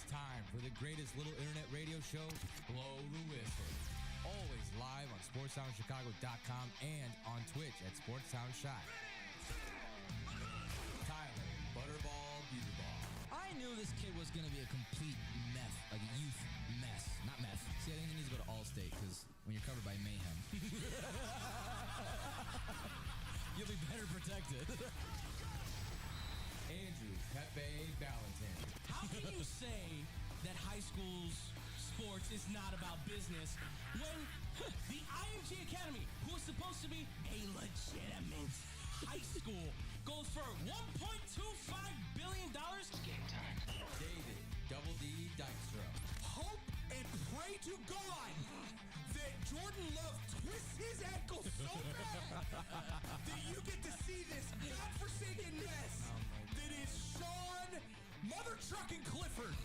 It's time for the greatest little internet radio show, Blow the Whistle. Always live on SportsTownChicago.com and on Twitch at SportsTownShy. Tyler, Butterball, Beaterball. I knew this kid was going to be a complete meth, like a youth mess. Not meth. See, I think he needs to go to Allstate, because when you're covered by mayhem, you'll be better protected. Andrew Pepe Valentin. How can you say that high school's sports is not about business when the IMG Academy, who is supposed to be a legitimate high school, goes for $1.25 billion? It's game time. David Double D Dykstra. Hope and pray to God that Jordan Love twists his ankle so bad that you get to see this godforsaken mess that is Sean Mother Trucking Clifford.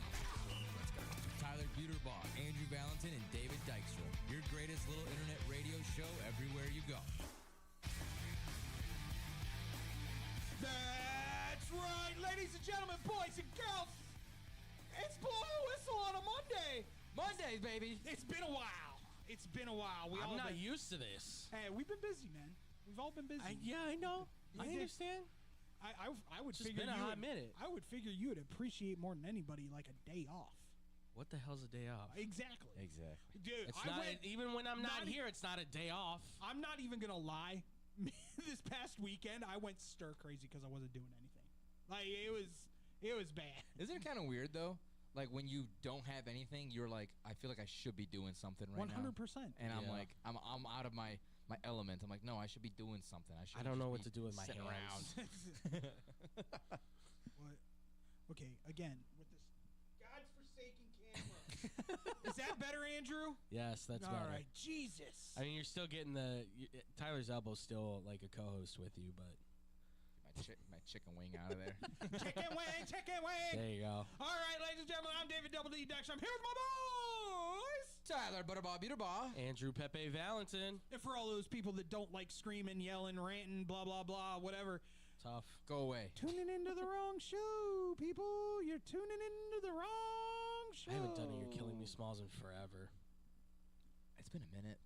Tyler Buterbaugh, Andrew Valentin, and David Dykstra. Your greatest little internet radio show everywhere you go. That's right, ladies and gentlemen, boys and girls. It's Blow the Whistle on a Monday. Mondays, baby. It's been a while. It's been a while. I'm not used to this. Hey, we've been busy, man. We've all been busy. I know. I understand. I would It's just figure been a hot minute. I would figure you would appreciate more than anybody like a day off. What the hell's a day off? Exactly. Dude, It's not, even when I'm not here, it's not a day off. I'm not even going to lie. This past weekend, I went stir crazy because I wasn't doing anything. Like, it was bad. Isn't it kind of weird, though? Like, when you don't have anything, you're like, I feel like I should be doing something right 100%. now. And I'm like, I'm out of my element. I'm like, no, I should be doing something. I don't know what to do with my hands. What? Okay, again, with this godforsaken camera. Is that better, Andrew? Yes, that's better. All right, Jesus. I mean, you're still getting Tyler's elbow's still like a co-host with you, but my chicken wing out of there. Chicken wing. There you go. All right, ladies and gentlemen, I'm David Double D Dex. I'm here with my boys. Tyler Butterball Beaterbaugh. Andrew Pepe Valentin. And for all those people that don't like screaming, yelling, ranting, blah, blah, blah, whatever. Tough. Go away. Tuning into the wrong show, people. You're tuning into the wrong show. I haven't done it. You're Killing Me Smalls in forever. It's been a minute.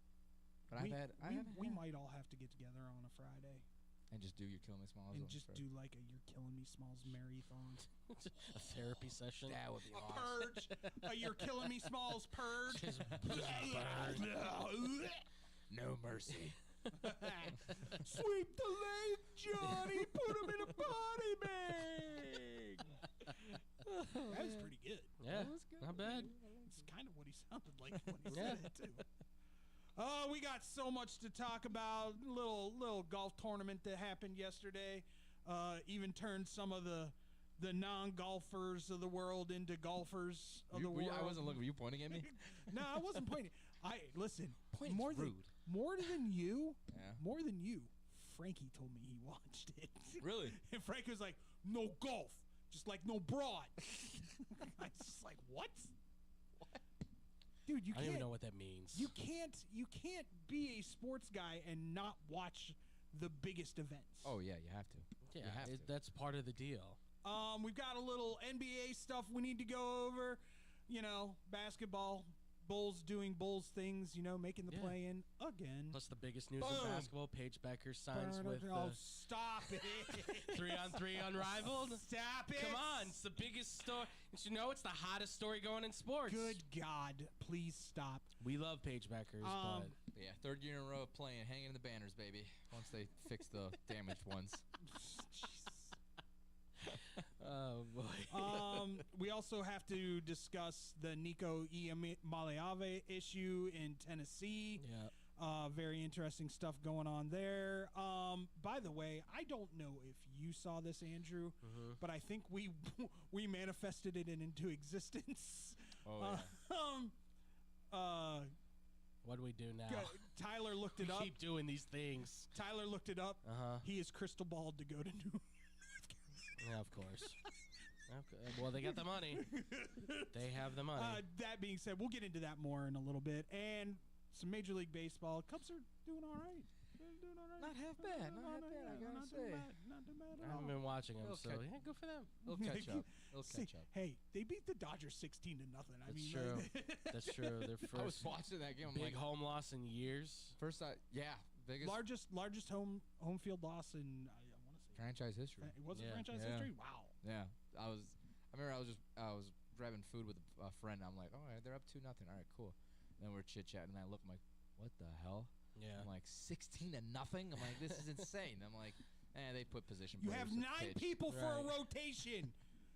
But we might all have to get together on a Friday. And just do Your Killing Me Smalls. And just do like a You're Killing Me Smalls marathon. A therapy session. That would be awesome. Purge. A You're Killing Me Smalls purge. Just No mercy. Sweep the leg, Johnny. Put him in a body bag. That was pretty good. Yeah, that was good. Not bad. It's kind of what he sounded like when he said it, too. Oh, we got so much to talk about. Little golf tournament that happened yesterday. Even turned some of the non-golfers of the world into golfers of the world. I wasn't looking. Were you pointing at me? No, I wasn't pointing. Listen. Pointing's rude. More than you. Yeah. More than you. Frankie told me he watched it. Really? And Frankie was like, "No golf, just like no broad." I was just like, "What? Dude, you I can't don't even know what that means. You can't be a sports guy and not watch the biggest events." Oh yeah, you have to. Yeah, you have to. That's part of the deal. We've got a little NBA stuff we need to go over. You know, basketball, Bulls doing Bulls things. You know, making the play in again. Plus the biggest news in basketball: Paige Becker signs with. Stop it! 3-on-3 unrivaled. Stop it! Come on, it's the biggest story. You know, it's the hottest story going in sports. Good God, please stop. We love Paige Beckers, but yeah, third year in a row of playing, hanging in the banners, baby. Once they fix the damaged ones. oh boy. We also have to discuss the Nico Iamaleava issue in Tennessee. Yeah. Very interesting stuff going on there. By the way, I don't know if you saw this, Andrew, but I think we manifested it into existence. Oh yeah. What do we do now? Tyler looked it up. Keep doing these things. Tyler looked it up. He is crystal balled to go to New. Yeah, of course. Okay. Well, they got the money. They have the money. That being said, we'll get into that more in a little bit. And some Major League Baseball. Cubs are doing all right. Not half bad. Not half bad. I gotta say. Not too bad I at all. haven't been watching them, so Okay. yeah, good for them. It'll catch up. It'll See, catch up. Hey, they beat the Dodgers 16-0. I That's mean, true. like, That's true. Their I was first watching that game. I'm big like, home loss in years. first, yeah, biggest largest home field loss in I want to say franchise history. was it Yeah. franchise Yeah. history? Wow. Yeah, I remember I was grabbing food with a friend. I'm like, all right, they're up 2-0. All right, cool. And then we're chit chatting, and I look, I'm like, what the hell? Yeah. I'm like 16-0. I'm like, this is insane. I'm like, they put position. You players have to 9 pitch. people for a Right. rotation.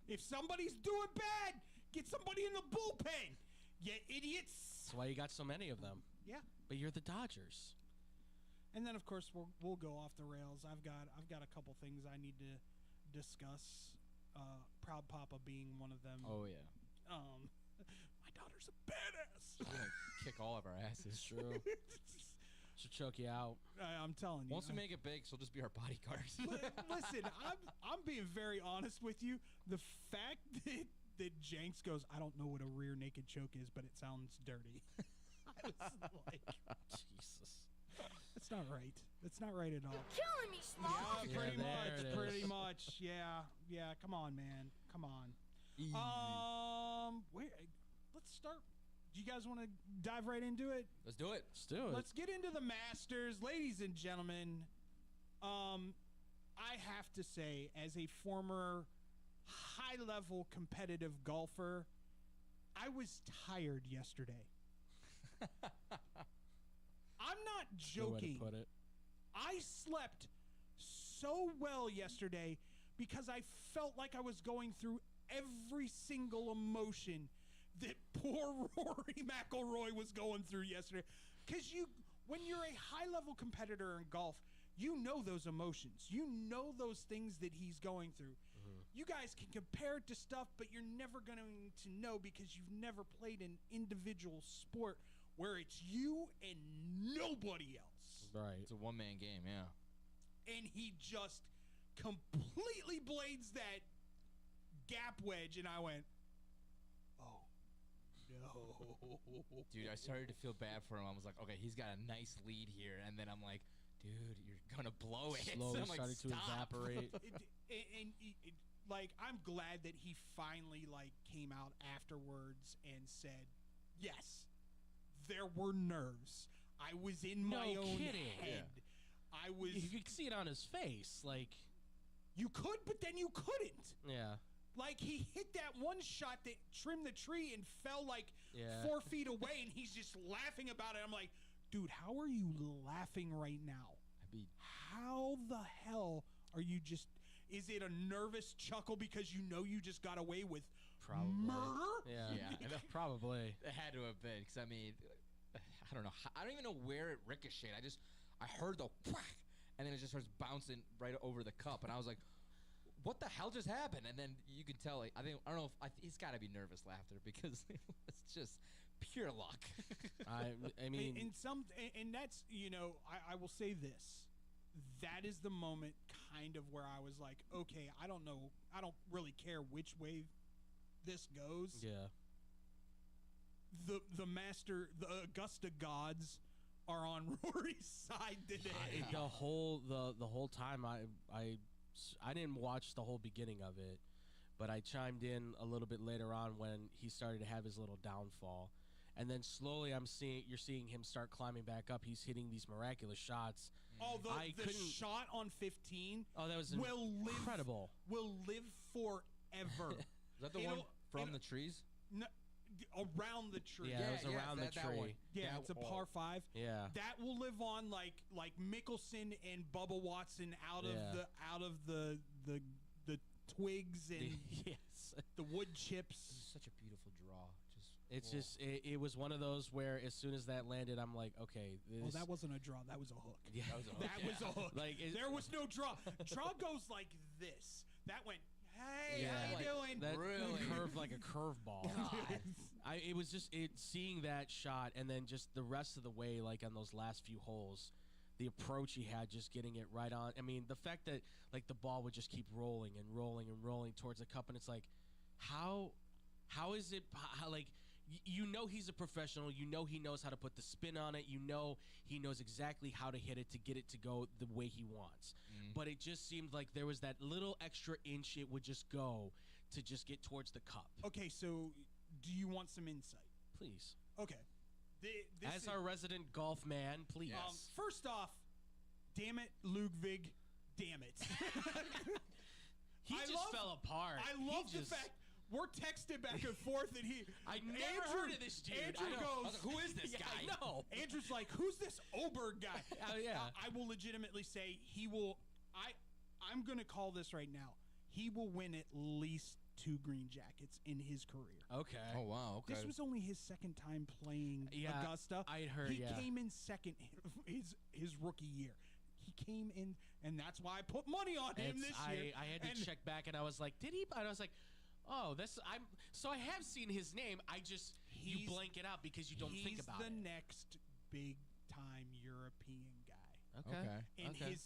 If somebody's doing bad, get somebody in the bullpen. You idiots. That's why you got so many of them. Yeah. But you're the Dodgers. And then of course we'll go off the rails. I've got a couple things I need to discuss. Proud Papa being one of them. Oh yeah. My daughter's a badass. She's gonna kick all of our asses. True. Should choke you out. I'm telling you. Once we make it big, she'll just be our bodyguards. Listen, I'm being very honest with you. The fact that Jenks goes, I don't know what a rear naked choke is, but it sounds dirty. I was like, Jesus. that's not right. That's not right at all. Killing me, Smalls. Yeah, Yeah, pretty there much. it is. Pretty much. Yeah. Come on, man. Come on. Let's start. Do you guys want to dive right into it? Let's do it. Let's do it. Let's get into the Masters, ladies and gentlemen. I have to say, as a former high-level competitive golfer, I was tired yesterday. I'm not Good way to joking. put it. I slept so well yesterday because I felt like I was going through every single emotion that poor Rory McIlroy was going through yesterday. Because when you're a high-level competitor in golf, you know those emotions. You know those things that he's going through. You guys can compare it to stuff, but you're never going to know because you've never played an individual sport where it's you and nobody else. Right. It's a one-man game, yeah. And he just completely blades that gap wedge, and I went, oh, no. Dude, I started to feel bad for him. I was like, okay, he's got a nice lead here. And then I'm like, dude, you're going to blow it. Slowly I'm like, starting to stop. evaporate. I'm glad that he finally, came out afterwards and said, yes, there were nerves. I was in my No own kidding. head. I was... You could see it on his face. Like, You could, but then you couldn't. yeah. Like, he hit that one shot that trimmed the tree and fell, Yeah. 4 feet away, and he's just laughing about it. I'm like, dude, how are you laughing right now? How the hell are you just... Is it a nervous chuckle because you know you just got away with Probably. murder? Yeah. Yeah. Probably. It had to have been, because, I mean, I don't know. I don't even know where it ricocheted. I heard the whack, and then it just starts bouncing right over the cup, and I was like, what the hell just happened? And then you can tell, I don't know if he's got to be nervous laughter because it's just pure luck. I mean, And that's, I will say this. That is the moment kind of where I was like, okay, I don't know. I don't really care which way this goes. yeah. The Augusta gods are on Rory's side today. The whole time I didn't watch the whole beginning of it, but I chimed in a little bit later on when he started to have his little downfall, and then slowly you're seeing him start climbing back up. He's hitting these miraculous shots. Oh, the couldn't- shot on 15 Oh, that was will incredible. Will live forever. Is that the one from the trees? No, around the tree. Yeah, it was around the that one. tree. Yeah, it's a par 5. Yeah. That will live on like Mickelson and Bubba Watson out Yeah. of the twigs and Yes. the wood chips. Such a beautiful draw. It's just it was one of those where as soon as that landed, I'm like, okay, Well, that wasn't a draw. That was a hook. yeah. That was a hook. That was a hook. Like, there was no draw. Draw goes like this. That went, hey, how you doing? That Really? curved like a curveball. It was just seeing that shot, and then just the rest of the way, like on those last few holes, the approach he had, just getting it right on. I mean, the fact that like the ball would just keep rolling and rolling and rolling towards the cup, and it's like, how is it? How, like, you know he's a professional. You know he knows how to put the spin on it. You know he knows exactly how to hit it to get it to go the way he wants. But it just seemed like there was that little extra inch it would just go to just get towards the cup. Okay, so do you want some insight? Please. Okay. As our resident golf man, please. First off, damn it, Ludwig, damn it. He fell apart. I love the fact we're texting back and forth, and I never heard of this dude. Andrew goes, like, who is this guy? I know. Andrew's like, who's this Oberg guy? Oh, yeah. I will legitimately say he will. I'm going to call this right now. He will win at least 2 green jackets in his career. Okay. Oh, wow. Okay. This was only his second time playing Augusta. I heard, He came in second his rookie year. He came in, and that's why I put money on him this year. I had to check back, and I was like, did he? And I was like, oh, so I have seen his name. You blank it out because you don't think about it. He's the next big time European guy. Okay.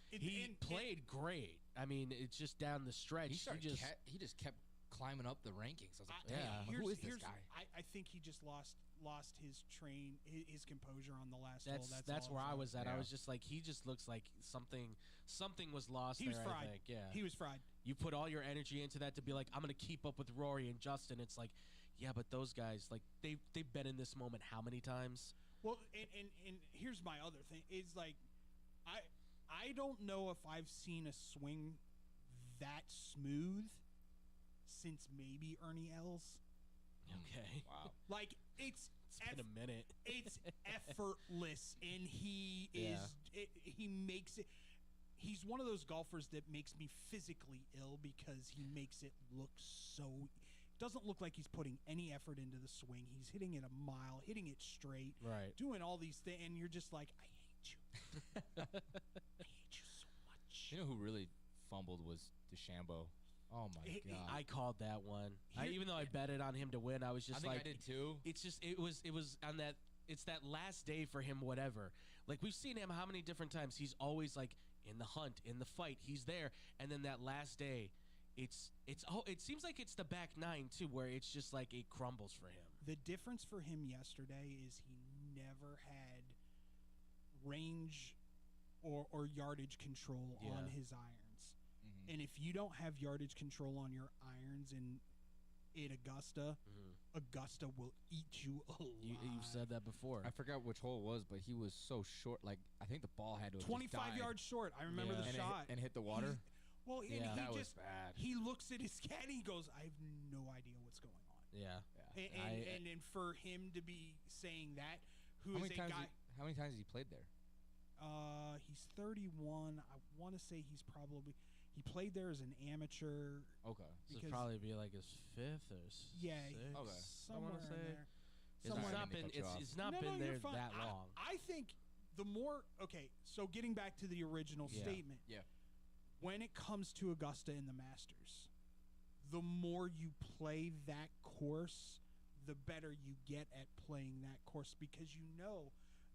He played great. I mean, it's just down the stretch. He just kept climbing up the rankings. I was like, who is this guy? I think he just lost his composure on the last hole. That's where I was at. Yeah. I was just like, he just looks like something was lost. He was there, fried. I think. Yeah, he was fried. You put all your energy into that to be like, I'm gonna keep up with Rory and Justin. It's like, yeah, but those guys, like, they've been in this moment how many times? Well, and here's my other thing is like, I don't know if I've seen a swing that smooth since maybe Ernie Els. Okay. Wow. Like it's been a minute. It's effortless, and he makes it. He's one of those golfers that makes me physically ill because he makes it look so. Doesn't look like he's putting any effort into the swing. He's hitting it a mile, hitting it straight, right? Doing all these things, and you're just like, I hate you. I hate you so much. You know who really fumbled was DeChambeau. Oh my god! I called that one. Even though I betted on him to win, I was just I did too. It's just it was on that. It's that last day for him. Whatever. Like we've seen him how many different times. He's always like in the hunt, in the fight. He's there, and then that last day, it seems like it's the back nine too, where it's just like it crumbles for him. The difference for him yesterday is he never had range or yardage control on his irons. And if you don't have yardage control on your irons in Augusta, Augusta will eat you alive. You've said that before. I forgot which hole it was, but he was so short. Like I think the ball had to have 25 yards short. I remember the shot. And hit the water. That was bad. He looks at his caddy. He goes, I have no idea what's going on. Yeah. And for him to be saying that, how many times has he played there? He's 31. I want to say he played there as an amateur. Okay. This would probably be like his 5th or 6th. Okay. Somewhere in there. It's not been there that long. I think the more so getting back to the original statement. Yeah. When it comes to Augusta and the Masters, the more you play that course, the better you get at playing that course because you know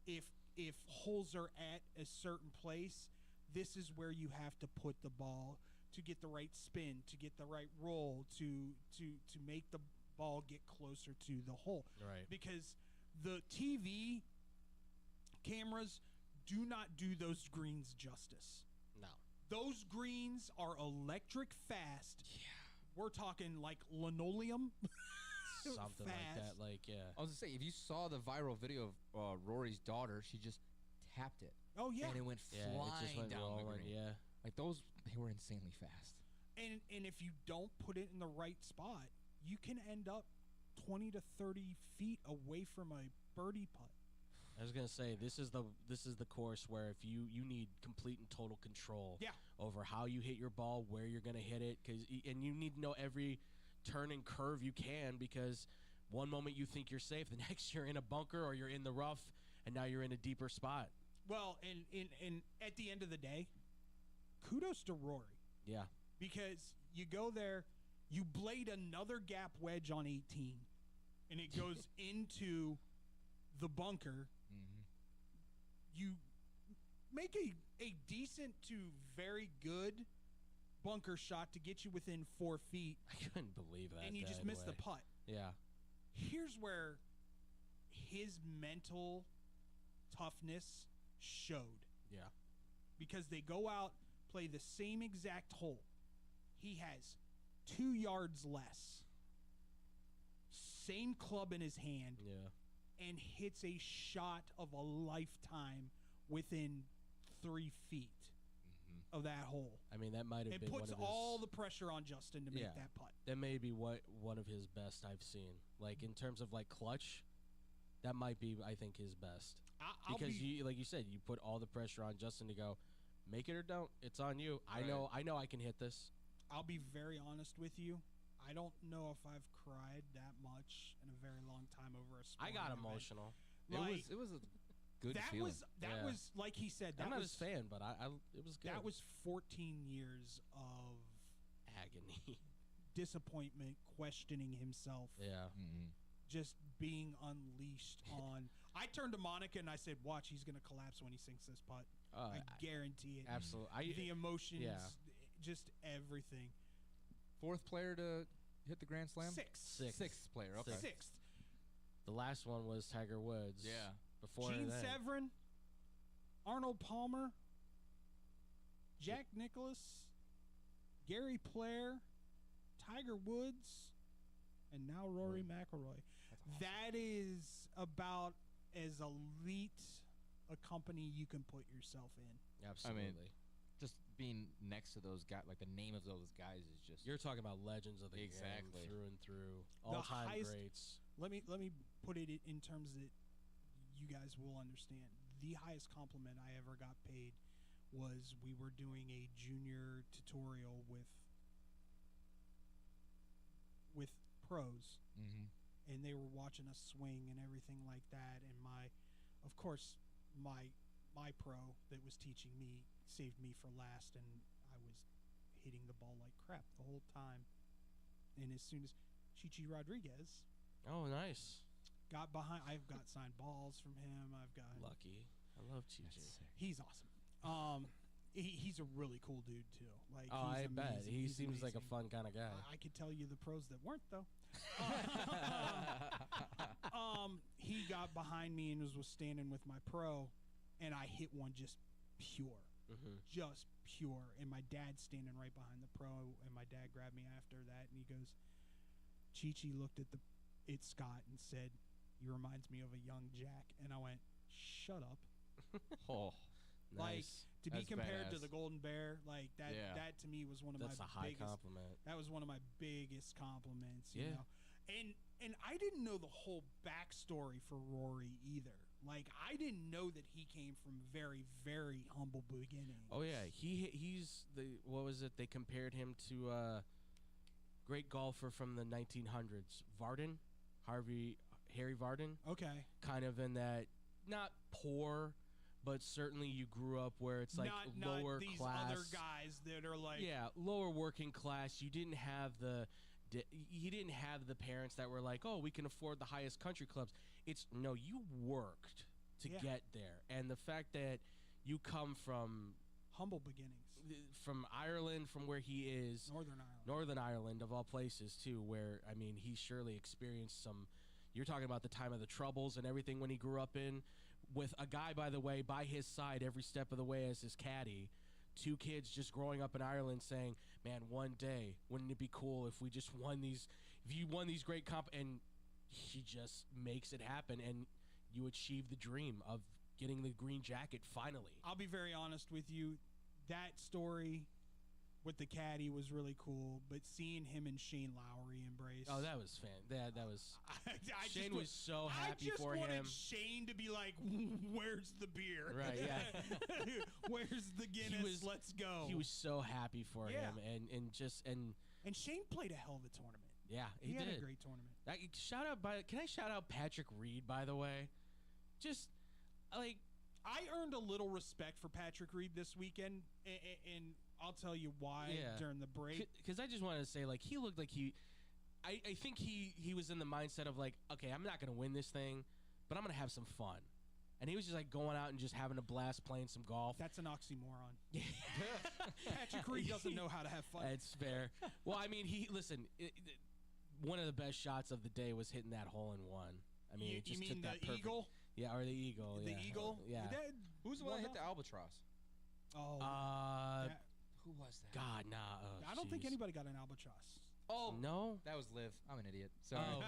if holes are at a certain place, this is where you have to put the ball to get the right spin, to get the right roll, to make the ball get closer to the hole. Right. Because the TV cameras do not do those greens justice. No. Those greens are electric fast. Yeah. We're talking like linoleum. Something like that. Like, yeah. I was going to say, if you saw the viral video of Rory's daughter, she just tapped it. Oh, yeah. And it went flying it just went down rolling, the green. yeah. Like those, they were insanely fast. And if you don't put it in the right spot, you can end up 20 to 30 feet away from a birdie putt. I was gonna say this is the course where if you need complete and total control over how you hit your ball, where you're gonna hit it, and you need to know every turn and curve you can because one moment you think you're safe, the next you're in a bunker or you're in the rough, and now you're in a deeper spot. Well, and at the end of the day, kudos to Rory. Yeah. Because you go there, you blade another gap wedge on 18, and it goes into the bunker. Mm-hmm. You make a decent to very good bunker shot to get you within 4 feet. I couldn't believe that. And you just missed the putt. Yeah. here's where his mental toughness showed. Yeah. Because they go out, play the same exact hole. He has 2 yards less. Same club in his hand. Yeah. And hits a shot of a lifetime within 3 feet of that hole. I mean, that might have It been puts one of his, all the pressure on Justin to make Yeah. that putt. that may be one of his best I've seen. Like, in terms of, like, clutch, that might be, I think, his best. Because, you, like you said, you put all the pressure on Justin to go, make it or don't. It's on you. Right. I know I can hit this. I'll be very honest with you. I don't know if I've cried that much in a very long time over a I sporting got event. emotional. It was a good that feeling. that Yeah. was like he said. That I'm not was his fan, but it was good. that was 14 years of agony. disappointment, questioning himself, Yeah. just being unleashed on. I turned to Monica and I said, "Watch, he's gonna collapse when he sinks this putt. I guarantee it. Absolutely. The emotions, yeah. just everything." 4th player to hit the Grand Slam? Sixth. 6th player, okay. Sixth. The last one was Tiger Woods. Yeah. Before Gene then. Severin, Arnold Palmer, Jack Nicklaus, Gary Player, Tiger Woods, and now Rory McIlroy. That is about as elite a company you can put yourself in. Absolutely. Just being next to those guys, like the name of those guys is just. You're talking about legends of the Exactly. game through and through. All-time highest- greats. Let me put it in terms that you guys will understand. The highest compliment I ever got paid was we were doing a junior tutorial with pros, and they were watching us swing and everything like that. And of course, my pro that was teaching me saved me for last, and I was hitting the ball like crap the whole time. And as soon as Chichi Rodriguez Oh, nice. got behind, I've got signed balls from him. I've got Lucky. I love Chichi. He's awesome. He's a really cool dude too. Like, Oh, he's I bet. amazing. He He's seems like a amazing. fun kind of guy. I could tell you the pros that weren't though. He got behind me and was standing with my pro, and I hit one just pure, just pure. And my dad's standing right behind the pro, and my dad grabbed me after that, and he goes, Chi-Chi looked at Scott and said, "He reminds me of a young Jack," and I went, "Shut up." Oh, Like, Nice. to be That's compared to badass. the Golden Bear, like that. Yeah. That to me was one of That's my a high biggest. compliment. That was one of my biggest compliments. You Yeah. know, and I didn't know the whole backstory for Rory either. Like, I didn't know that he came from very, very humble beginnings. Oh yeah, he's the what was it? They compared him to a great golfer from the 1900s, Varden, Harry Varden, Okay. kind of in that not poor, but certainly you grew up where it's like not lower these class. other guys that are like. Yeah, lower working class. You didn't have he didn't have the parents that were like, oh, we can afford the highest country clubs. It's no, you worked to Yeah. get there, and the fact that you come from Humble beginnings. Ireland, from where he is, Northern Ireland. Northern Ireland of all places too, where I mean he surely experienced some. You're talking about the time of the Troubles and everything when he grew up in, with a guy, by the way, by his side every step of the way as his caddy. 2 kids just growing up in Ireland saying, "Man, one day wouldn't it be cool if we just won these? If you won these great and he just makes it happen, and you achieve the dream of getting the green jacket finally. I'll be very honest with you. That story with the caddy was really cool, but seeing him and Shane Lowry embrace. Oh, that was That was. I Shane just was so happy I just for wanted him. Shane to be like, "Where's the beer? Right, yeah. Where's the Guinness? Let's go." He was so happy for Yeah. him, and Shane played a hell of a tournament. yeah, He he had did. a great tournament. Can I shout out Patrick Reed, by the way? Just like I earned a little respect for Patrick Reed this weekend, and I'll tell you why during the break. because I just wanted to say, like, he looked like I think he was in the mindset of like, okay, I'm not gonna win this thing, but I'm gonna have some fun. And he was just like going out and just having a blast playing some golf. That's an oxymoron. Patrick Reed doesn't know how to have fun. That's fair. Well, I mean, one of the best shots of the day was hitting that hole in one. I mean, it you just mean took the that perfect, eagle? Yeah, or the eagle. The yeah. eagle? Yeah. Who's the one that hit the albatross? Oh, that- Who was that? God, nah. Oh, I don't think jeez. anybody got an albatross. Oh, No. that was Liv. I'm an idiot. Sorry. Oh.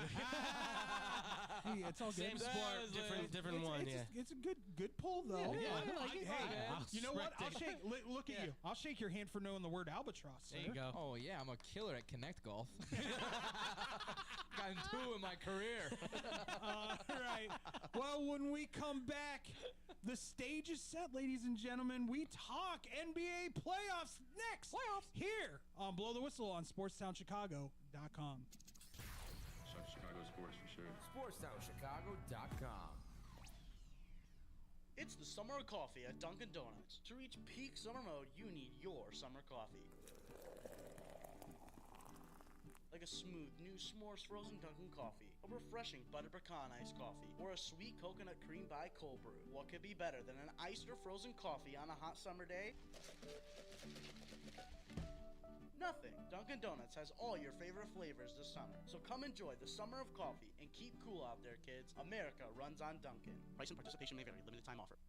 Hey, it's all good. Same sport, different one. It's, Yeah. it's a good pull though. Yeah, I like it. Hey, I'll you know what? I'll respect it. shake. Look at you. I'll shake your hand for knowing the word albatross. There sir. you go. Oh yeah, I'm a killer at Connect Golf. Gotten 2 in my career. All right. Well, when we come back, the stage is set, ladies and gentlemen. We talk NBA playoffs next. Here on Blow the Whistle on SportsTownChicago.com. Chicago sports for sure. SportsTownChicago.com. It's the summer of coffee at Dunkin' Donuts. To reach peak summer mode, you need your summer coffee. Like a smooth, new s'mores frozen Dunkin' coffee, a refreshing buttered pecan iced coffee, or a sweet coconut cream by cold brew. What could be better than an iced or frozen coffee on a hot summer day? Nothing. Dunkin' Donuts has all your favorite flavors this summer. So come enjoy the summer of coffee and keep cool out there, kids. America runs on Dunkin'. Price and participation may vary. Limited time offer.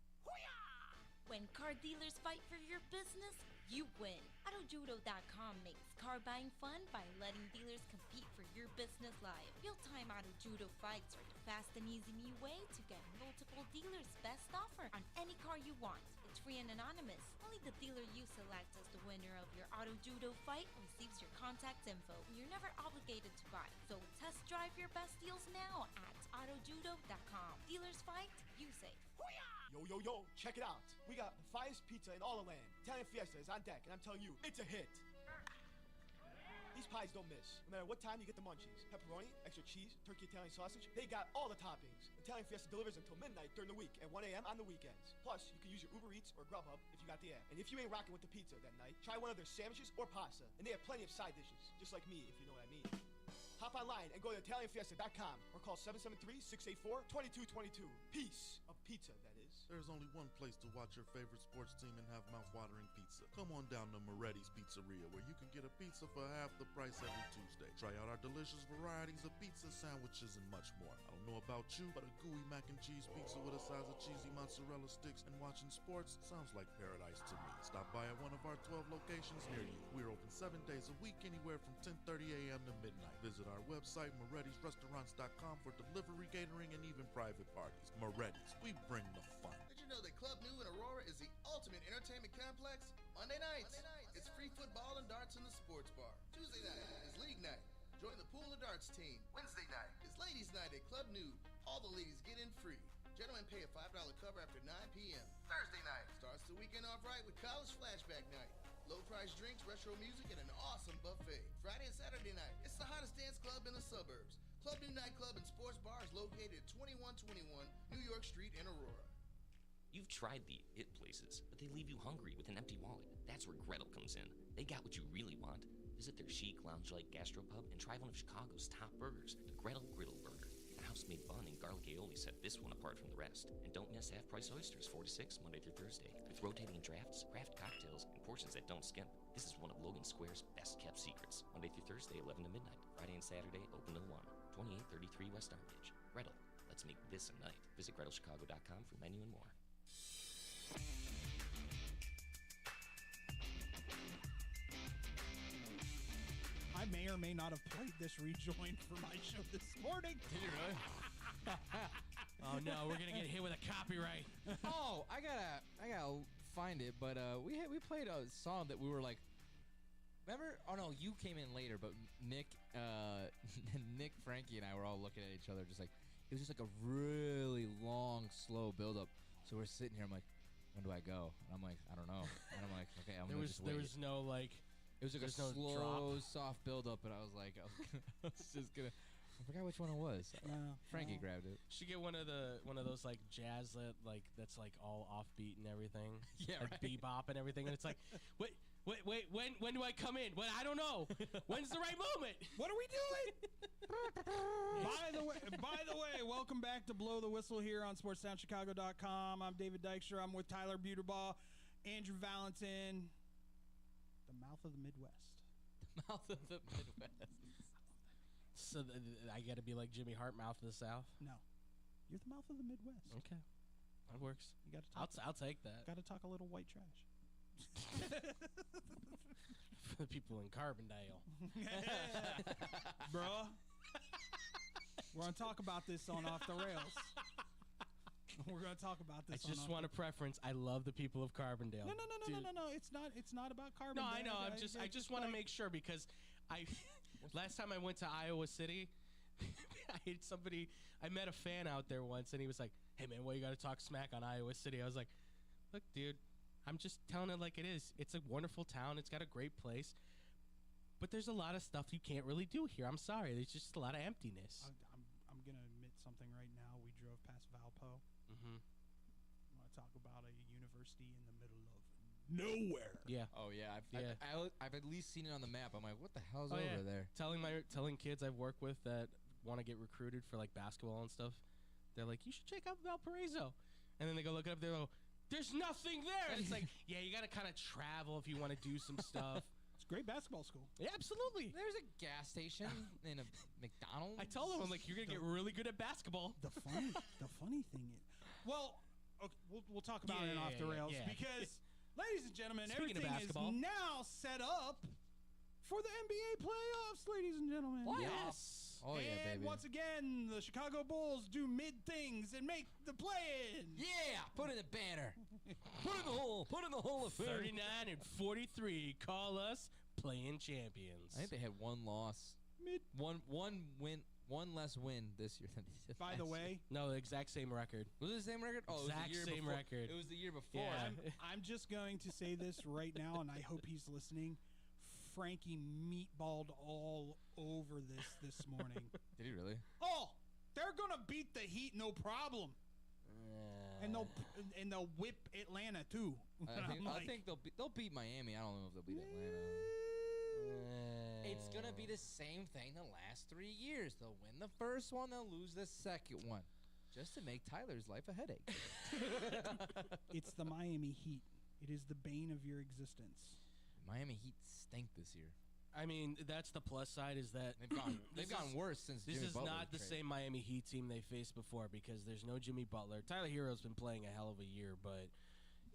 When car dealers fight for your business, you win. AutoJudo.com makes car buying fun by letting dealers compete for your business live. Real-time Auto Judo fights are the fast and easy new way to get multiple dealers' best offer on any car you want. It's free and anonymous. Only the dealer you select as the winner of your Auto Judo fight receives your contact info. You're never obligated to buy. So test drive your best deals now at AutoJudo.com. Dealers fight, you save. Yo, check it out. We got the finest pizza in all the land. Italian Fiesta is on deck, and I'm telling you, it's a hit. These pies don't miss. No matter what time you get the munchies. Pepperoni, extra cheese, turkey Italian sausage, they got all the toppings. Italian Fiesta delivers until midnight during the week and 1 a.m. on the weekends. Plus, you can use your Uber Eats or Grubhub if you got the app. And if you ain't rocking with the pizza that night, try one of their sandwiches or pasta. And they have plenty of side dishes, just like me, if you know what I mean. Hop online and go to ItalianFiesta.com or call 773-684-2222. Piece of pizza, that is. There's only one place to watch your favorite sports team and have mouth-watering pizza. Come on down to Moretti's Pizzeria, where you can get a pizza for half the price every Tuesday. Try out our delicious varieties of pizza, sandwiches, and much more. I don't know about you, but a gooey mac and cheese pizza with a size of cheesy mozzarella sticks and watching sports sounds like paradise to me. Stop by at one of our 12 locations near you. We're open 7 days a week, anywhere from 10:30 a.m. to midnight. Visit our website, Moretti'sRestaurants.com, for delivery, catering, and even private parties. Moretti's, we bring the fun. Did you know that Club New in Aurora is the ultimate entertainment complex? Monday nights, it's free football and darts in the sports bar. Tuesday night is league night. Join the pool and darts team. Wednesday night is ladies' night at Club New. All the ladies get in free. Gentlemen pay a $5 cover after 9 p.m. Thursday night starts the weekend off right with college flashback night. Low-price drinks, retro music, and an awesome buffet. Friday and Saturday night, it's the hottest dance club in the suburbs. Club New Nightclub and Sports Bar is located at 2121 New York Street in Aurora. You've tried the it places, but they leave you hungry with an empty wallet. That's where Gretel comes in. They got what you really want. Visit their chic, lounge-like gastropub and try one of Chicago's top burgers, the Gretel Griddle Burger. The house-made bun and garlic aioli set this one apart from the rest. And don't miss half-price oysters, 4 to 6, Monday through Thursday. With rotating drafts, craft cocktails, and portions that don't skimp. This is one of Logan Square's best-kept secrets. Monday through Thursday, 11 to midnight. Friday and Saturday, open till 1. 2833 West Armitage. Gretel, let's make this a night. Visit GretelChicago.com for menu and more. I may or may not have played this rejoin for my show this morning. Did you really? Oh no, we're gonna get hit with a copyright. Oh, I gotta find it. But we played a song that we were like, remember? Oh no, you came in later. But Nick, Frankie, and I were all looking at each other, just like it was just like a really long, slow build up. So we're sitting here. I'm like, when do I go? And I'm like, I don't know. And I'm like, okay, I'm gonna just wait. There was no like. It was like a slow, soft build up, and I was like, I was just gonna. I forgot which one it was. Frankie grabbed it. Should get one of those like jazz that's like all offbeat and everything. Yeah, like right. bebop and everything. And it's like, wait, when do I come in? Well, I don't know. When's the right moment? What are we doing? By the way, welcome back to Blow the Whistle here on SportsTownChicago.com. I'm David Dykstra. I'm with Tyler Buterbaugh, Andrew Valentin, the mouth of the Midwest. The mouth of the Midwest. So I got to be like Jimmy Hart, mouth of the South. No, you're the mouth of the Midwest. Okay, that works. You got to talk. I'll take that. Got to talk a little white trash. For the people in Carbondale. Bruh. We're going to talk about this on Off the Rails. We're going to talk about this. I just want a preference. I love the people of Carbondale. No. It's not about Carbondale. No, I know. I just want to make sure because last time I went to Iowa City, I met a fan out there once, and he was like, "Hey man, why you got to talk smack on Iowa City?" I was like, "Look, dude, I'm just telling it like it is. It's a wonderful town. It's got a great place, but there's a lot of stuff you can't really do here. I'm sorry. There's just a lot of emptiness." I'm gonna admit something right now. We drove past Valpo. Mm-hmm. I want to talk about a university in the middle of nowhere. Yeah. Oh yeah, Yeah. I've at least seen it on the map. I'm like, what the hell's Oh, over yeah. there? Telling kids I've worked with that want to get recruited for like basketball and stuff, they're like, "You should check out Valparaiso," and then they go look it up. They go, "There's nothing there." And it's like, yeah, you got to kind of travel if you want to do some stuff. It's a great basketball school. Yeah, absolutely. There's a gas station and a McDonald's. I told them, I'm like, you're gonna get really good at basketball. The funny thing is, well, okay, we'll talk about it off the rails because, ladies and gentlemen, Speaking of everything is basketball. now set up for the NBA playoffs, ladies and gentlemen. Yes. Oh yeah, And baby. once again, the Chicago Bulls do mid things and make the play-in. Yeah, put in the banner. Put in the hole. Put in the hole of fame. 39 and 43. Call us playing champions. I think they had one loss. One win, one less win this year than they did By the last way, No, the exact same record. year. Was it the same record? Oh, Exact it was the year same before. record. It was the year before. Yeah. I'm just going to say this right now, and I hope he's listening. Frankie meatballed all over this morning. Did he really? Oh, they're gonna beat the Heat, no problem, and they'll whip Atlanta too. I think they'll beat Miami. I don't know if they'll beat Atlanta. It's gonna be the same thing the last 3 years. They'll win the first one, they'll lose the second one, just to make Tyler's life a headache. It's the Miami Heat. It is the bane of your existence. Miami Heat stink this year. I mean, that's the plus side is that They've gone worse since this Jimmy is Butler not the trade. same Miami Heat team they faced before because there's no Jimmy Butler. Tyler Hero's been playing a hell of a year, but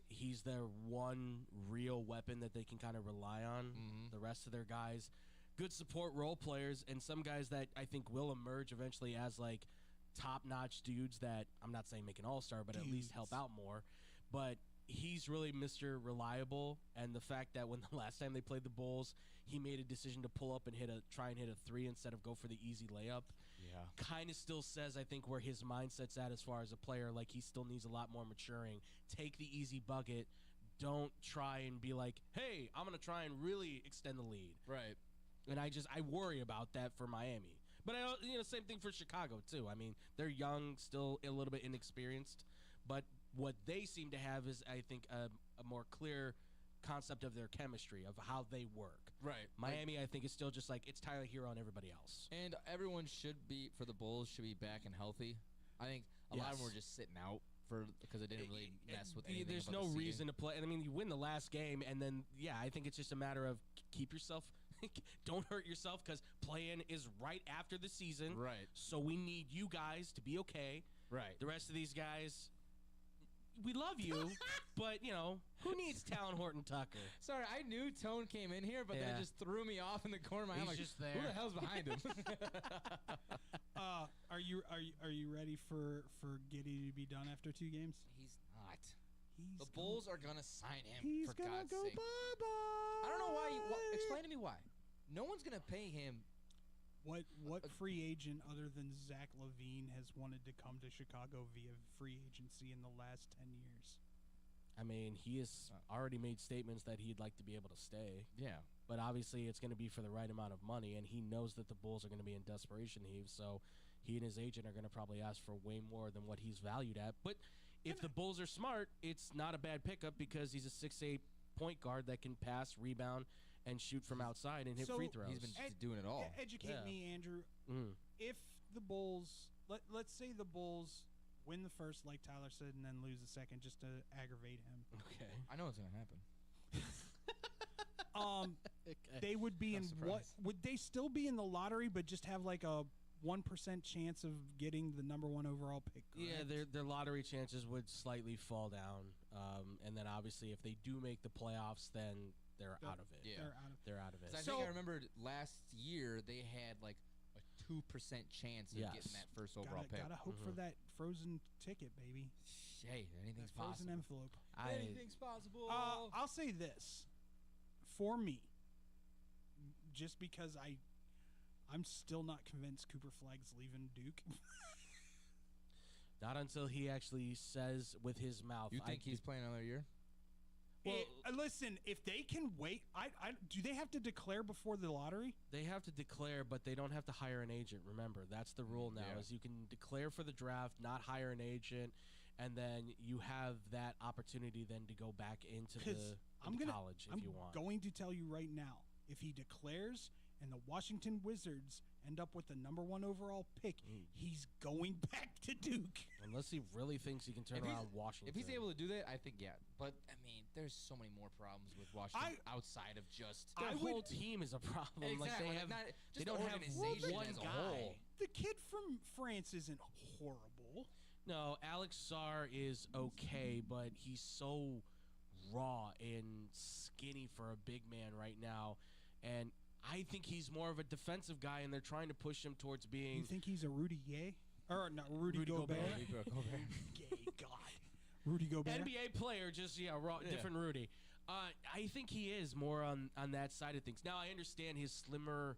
he's their one real weapon that they can kind of rely on. Mhm. The rest of their guys, good support role players, and some guys that I think will emerge eventually as like top-notch dudes that I'm not saying make an all-star, but at least help out more. But he's really Mr. Reliable, and the fact that when the last time they played the Bulls, he made a decision to pull up and try and hit a three instead of go for the easy layup. Yeah. Kind of still says, I think, where his mindset's at as far as a player. Like, he still needs a lot more maturing. Take the easy bucket. Don't try and be like, hey, I'm going to try and really extend the lead. Right. And I worry about that for Miami. But, same thing for Chicago, too. I mean, they're young, still a little bit inexperienced. But what they seem to have is, I think, a more clear concept of their chemistry, of how they work. Right. Miami, I think, is still just like, it's Tyler Hero and everybody else. And everyone for the Bulls should be back and healthy. I think a lot of them were just sitting out because it didn't really mess with anything. There's about no the seeding. reason to play. I mean, you win the last game, and then, I think it's just a matter of keep yourself, don't hurt yourself, because play-in is right after the season. Right. So we need you guys to be okay. Right. The rest of these guys, we love you, but, who needs Talon Horton Tucker? Sorry, I knew Tone came in here, but then it just threw me off in the corner of my eye. I'm like, just there. who the hell's behind him? Are you ready for Giddey to be done after 2 games? He's not. The Bulls are gonna sign him. He's for gonna God's go sake. bye-bye. I don't know why. Explain to me why. No one's gonna pay him. What free agent other than Zach LaVine has wanted to come to Chicago via free agency in the last 10 years? I mean, he has already made statements that he'd like to be able to stay. Yeah. But obviously it's going to be for the right amount of money, and he knows that the Bulls are going to be in desperation heave, so he and his agent are going to probably ask for way more than what he's valued at. But if the Bulls are smart, it's not a bad pickup because he's a 6'8" point guard that can pass, rebound, and shoot from outside and hit free throws. He's been doing it all. Educate me, Andrew. If the Bulls, let's say the Bulls win the first, like Tyler said, and then lose the second just to aggravate him. Okay. I know what's going to happen. they would be I'm in what? surprised. Would they still be in the lottery, but just have like a 1% chance of getting the number 1 overall pick? Yeah, correct? their lottery chances would slightly fall down, and then obviously if they do make the playoffs, then they're out of it. Yeah. They're out of. They're out of it. 'Cause I So- think I remember last year they had like a 2% chance of Yes. getting that first overall pick. Gotta hope for that frozen ticket, baby. Hey, anything's That frozen possible. envelope. Anything's possible. I'll say this, for me, just because I'm still not convinced Cooper Flagg's leaving Duke. Not until he actually says with his mouth. You think he's playing another year? Well, Listen, if they can wait, do they have to declare before the lottery? They have to declare, but they don't have to hire an agent. Remember, that's the rule now. Yeah. Is you can declare for the draft, not hire an agent, and then you have that opportunity then to go back into college if you want. I'm going to tell you right now, if he declares and the Washington Wizards end up with the number 1 overall pick, he's going back to Duke. Unless he really thinks he can turn around Washington. If he's able to do that, I think yeah. But I mean, there's so many more problems with Washington outside of just Their whole team is a problem. Exactly. Like they have, Not, they just don't the have organization one as a guy. whole. The kid from France isn't horrible. No, Alex Sarr is okay, but he's so raw and skinny for a big man right now, and I think he's more of a defensive guy, and they're trying to push him towards being. You think he's a Rudy Gay? Or not Rudy Gobert? Gay, God. Rudy Gobert. NBA player, just raw, different Rudy. I think he is more on that side of things. Now I understand his slimmer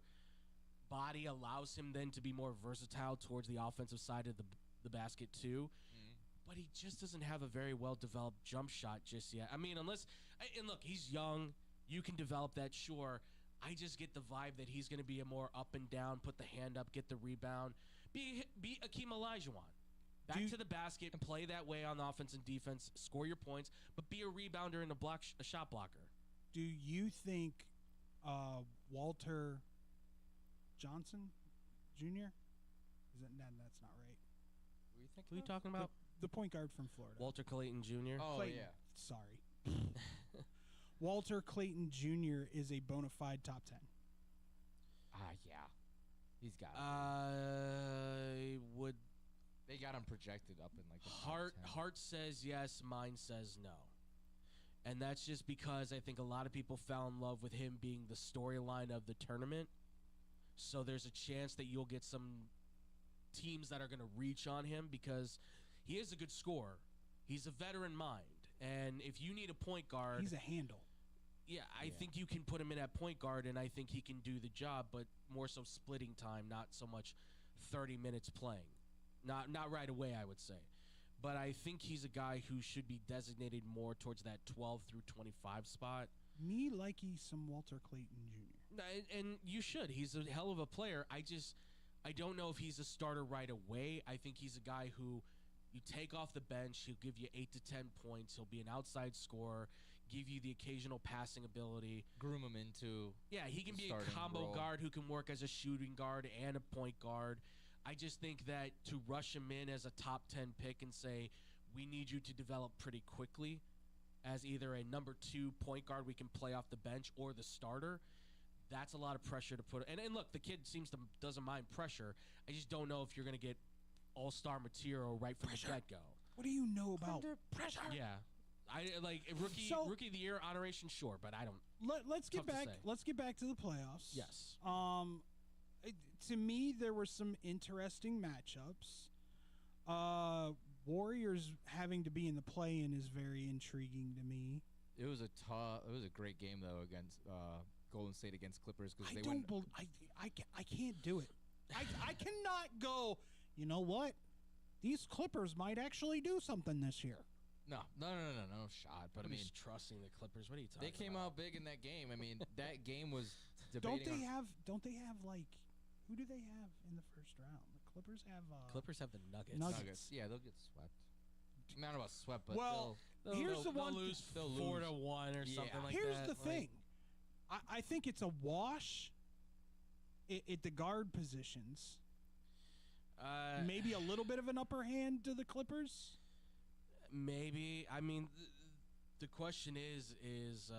body allows him then to be more versatile towards the offensive side of the basket too. But he just doesn't have a very well developed jump shot just yet. I mean, and look, he's young. You can develop that, sure. I just get the vibe that he's going to be a more up and down, put the hand up, get the rebound, be Akeem Olajuwon. Back to the basket, play that way on offense and defense, score your points, but be a rebounder and a shot blocker. Do you think Walter Johnson Jr.? That's not right. Who are you talking about? The point guard from Florida. Walter Clayton Jr. Oh Clayton. yeah. Sorry. Walter Clayton Jr. is a bona fide top 10. Yeah. He's got it. I would. They got him projected up in like the top 10. Heart says yes, mine says no. And that's just because I think a lot of people fell in love with him being the storyline of the tournament. So there's a chance that you'll get some teams that are going to reach on him because he is a good scorer. He's a veteran mind. And if you need a point guard, He's a handle. yeah, I think you can put him in at point guard, and I think he can do the job, but more so splitting time, not so much 30 minutes playing. Not right away, I would say. But I think he's a guy who should be designated more towards that 12 through 25 spot. Me likey some Walter Clayton Jr. And you should. He's a hell of a player. I don't know if he's a starter right away. I think he's a guy who you take off the bench, he'll give you 8 to 10 points. He'll be an outside scorer, give you the occasional passing ability. Groom him into He can the be a starting combo role. guard who can work as a shooting guard and a point guard. I just think that to rush him in as a top 10 pick and say, we need you to develop pretty quickly as either a number 2 point guard we can play off the bench or the starter, that's a lot of pressure to put. And look, the kid doesn't mind pressure. I just don't know if you're going to get all-star material right from the get-go. What do you know about Pressure. Yeah. I like rookie of the year honoration, sure, but I don't. Let's get Tough to back. say. Let's get back to the playoffs. Yes. To me, there were some interesting matchups. Warriors having to be in the play-in is very intriguing to me. It was a great game though against Golden State against Clippers because they don't. went. I can't do it. I cannot go. You know what? These Clippers might actually do something this year. No shot. But I mean, just trusting the Clippers. What are you talking they about? came out big in that game. I mean, that game was Don't debating. they have like? Who do they have in the first round? The Clippers have. Clippers have the Nuggets. Nuggets. Yeah, they'll get swept. Not about swept, but Well, here's the one. They'll lose they'll 4-1 lose. or Yeah. something like Here's that. the thing. I think it's a wash at the guard positions. Maybe a little bit of an upper hand to the Clippers. Maybe. I mean, The question is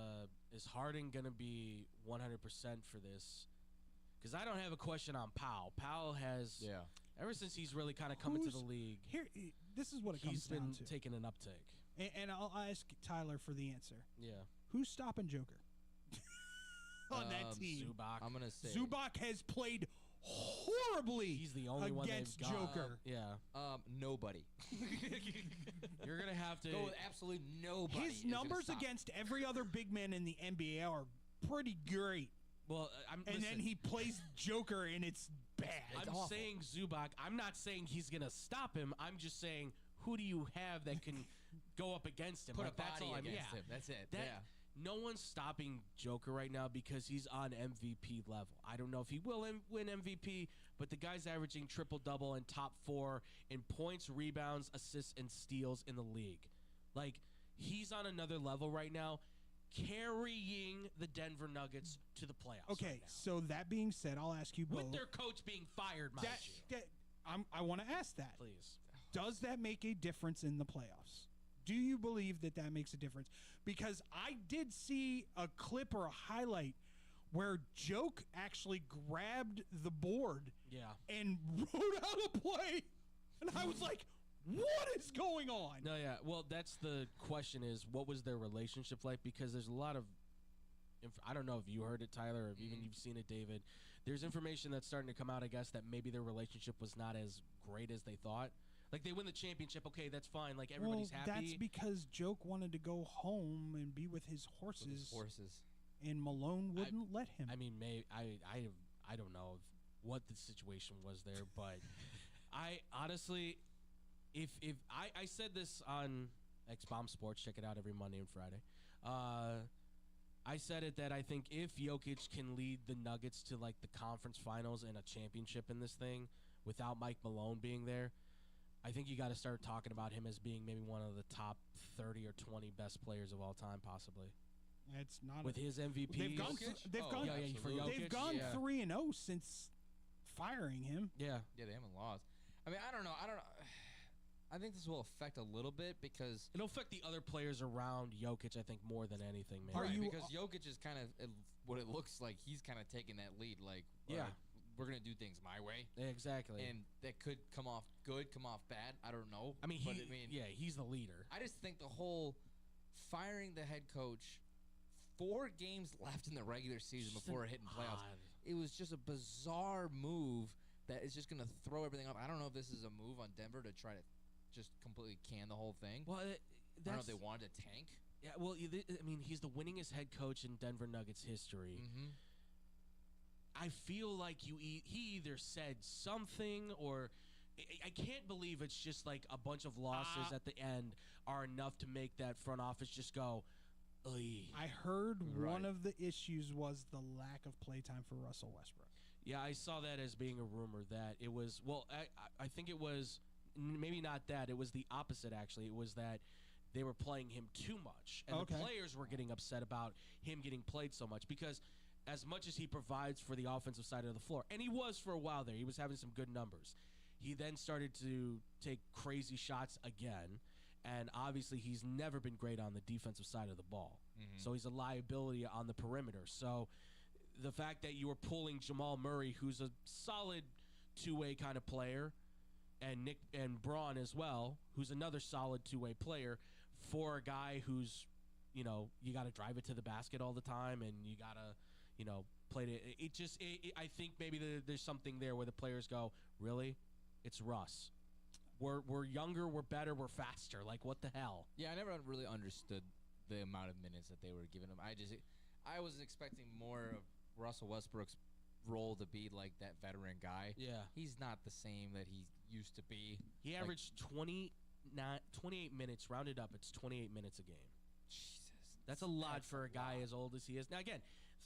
Harden gonna be 100% for this? Because I don't have a question on Powell. Powell has, ever since he's really kind of come into the league, Here, this is what it comes he's been down to. taking an uptick. And I'll ask Tyler for the answer. Yeah. Who's stopping Joker on that team? Zubac. I'm gonna say Zubac has played horribly. He's the only one against they've got. Joker. nobody. You're gonna have to Go with absolutely nobody. His is gonna numbers stop. against every other big man in the NBA are pretty great. Well, And then he plays Joker, and it's bad. I'm saying Zubac. I'm not saying he's gonna stop him. I'm just saying, who do you have that can go up against him? Put Like, a that's body all against yeah. him. That's it. No one's stopping Joker right now because he's on MVP level. I don't know if he will win MVP, but the guy's averaging triple-double and top 4 in points, rebounds, assists, and steals in the league. Like, he's on another level right now, carrying the Denver Nuggets to the playoffs. Okay, right now. so that being said, I'll ask you both. With their coach being fired, mind you. I want to ask that. Please. Does that make a difference in the playoffs? Do you believe that that makes a difference? Because I did see a clip or a highlight where Joke actually grabbed the board and wrote out a play. And I was like, what is going on? No, yeah. Well, that's the question is, what was their relationship like? Because there's a lot of, I don't know if you heard it, Tyler, or if even you've seen it, David. There's information that's starting to come out, I guess, that maybe their relationship was not as great as they thought. Like, they win the championship, okay, that's fine. Like, everybody's happy. That's because Joke wanted to go home and be with his horses. And Malone wouldn't let him. I mean, I don't know what the situation was there, but I honestly, if I said this on X-Bomb Sports, check it out every Monday and Friday. I said it that I think if Jokic can lead the Nuggets to, like, the conference finals and a championship in this thing without Mike Malone being there, I think you got to start talking about him as being maybe one of the top 30 or 20 best players of all time, possibly. It's not with his MVP. They've gone 3-0 since firing him. Yeah, they haven't lost. I mean, I don't know. I think this will affect a little bit because it'll affect the other players around Jokic. I think more than anything, maybe. Because Jokic is kind of what it looks like. He's kind of taking that lead. Like, we're gonna do things my way. Exactly. And that could come off good, come off bad. I don't know. I mean, he's the leader. I just think the whole firing the head coach, 4 games left in the regular season before hitting playoffs. It was just a bizarre move that is just gonna throw everything up. I don't know if this is a move on Denver to try to just completely can the whole thing. Well, I don't know if they wanted to tank. Yeah, well, I mean, he's the winningest head coach in Denver Nuggets history. Mm-hmm. I feel like he either said something or I can't believe it's just like a bunch of losses at the end are enough to make that front office just go, Oy. I heard one of the issues was the lack of playtime for Russell Westbrook. Yeah, I saw that as being a rumor that it was, well, I think it was maybe not that. It was the opposite, actually. It was that they were playing him too much. And the players were getting upset about him getting played so much because as much as he provides for the offensive side of the floor, and he was for a while there, he was having some good numbers. He then started to take crazy shots again, and obviously he's never been great on the defensive side of the ball. Mm-hmm. So he's a liability on the perimeter. So the fact that you were pulling Jamal Murray, who's a solid two-way kind of player, and Nick and Braun as well, who's another solid two-way player, for a guy who's, you know, you got to drive it to the basket all the time, and you got to, you know, play it. I think maybe there's something there where the players go, really? It's Russ. We're younger, we're better, we're faster. Like, what the hell? Yeah, I never really understood the amount of minutes that they were giving him. I was expecting more of Russell Westbrook's role to be like that veteran guy. Yeah. He's not the same that he used to be. He averaged 28 minutes, rounded up, it's 28 minutes a game. Jesus. That's a lot for a guy as old as he is. Now, again,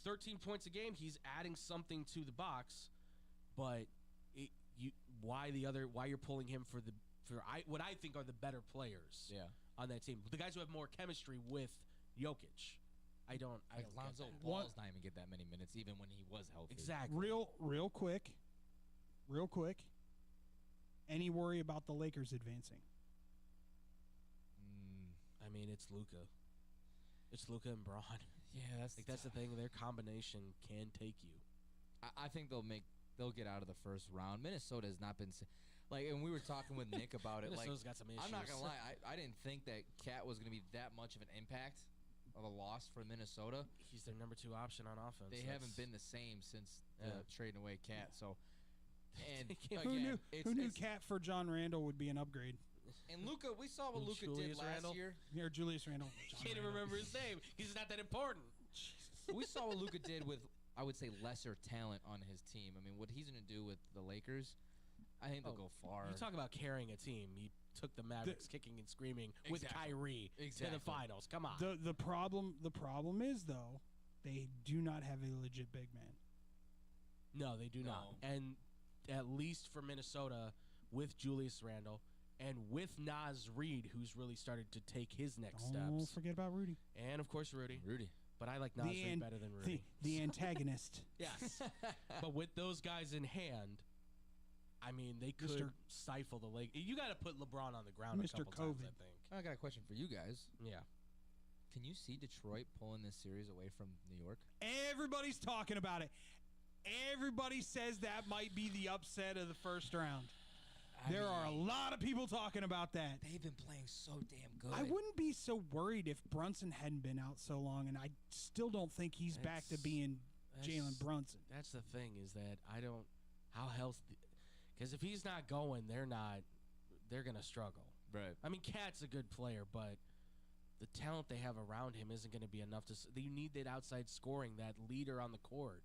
13 points a game, he's adding something to the box, but why you're pulling him for what I think are the better players on that team. The guys who have more chemistry with Jokic. I don't Lonzo Ball's not even get that many minutes, even when he was healthy. Exactly. Real quick. Any worry about the Lakers advancing? I mean, it's Luka. It's Luka and Braun. Yeah, That's the thing. Their combination can take you. I think they'll get out of the first round. Minnesota has not been and we were talking with Nick about it. Minnesota's got some issues. I'm not gonna lie, I didn't think that Cat was gonna be that much of an impact of a loss for Minnesota. He's their number 2 option on offense. They haven't been the same since trading away Cat. So, and who knew Cat for John Randall would be an upgrade? And Luka, we saw what Luka did last year. Yeah, Julius Randle. Can't even remember his name. He's not that important. We saw what Luka did with, I would say, lesser talent on his team. I mean, what he's going to do with the Lakers, I think they'll go far. You talk about carrying a team. He took the Mavericks kicking and screaming with Kyrie to the finals. Come on. The problem is, though, they do not have a legit big man. No, they do not. And at least for Minnesota, with Julius Randle and with Naz Reid, who's really started to take his next steps. Don't forget about Rudy. And, of course, Rudy. But I like Naz Reid better than Rudy. The antagonist. Yes. But with those guys in hand, I mean, they could stifle the Lakers. You got to put LeBron on the ground a couple times, I think. I got a question for you guys. Yeah. Can you see Detroit pulling this series away from New York? Everybody's talking about it. Everybody says that might be the upset of the first round. There are a lot of people talking about that. They've been playing so damn good. I wouldn't be so worried if Brunson hadn't been out so long, and I still don't think he's back to being Jalen Brunson. That's the thing is that I don't – how healthy – because if he's not going, they're going to struggle. Right. I mean, Cat's a good player, but the talent they have around him isn't going to be enough to – you need that outside scoring, that leader on the court.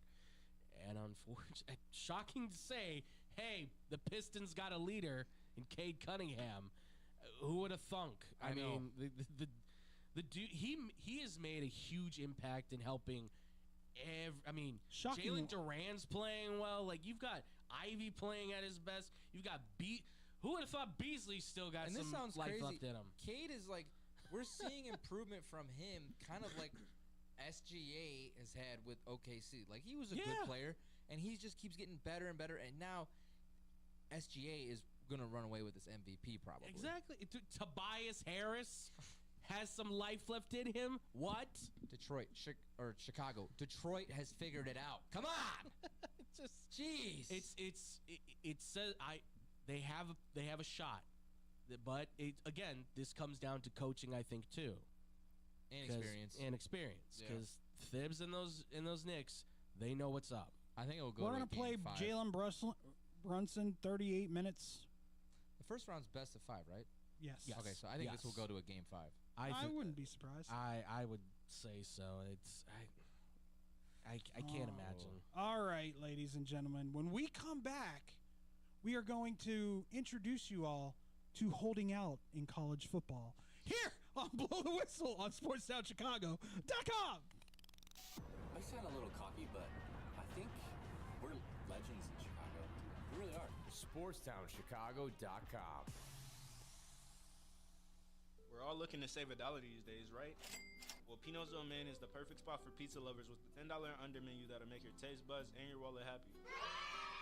And unfortunately, shocking to say, hey, the Pistons got a leader in Cade Cunningham. Who would have thunk? I mean, the dude, he has made a huge impact in helping. Jalen Duran's playing well. Like you've got Ivy playing at his best. You've got who would have thought Beasley still got some life left in him? Cade is like, we're seeing improvement from him, kind of like SGA has had with OKC. Like he was a good player, and he just keeps getting better and better. And now SGA is going to run away with this MVP probably. Exactly. Tobias Harris has some life left in him. What? Detroit or Chicago. Detroit has figured it out. Come on. Jeez. It says they have a shot, but again this comes down to coaching, I think too. And experience, because Thibs and those Knicks, they know what's up. I think it will go. We're gonna play Jalen Brunson 38 minutes. The first round's best of 5, right? Yes. Okay, so I think this will go to a game 5. I wouldn't be surprised. I would say so. I can't imagine. All right, ladies and gentlemen, when we come back, we are going to introduce you all to holding out in college football. Here on Blow the Whistle on SportsTownChicago.com. I sound a little cocky, but I think we're legends in Chicago. We really are. SportsTownChicago.com. We're all looking to save $1 these days, right? Well, Pino's on Man is the perfect spot for pizza lovers with the $10 and under menu that'll make your taste buds and your wallet happy.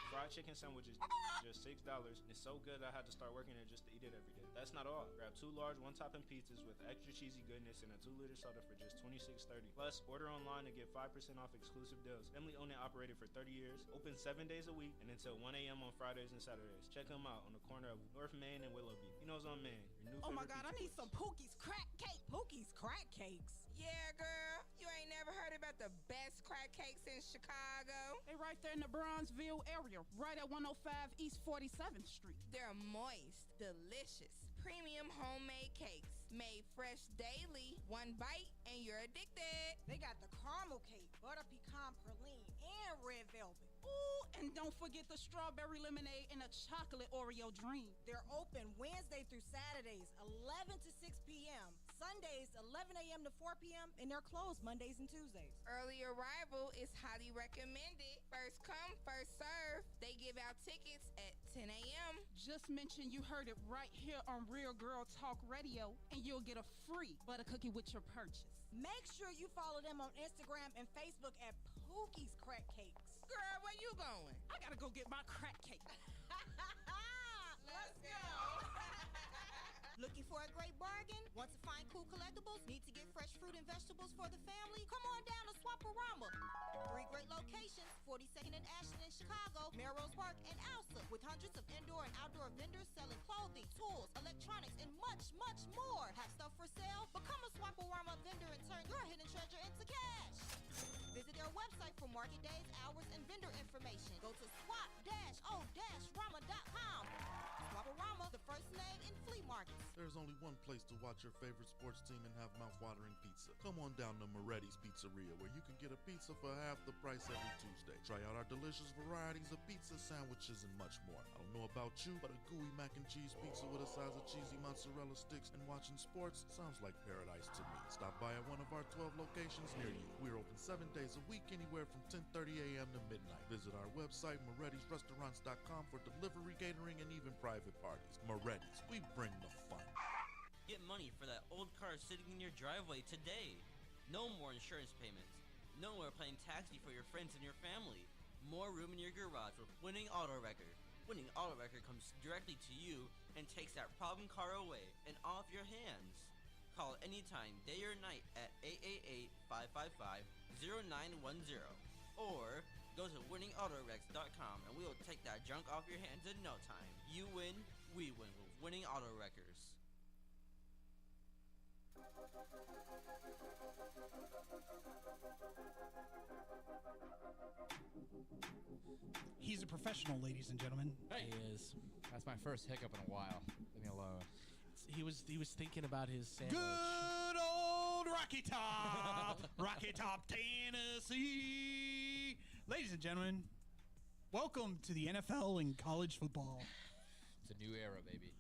Fried chicken sandwiches, just $6. It's so good I had to start working there just to eat it every day. That's not all. Grab 2 large one-topping pizzas with extra cheesy goodness and a 2-liter soda for just $26.30. Plus, order online to get 5% off exclusive deals. Family owned and operated for 30 years. Open 7 days a week and until 1 a.m. on Fridays and Saturdays. Check them out on the corner of North Main and Willoughby. Pino's on Man, your new Oh my favorite God, I pizza need some Pookie's crack cake. Pookie's crack cakes. Yeah, girl. You ain't never heard about the best crack cakes in Chicago? They right there in the Bronzeville area, right at 105 East 47th Street. They're moist, delicious, premium homemade cakes. Made fresh daily. One bite and you're addicted. They got the caramel cake, butter pecan praline, and red velvet. Ooh, and don't forget the strawberry lemonade and a chocolate Oreo dream. They're open Wednesday through Saturdays, 11 to 6 p.m. Sundays, 11 a.m. to 4 p.m. And they're closed Mondays and Tuesdays. Early arrival is highly recommended. First come, first serve. They give out tickets at 10 a.m. Just mention you heard it right here on Real Girl Talk Radio, and you'll get a free butter cookie with your purchase. Make sure you follow them on Instagram and Facebook at Pookie's Crack Cakes. Girl, where you going? I gotta go get my crack cake. Let's go. Looking for a great bargain? Want to find cool collectibles? Need to get fresh fruit and vegetables for the family? Come on down to Swaparama. 3 great locations, 42nd and Ashland in Chicago, Melrose Park, and Alsa, with hundreds of indoor and outdoor vendors selling clothing, tools, electronics, and much, much more. Have stuff for sale? Become a Swaparama vendor and turn your hidden treasure into cash. Visit their website for market days, hours, and vendor information. Go to swap-o-rama.com. Swaparama, the first name in flea markets. There's only one place to watch your favorite sports team and have mouth-watering pizza. Come on down to Moretti's Pizzeria, where you can get a pizza for half the price every Tuesday. Try out our delicious varieties of pizza, sandwiches, and much more. I don't know about you, but a gooey mac and cheese pizza with a size of cheesy mozzarella sticks and watching sports sounds like paradise to me. Stop by at one of our 12 locations near you. We're open 7 days a week, anywhere from 10:30 a.m. to midnight. Visit our website, morettisrestaurants.com, for delivery, catering, and even private parties. Moretti's, we bring the fun. Get money for that old car sitting in your driveway today. No more insurance payments. No more playing taxi for your friends and your family. More room in your garage with Winning Auto Wrecker. Winning Auto Wrecker comes directly to you and takes that problem car away and off your hands. Call anytime, day or night, at 888-555-0910. Or go to winningautorex.com and we will take that junk off your hands in no time. You win, we win with Winning Auto Wreckers. He's a professional, ladies and gentlemen. He is. That's my first hiccup in a while. Leave me alone. He was thinking about his sandwich. Good old Rocky Top, Rocky Top, Tennessee. Ladies and gentlemen, welcome to the NFL and college football. It's a new era, baby.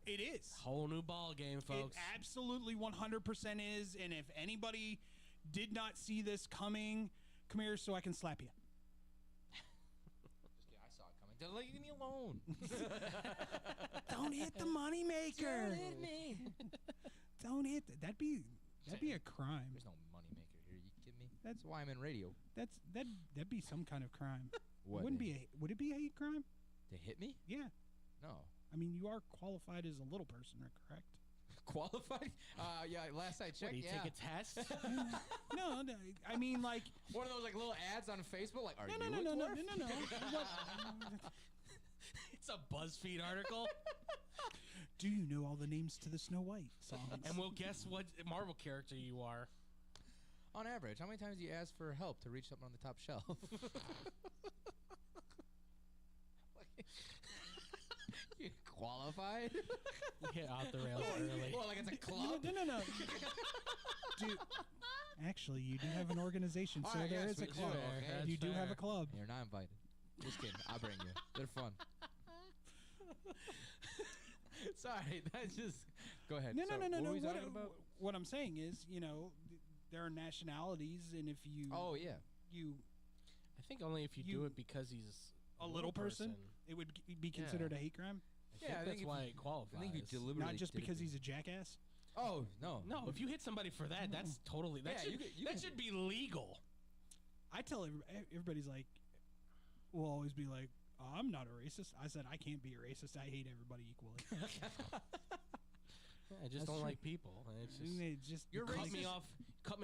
It is. Whole new ball game, folks. It absolutely 100% is. And if anybody did not see this coming, come here so I can slap you. I saw it coming. Don't leave me alone. Don't hit the moneymaker. Don't hit me. Don't hit. That'd be a crime. There's no moneymaker here. You kidding me? That's why I'm in radio. That'd be some kind of crime. What? Would it be a hate crime? To hit me? Yeah. No. I mean, you are qualified as a little person, correct? Qualified? Yeah, last I checked, What, do you take a test? No, I mean, like... One of those like little ads on Facebook, like, are you a No. What? It's a BuzzFeed article. Do you know all the names to the Snow White songs? And we'll guess what Marvel character you are. On average, how many times do you ask for help to reach something on the top shelf? You qualified? We hit out the rails early. Well, like it's a club? No. Dude, actually, you do have an organization, so Right, there yes, is a we do. club. Okay, You that's do have fair. a club. You're not invited. Just kidding. I'll bring you. They're fun. Sorry, that's just... Go ahead. No. What were we talking about? What I'm saying is, there are nationalities, and if you... Oh, yeah. You... I think only if you do it because he's a little person, it would be considered a hate crime? I think that's why it qualifies. I think you deliberately Not just did it because he's a jackass? Oh, no. No, if you hit somebody for that, that's totally... That should be legal. I tell everybody's like, will always be like, oh, I'm not a racist. I said I can't be a racist. I hate everybody equally. I just don't like people. It's just you're cut racist. me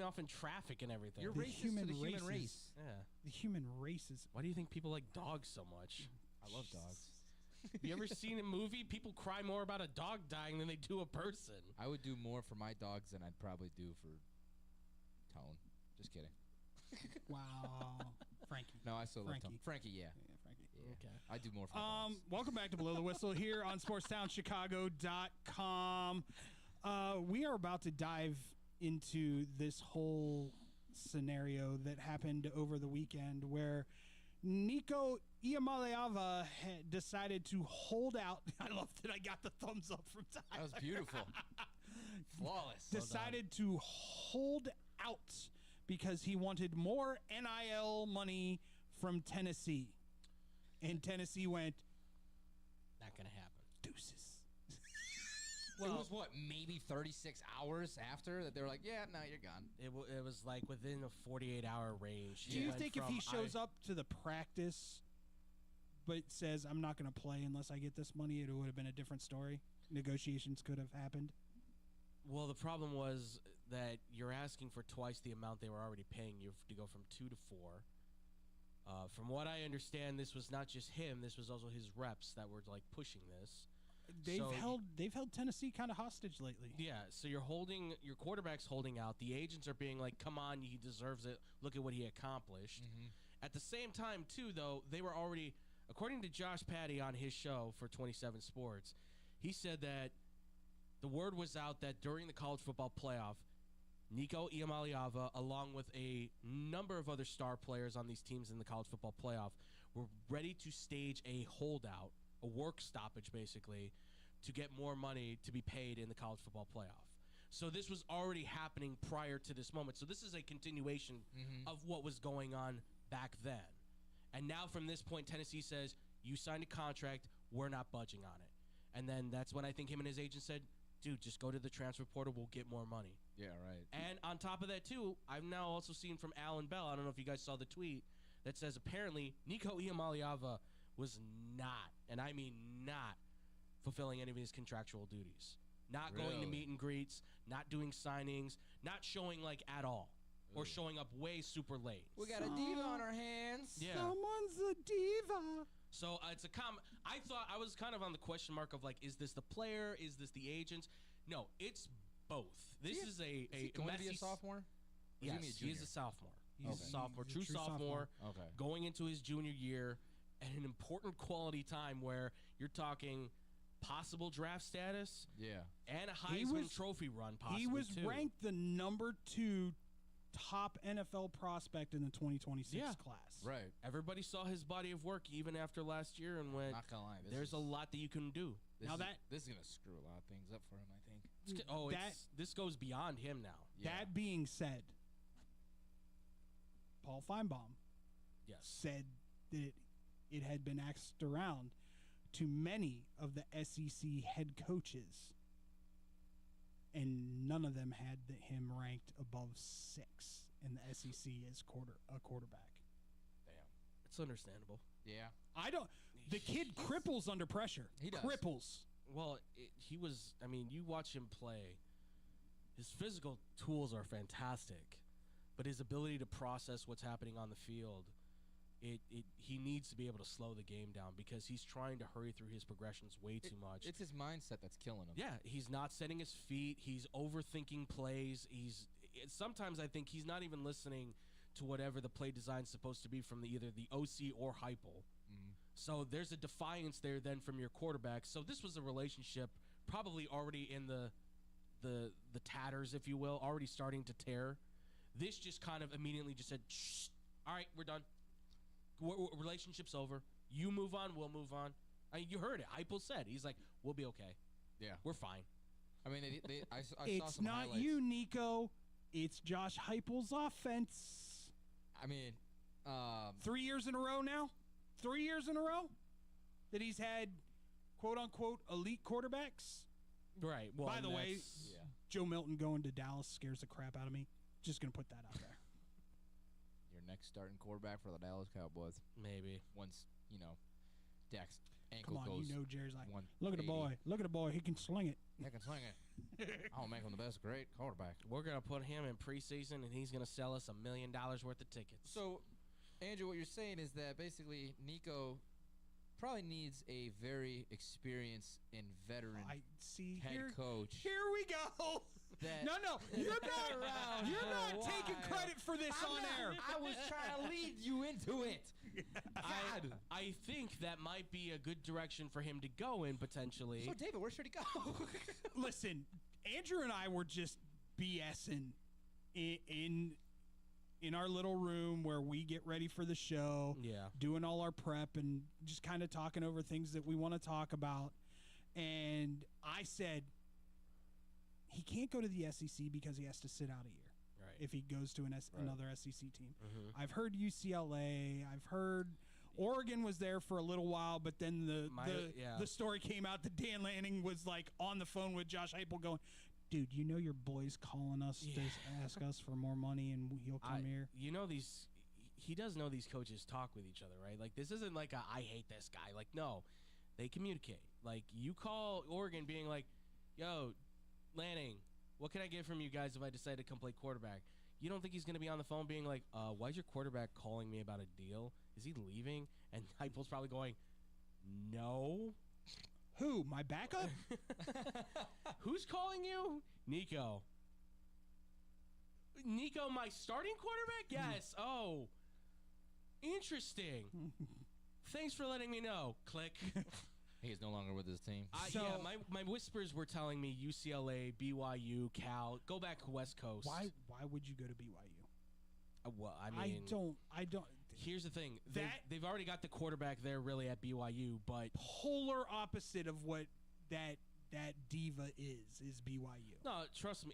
off in traffic and everything. You're racist to the human race. Yeah. The human race is... Why do you think people like dogs so much? I love dogs. Have you ever seen a movie? People cry more about a dog dying than they do a person. I would do more for my dogs than I'd probably do for Tone. Just kidding. Wow. Frankie. No, I still love Frankie. Tone. Frankie, yeah. Frankie. Yeah. Okay. I do more for my dogs. Welcome back to Below the Whistle here on SportsTownChicago.com. We are about to dive into this whole scenario that happened over the weekend where Nico Iamaleava decided to hold out. I love that I got the thumbs up from Tyler. That was beautiful. Flawless. Decided to hold out because he wanted more NIL money from Tennessee. And Tennessee went, not going to happen. Deuces. Well, it was what, maybe 36 hours after that they were like, yeah, no, you're gone. It was like within a 48-hour range. Do you think if he shows up to the practice but says, I'm not going to play unless I get this money, it would have been a different story? negotiations could have happened? Well, the problem was that you're asking for twice the amount they were already paying you to go from 2 to 4. From what I understand, this was not just him. This was also his reps that were like pushing this. They've held Tennessee kind of hostage lately. Yeah, so your quarterback's holding out. The agents are being like, "Come on, he deserves it. Look at what he accomplished." At the same time, too, though, they were already, according to Josh Patty on his show for 27 Sports, he said that the word was out that during the college football playoff, Nico Iamaleava, along with a number of other star players on these teams in the college football playoff, were ready to stage a holdout, a work stoppage basically, to get more money to be paid in the college football playoff. So this was already happening prior to this moment. So this is a continuation of what was going on back then. And now from this point, Tennessee says, you signed a contract, we're not budging on it. And then that's when I think him and his agent said, dude, just go to the transfer portal, we'll get more money. Yeah, right. And on top of that, too, I've now also seen from Alan Bell, I don't know if you guys saw the tweet, that says apparently Nico Iamaleava was not, and I mean not, fulfilling any of his contractual duties. Not going to meet and greets, not doing signings, not showing like at all, or showing up way super late. We got a diva on our hands. Yeah. Someone's a diva. So it's a I thought I was kind of on the question mark of like, is this the player? Is this the agent? No, it's both. This is a going to be a sophomore? Yes, he is a sophomore. He's a sophomore, true sophomore. Okay. Going into his junior year at an important quality time where you're talking possible draft status, and a Heisman Trophy run. Possibly he was too. ranked the number 2 top NFL prospect in the 2026 class. Right. Everybody saw his body of work even after last year and went, not gonna lie, there's a lot that you can do. This is gonna screw a lot of things up for him, I think. This goes beyond him now. That being said, Paul Feinbaum said that it had been asked around to many of the SEC head coaches, and none of them had him ranked above 6 in the SEC as a quarterback. Damn. It's understandable. Yeah. The kid cripples under pressure. He does. Cripples. Well, you watch him play. His physical tools are fantastic, but his ability to process what's happening on the field, he needs to be able to slow the game down because he's trying to hurry through his progressions way too much. It's his mindset that's killing him. Yeah, he's not setting his feet. He's overthinking plays. Sometimes I think he's not even listening to whatever the play design's supposed to be from either the OC or Heupel. So there's a defiance there then from your quarterback. So this was a relationship probably already in the tatters, if you will, already starting to tear. This just kind of immediately just said, shh, all right, we're done. Relationship's over. You move on, we'll move on. You heard it. Heupel said, he's like, we'll be okay. Yeah. We're fine. I mean, I saw It's some not highlights. you, Nico. It's Josh Heupel's offense. I mean, 3 years in a row now? 3 years in a row that he's had quote-unquote elite quarterbacks? Right. Well, by the way, Joe Milton going to Dallas scares the crap out of me. Just going to put that out there. Your next starting quarterback for the Dallas Cowboys. Maybe. Once, Dak's ankle Come on, goes. Jerry's like, look at the boy. Look at the boy. He can sling it. He can sling it. I'll make him the best great quarterback. We're going to put him in preseason, and he's going to sell us $1 million worth of tickets. So, Andrew, what you're saying is that basically Nico probably needs a very experienced and veteran head coach. Here we go. No, you're not taking credit for this on air. I was trying to lead you into it. I think that might be a good direction for him to go in potentially. So, David, where should he go? Listen, Andrew and I were just BSing in our little room where we get ready for the show, doing all our prep and just kind of talking over things that we want to talk about. And I said he can't go to the SEC because he has to sit out a year if he goes to another SEC team. I've heard UCLA. I've heard Oregon was there for a little while, but then the story came out that Dan Lanning was like on the phone with Josh Heupel going, dude, your boy's calling us to ask us for more money and he'll come here. He does know these coaches talk with each other, right? Like, this isn't like I hate this guy. Like, no, they communicate. Like, you call Oregon being like, yo, Lanning, what can I get from you guys if I decide to come play quarterback? You don't think he's going to be on the phone being like, why is your quarterback calling me about a deal? Is he leaving? And Heupel's probably going, no. Who, my backup? Who's calling you? Nico. Nico, my starting quarterback? Yes. Oh, interesting. Thanks for letting me know. Click. He is no longer with his team. Yeah, my whispers were telling me UCLA, BYU, Cal. Go back West Coast. Why would you go to BYU? Well, I mean, I don't. Here's the thing. They've already got the quarterback there really at BYU, but polar opposite of what that diva is BYU. No, trust me.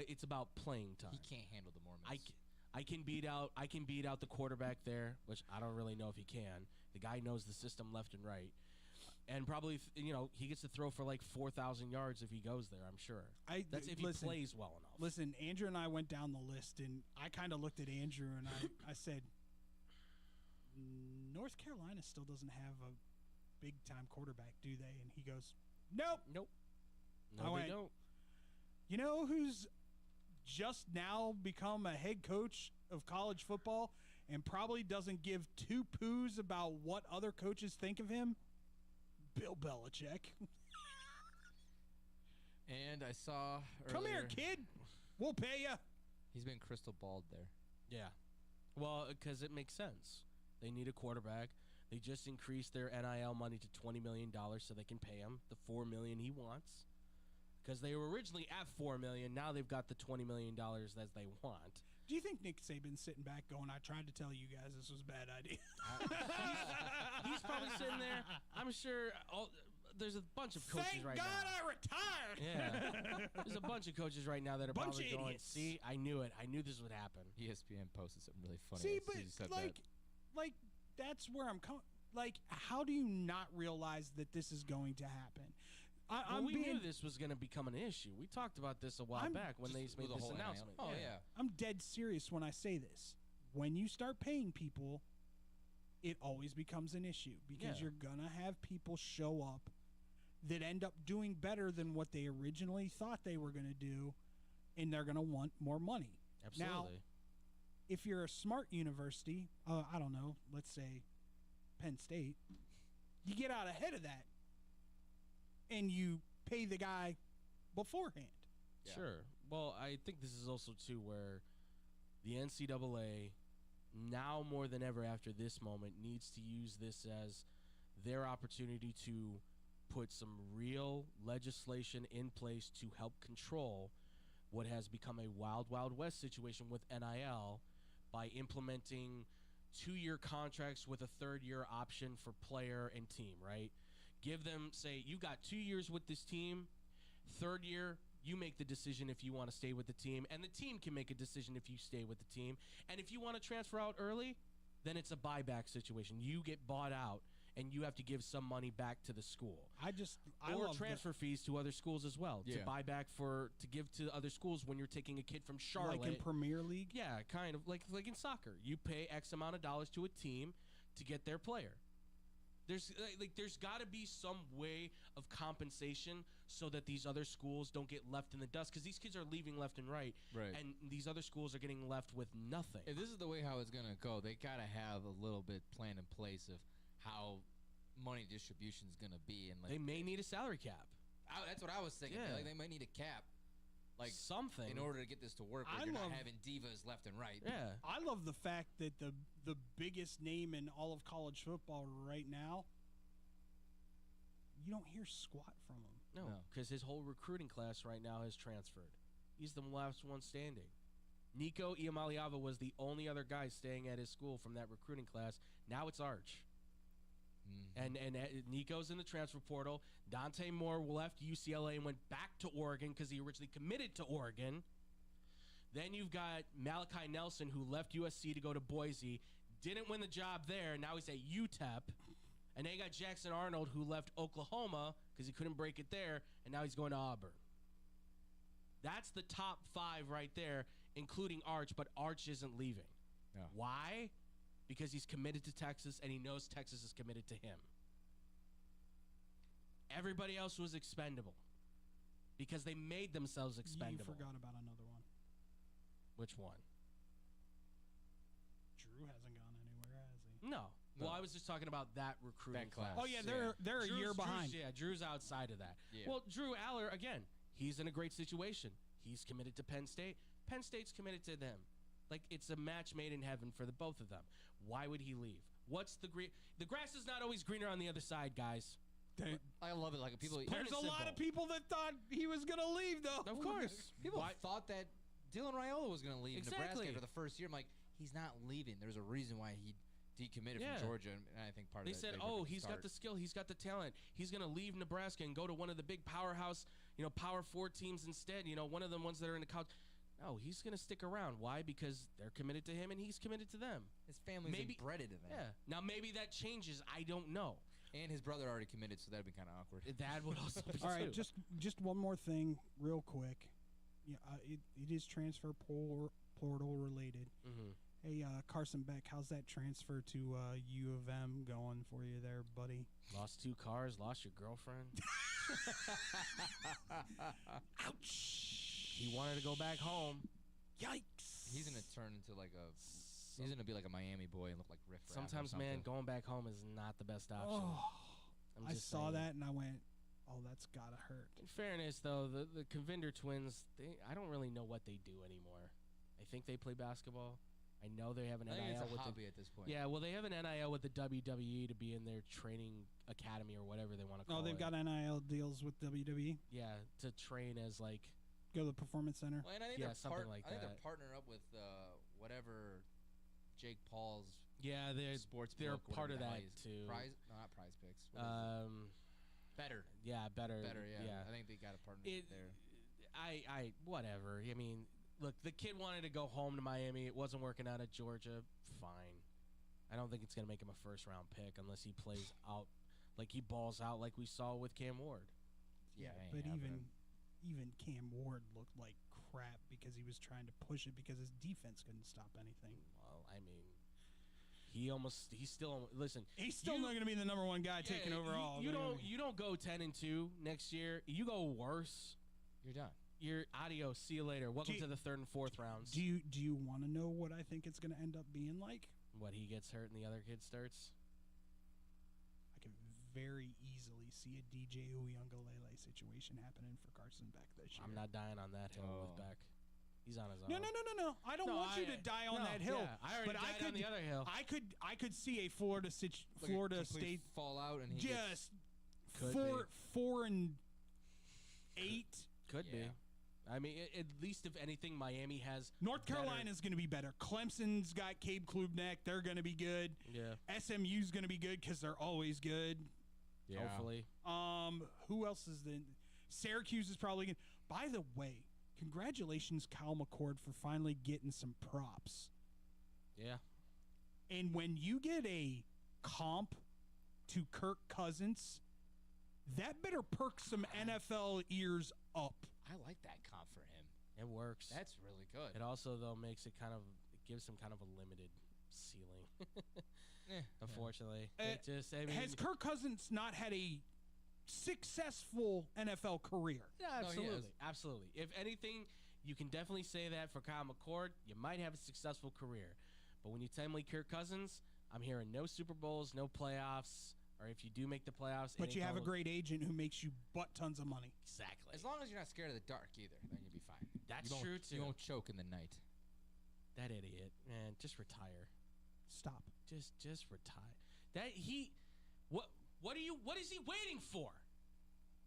It's about playing time. He can't handle the Mormons. I can beat out the quarterback there, which I don't really know if he can. The guy knows the system left and right. And probably, he gets to throw for like 4,000 yards if he goes there, I'm sure. That's if he plays well enough. Listen, Andrew and I went down the list, and I kind of looked at Andrew, and I said, North Carolina still doesn't have a big-time quarterback, do they? And he goes, nope. Nope. No, they don't. You know who's just now become a head coach of college football and probably doesn't give two poos about what other coaches think of him? Bill Belichick. And I saw earlier, come here, kid. We'll pay you. He's been crystal balled there. Yeah. Well, because it makes sense. They need a quarterback. They just increased their NIL money to $20 million so they can pay him the $4 million he wants. Because they were originally at $4 million. Now they've got the $20 million as they want. Do you think Nick Saban's sitting back going, I tried to tell you guys this was a bad idea? He's probably sitting there. I'm sure there's a bunch of coaches Thank right God now. I retired. Yeah. There's a bunch of coaches right now that are Bunch probably of going, idiots. see, I knew it. I knew this would happen. ESPN posted something really funny. See, as but soon as you said like that's where I'm coming. Like, how do you not realize that this is going to happen? We knew this was going to become an issue. We talked about this a while back when they made this announcement. Oh, yeah. I'm dead serious when I say this. When you start paying people, it always becomes an issue because you're going to have people show up that end up doing better than what they originally thought they were going to do, and they're going to want more money. Absolutely. Now, if you're a smart university, I don't know, let's say Penn State, you get out ahead of that and you pay the guy beforehand. Yeah. Sure. Well, I think this is also, too, where the NCAA, now more than ever after this moment, needs to use this as their opportunity to put some real legislation in place to help control what has become a wild, wild west situation with NIL by implementing 2-year contracts with a 3rd-year option for player and team, right? Give them, say, you got 2 years with this team. 3rd year, you make the decision if you want to stay with the team, and the team can make a decision if you stay with the team. And if you want to transfer out early, then it's a buyback situation. You get bought out, and you have to give some money back to the school. I or love transfer fees to other schools as well to buy back to give to other schools when you're taking a kid from Charlotte, like in Premier League. Yeah, kind of like in soccer. You pay X amount of dollars to a team to get their player. There's got to be some way of compensation so that these other schools don't get left in the dust, because these kids are leaving left and right, and these other schools are getting left with nothing. If this is the way how it's gonna go, they gotta have a little bit plan in place of how money distribution is gonna be, and like they may need a salary cap. That's what I was thinking. Yeah. Like they might need a cap, like something, in order to get this to work. Where you're not having divas left and right. Yeah, I love the fact that the biggest name in all of college football right now, you don't hear squat from him. No, because his whole recruiting class right now has transferred. He's the last one standing. Nico Iamaleava was the only other guy staying at his school from that recruiting class. Now it's Arch. And Nico's in the transfer portal. Dante Moore left UCLA and went back to Oregon because he originally committed to Oregon. Then you've got Malachi Nelson, who left USC to go to Boise, didn't win the job there. Now he's at UTEP. And then you got Jackson Arnold, who left Oklahoma because he couldn't break it there, and now he's going to Auburn. That's the top 5 right there, including Arch, but Arch isn't leaving. Yeah. Why? Because he's committed to Texas, and he knows Texas is committed to him. Everybody else was expendable because they made themselves expendable. You forgot about another one. Which one? Drew hasn't gone anywhere, has he? No. Well, I was just talking about that recruiting class. Oh yeah, they're a year behind. Drew's outside of that. Yeah. Well, Drew Aller, again, he's in a great situation. He's committed to Penn State. Penn State's committed to them. Like, it's a match made in heaven for the both of them. Why would he leave? What's the grass is not always greener on the other side, guys. I love it. Like people. There's a lot of people that thought he was gonna leave, though. Of course, people thought that Dylan Raiola was gonna leave Nebraska Exactly. after the first year. I'm like, he's not leaving. There's a reason why he decommitted Yeah. from Georgia, and I think part They of that. said, "Oh, he's got the skill, he's got the talent. He's going to leave Nebraska and go to one of the big powerhouse, Power 4 teams instead. One of the ones that are in the college." No, he's going to stick around. Why? Because they're committed to him and he's committed to them. His family's embedded in that. Yeah. Now maybe that changes. I don't know. And his brother already committed, so that'd be kind of awkward. That would also be All right, too. just one more thing, real quick. Yeah, it is transfer portal related. Mm-hmm. Hey, Carson Beck, how's that transfer to U of M going for you there, buddy? Lost 2 cars, lost your girlfriend. Ouch. He wanted to go back home. Yikes. He's gonna turn into he's gonna be like a Miami boy and look like Riff Raff or Sometimes, man, something. going back home is not the best option. Oh, I'm I just saw saying. that and I went, oh, that's gotta hurt. In fairness, though, the Convinder twins, I don't really know what they do anymore. I think they play basketball. I know they have an I think NIL it's a with hobby at this point. Yeah, well, they have an NIL with the WWE to be in their training academy or whatever they want to call it. Oh, they've got NIL deals with WWE? Yeah, to train as like. Go to the performance center. Well, and I think something like I think that. they're partnering up with whatever Jake Paul's. Yeah, they're sports. they're book, part of whatever the that hell he is. too. Not Prize Picks. What is it? Better. Yeah, better. Better. Yeah. yeah. I think they got a partnership there. Whatever. I mean, look, the kid wanted to go home to Miami. It wasn't working out at Georgia. Fine. I don't think it's gonna make him a first-round pick unless he plays out, like he balls out, like we saw with Cam Ward. Yeah, but even Cam Ward looked like crap because he was trying to push it because his defense couldn't stop anything. Well, I mean, he's still listen. He's still not going to be the number one guy taking overall. You don't go 10-2 next year. You go worse. You're done. You're adios. See you later. Welcome to the 3rd and 4th rounds. Do you want to know what I think it's going to end up being like? What, he gets hurt and the other kid starts? I can very easily see a DJ Uyunglele situation happening for Carson Beck this year. I'm not dying on that hill with Beck. He's on his own. No. I don't want you to die on that hill. Yeah, I already died on the other hill. I could see a Florida State fallout and he just Could 4 and 8. Could be. I mean, at least if anything, Miami has North Carolina's going to be better. Clemson's got Cabe Klubnik. They're going to be good. Yeah. SMU's going to be good because they're always good. Yeah. Hopefully. Who else is the? Syracuse is probably going. By the way, congratulations, Kyle McCord, for finally getting some props. Yeah. And when you get a comp to Kirk Cousins, that better perk some NFL ears up. I like that comp for him. It works. That's really good. It also, though, makes it gives him kind of a limited ceiling. Unfortunately. It just, I mean, has Kirk Cousins not had a successful NFL career? Yeah, absolutely. Absolutely. If anything, you can definitely say that for Kyle McCord. You might have a successful career. But when you tell me Kirk Cousins, I'm hearing no Super Bowls, no playoffs, or if you do make the playoffs. But you have a great agent who makes you butt tons of money. Exactly. As long as you're not scared of the dark either, then you'll be fine. That's You won't- true, too. You won't choke in the night. That idiot, man, just retire. Stop. Just retire. What is he waiting for?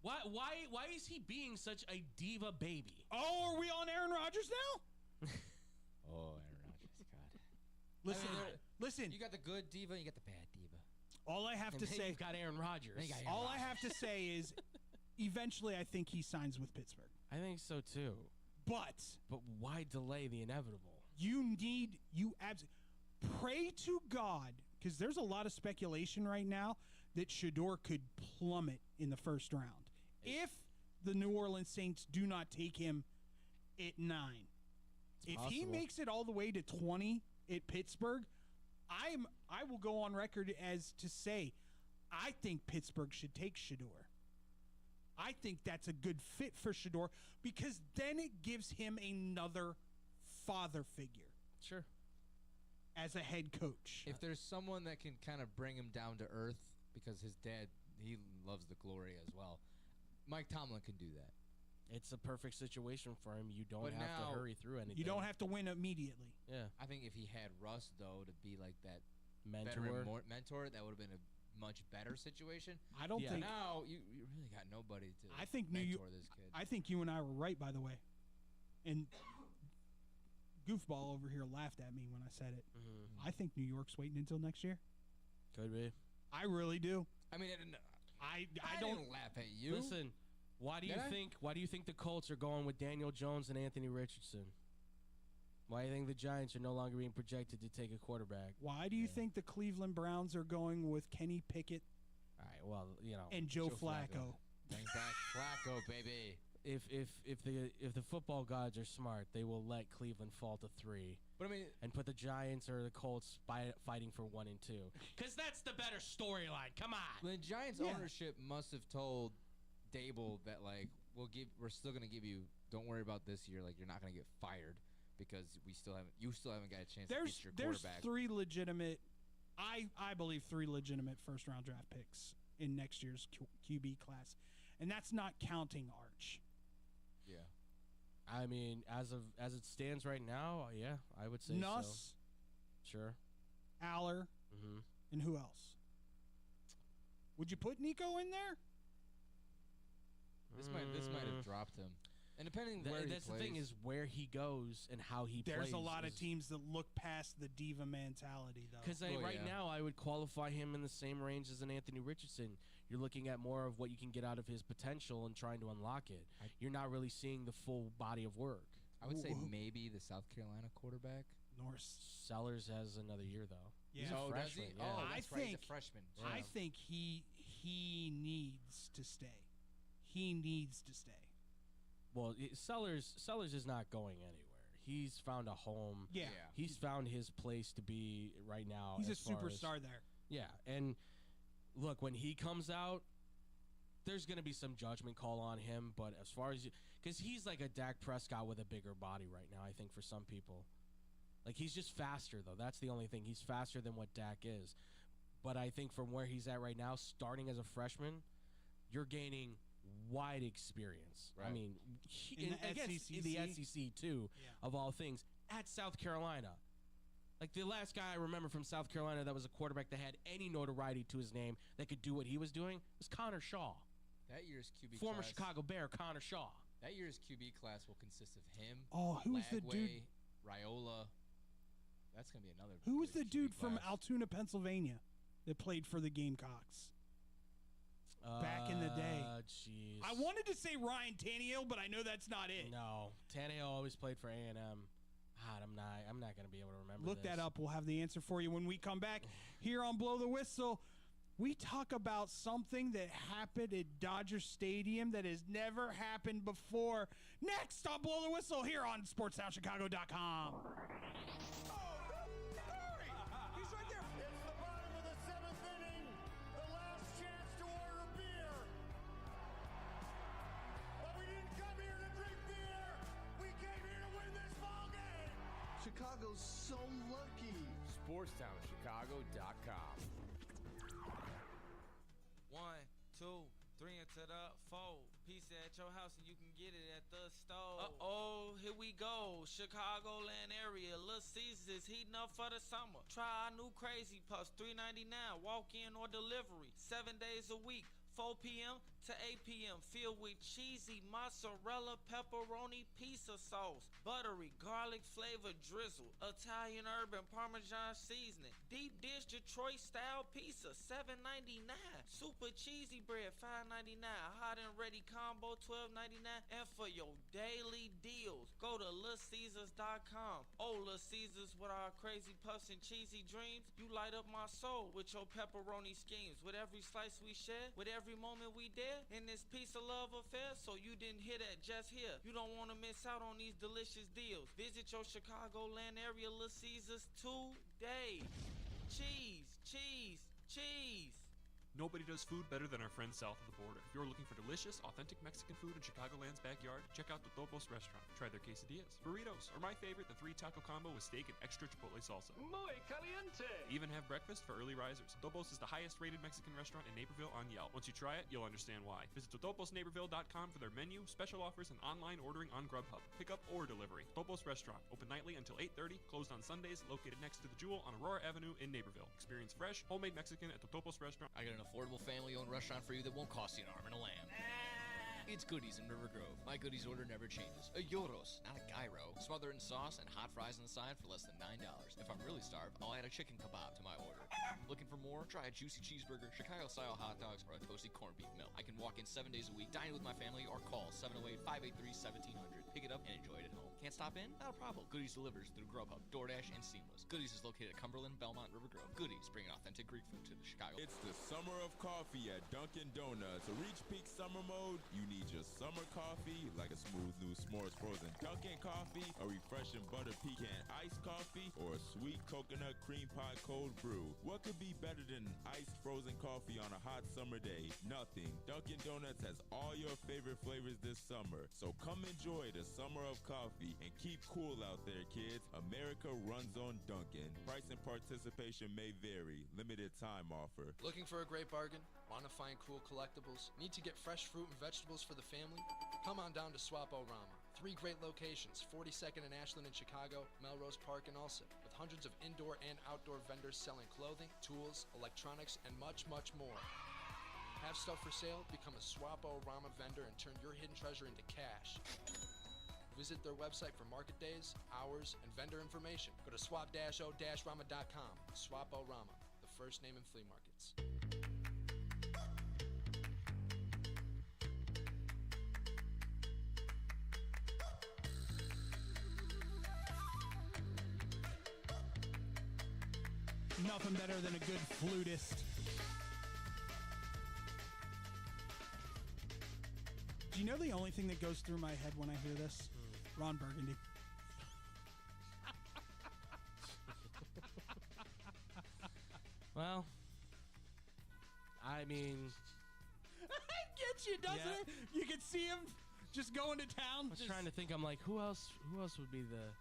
Why is he being such a diva baby? Oh, are we on Aaron Rodgers now? Oh, Aaron Rodgers, God. Listen. You got the good diva, you got the bad diva. All I have to say, you've got Aaron Rodgers. All I have to say is, eventually, I think he signs with Pittsburgh. I think so too. But why delay the inevitable? Pray to God, because there's a lot of speculation right now that Shador could plummet in the first round. If the New Orleans Saints do not take him at 9, if he makes it all the way to 20 at Pittsburgh, I will go on record as to say I think Pittsburgh should take Shador. I think that's a good fit for Shador because then it gives him another father figure. Sure. As a head coach. If there's someone that can kind of bring him down to earth, because his dad, he loves the glory as well, Mike Tomlin can do that. It's a perfect situation for him. You don't But have now- to hurry through anything. You don't have to win immediately. Yeah. I think if he had Russ, though, to be like that Mentor. veteran mentor, that would have been a much better situation. I don't think Now you really got nobody to I think mentor this kid. I think you and I were right, by the way. And Goofball over here laughed at me when I said it. Mm-hmm. I think New York's waiting until next year. Could be. I really do. I mean, I don't don't laugh at you. Listen, why do you Did I? think the Colts are going with Daniel Jones and Anthony Richardson? Why do you think the Giants are no longer being projected to take a quarterback? Why do you think the Cleveland Browns are going with Kenny Pickett All right, well, you know, and Joe Flacco? Bring back Flacco, baby. If the football gods are smart, they will let Cleveland fall to 3. But I mean, and put the Giants or the Colts fighting for 1 and 2. Because that's the better storyline. Come on. The Giants ownership must have told Dable that we're still gonna give you. Don't worry about this year. Like, you're not gonna get fired because you still haven't got a chance to get your There's quarterback. 3 legitimate, I believe 3 legitimate first round draft picks in next year's QB class, and that's not counting Arch. Yeah. I mean, as it stands right now, yeah, I would say Nuss, so. Sure. Aller, Mm-hmm. and who else? Would you put Nico in there? This might have dropped him. And depending where that's he plays, the thing is where he goes and how he plays. There's a lot of teams that look past the diva mentality, though. Because now I would qualify him in the same range as an Anthony Richardson. You're looking at more of what you can get out of his potential and trying to unlock it. You're not really seeing the full body of work. I would say maybe the South Carolina quarterback. Norse Sellers has another year though. Yeah. He's a Oh, does freshman. he? Yeah. Oh, that's right. He's a freshman. I think he needs to stay. He needs to stay. Well, Sellers is not going anywhere. He's found a home. Yeah. He's found his place to be right now. He's a as far as- superstar there. Yeah, and look, when he comes out, there's going to be some judgment call on him. But as far as because he's like a Dak Prescott with a bigger body right now, I think for some people. Like, he's just faster, though. That's the only thing. He's faster than what Dak is. But I think from where he's at right now, starting as a freshman, you're gaining wide experience. Right. I mean, in the SEC too, of all things, at South Carolina. Like, the last guy I remember from South Carolina that was a quarterback that had any notoriety to his name that could do what he was doing was Connor Shaw. That year's QB Former class, Chicago Bear, Connor Shaw. That year's QB class will consist of him. Oh, who's the dude? Raiola. That's gonna be another. Who was good the dude QB from class. Altoona, Pennsylvania, that played for the Gamecocks back in the day? Jeez. I wanted to say Ryan Tannehill, but I know that's not it. No, Tannehill always played for A&M. God, I'm not going to be able to remember. Look this. that up. We'll have the answer for you when we come back here on Blow the Whistle. We talk about something that happened at Dodger Stadium that has never happened before. Next on Blow the Whistle here on SportsSoundChicago.com. Chicago's so lucky. SportsTownChicago.com. 1, 2, 3 into the 4. Pizza at your house and you can get it at the store. Uh-oh, here we go. Chicagoland area. Little Caesars is heating up for the summer. Try our new Crazy Puffs, $3.99. Walk in or delivery. 7 days a week. 4 p.m. to 8 p.m. Filled with cheesy mozzarella pepperoni pizza sauce, buttery garlic flavor drizzle, Italian herb and Parmesan seasoning, deep dish Detroit style pizza $7.99, super cheesy bread $5.99, hot and ready combo $12.99, and for your daily deals, go to LitCaesars.com. Oh, Little Caesars, with our crazy puffs and cheesy dreams, you light up my soul with your pepperoni schemes. With every slice we share, with every moment we dare in this piece of love affair, so you didn't hear that just here. You don't want to miss out on these delicious deals. Visit your Chicagoland area Little Caesars today. Cheese, cheese, cheese. Nobody does food better than our friends south of the border. If you're looking for delicious, authentic Mexican food in Chicagoland's backyard, check out the Totopos restaurant. Try their quesadillas, burritos, or my favorite, the 3-taco combo with steak and extra chipotle salsa. Muy caliente! Even have breakfast for early risers. Totopos is the highest-rated Mexican restaurant in Naperville on Yelp. Once you try it, you'll understand why. Visit totoposnaperville.com for their menu, special offers, and online ordering on Grubhub. Pickup or delivery. Totopos Restaurant, open nightly until 8:30, closed on Sundays, located next to the Jewel on Aurora Avenue in Naperville. Experience fresh, homemade Mexican at Totopos Restaurant. I got an affordable family-owned restaurant for you that won't cost you an arm and a lamb. It's Goodies in River Grove. My Goodies order never changes. A gyros, not a gyro. Smother it in sauce and hot fries on the side for less than $9. If I'm really starved, I'll add a chicken kebab to my order. Looking for more? Try a juicy cheeseburger, Chicago-style hot dogs, or a toasty corned beef meal. I can walk in 7 days a week, dine with my family, or call 708-583-1700. Pick it up and enjoy it at home. Can't stop in? Not a problem. Goodies delivers through Grubhub, DoorDash, and Seamless. Goodies is located at Cumberland, Belmont, River Grove. Goodies bringing authentic Greek food to the Chicago. It's the summer of coffee at Dunkin' Donuts. To reach peak summer mode, you need your summer coffee, like a smooth new s'mores frozen Dunkin' coffee, a refreshing butter pecan iced coffee, or a sweet coconut cream pie cold brew. What could be better than iced frozen coffee on a hot summer day? Nothing. Dunkin' Donuts has all your favorite flavors this summer. So come enjoy the summer of coffee and keep cool out there, kids. America runs on Dunkin'. Price and participation may vary. Limited time offer. Looking for a great bargain? Want to find cool collectibles? Need to get fresh fruit and vegetables for the family? Come on down to Swap-O-Rama. 3 great locations, 42nd and Ashland in Chicago, Melrose Park in Ulsan, with hundreds of indoor and outdoor vendors selling clothing, tools, electronics, and much, much more. Have stuff for sale? Become a Swap-O-Rama vendor and turn your hidden treasure into cash. Visit their website for market days, hours, and vendor information. Go to swap-o-rama.com. Swap-O-Rama, the first name in flea markets. Nothing better than a good flutist. Do you know the only thing that goes through my head when I hear this? Ron Burgundy. Well, I mean, I get you, doesn't Yeah. it? You can see him just going to town. I was trying to think. I'm like, who else would be the?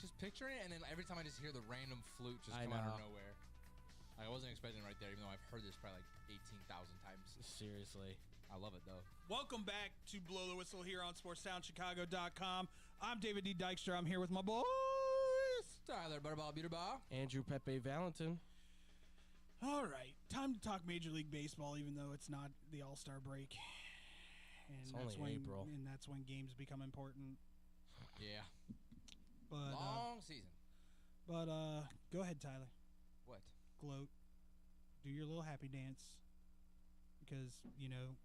Just picturing it, and then every time I just hear the random flute just I come out of know. nowhere. I wasn't expecting it right there, even though I've heard this probably like 18,000 times. Seriously. I love it, though. Welcome back to Blow the Whistle here on SportsTownChicago.com. I'm David D. Dykstra. I'm here with my boys. Tyler Butterball, Beautyball. Andrew Pepe Valentin. All right. Time to talk Major League Baseball, even though it's not the All-Star break. And It's that's only when, April. And that's when games become important. Yeah. But, Long season. But go ahead, Tyler. What? Gloat. Do your little happy dance. Because, you know,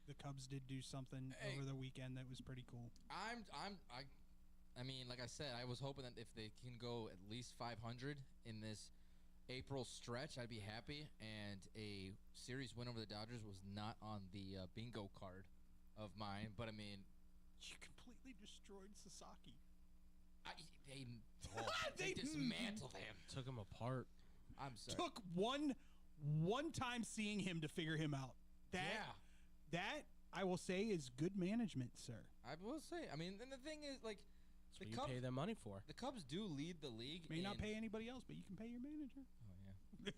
the Cubs did do something over the weekend that was pretty cool. I mean, like I said, I was hoping that if they can go at least 500 in this April stretch, I'd be happy. And a series win over the Dodgers was not on the bingo card of mine. But, I mean, you completely destroyed Sasaki. They dismantled him. Took him apart. I'm sorry. Took one time seeing him to figure him out. That I will say is good management, sir. I will say. I mean, and the thing is, like, That's what you pay them money for. The Cubs do lead the league. May not pay anybody else, but you can pay your manager. Oh yeah.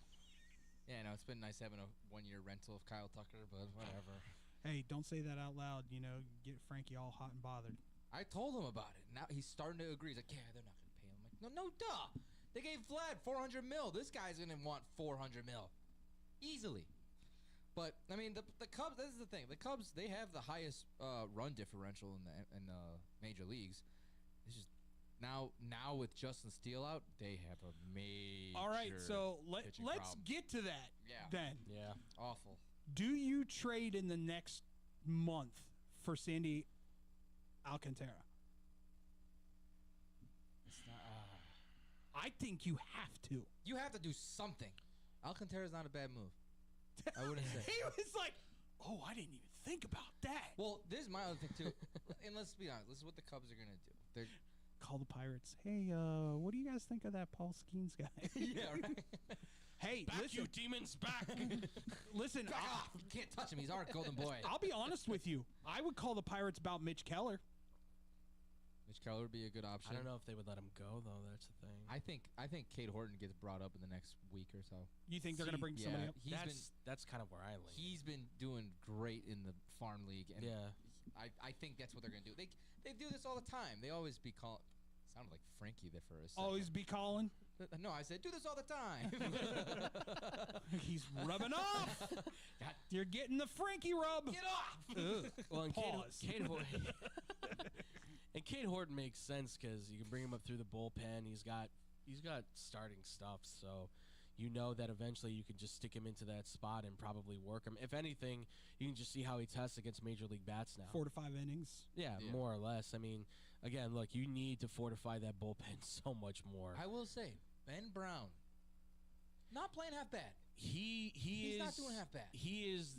Yeah, no, it's been nice having a 1-year rental of Kyle Tucker, but whatever. Hey, don't say that out loud. You know, get Frankie all hot and bothered. I told him about it. Now he's starting to agree. He's like, yeah, they're not going to pay him. I'm like, no, duh. They gave Vlad $400 million. This guy's going to want $400 million easily. But I mean, the Cubs. This is the thing. The Cubs, they have the highest run differential in the major leagues. It's just now with Justin Steele out, they have a major. All right, so let's problem. get to that. Then. Yeah. Awful. Do you trade in the next month for Sandy Alcantara? I think you have to. You have to do something. Alcantara's not a bad move. I wouldn't say. He was like, oh, I didn't even think about that. Well, this is my other thing, too. And let's be honest. This is what the Cubs are going to do. They're Call the Pirates. Hey, what do you guys think of that Paul Skeens guy? Yeah, right. Hey, Back, listen. you demons, back. Listen, Back off. You can't touch him. He's our golden boy. I'll be honest with you. I would call the Pirates about Mitch Keller. Mitch Keller would be a good option. I don't know if they would let him go though. That's the thing. I think Cade Horton gets brought up in the next week or so. You think they're going to bring somebody up? That's kind of where I lean. He's been doing great in the farm league, and Yeah. I think that's what they're going to do. They do this all the time. They always be calling. Sounded like Frankie there for a second. Always be calling. No, I said do this all the time. He's rubbing off. You're getting the Frankie rub. Get off. Well, and Pause. Cade Horton. And Cade Horton makes sense because you can bring him up through the bullpen. He's got starting stuff, so you know that eventually you can just stick him into that spot and probably work him. If anything, you can just see how he tests against Major League bats now. 4 to 5 innings. Yeah, more or less. I mean, again, look, you need to fortify that bullpen so much more. I will say, Ben Brown, not playing half bad. He's not doing half bad. He is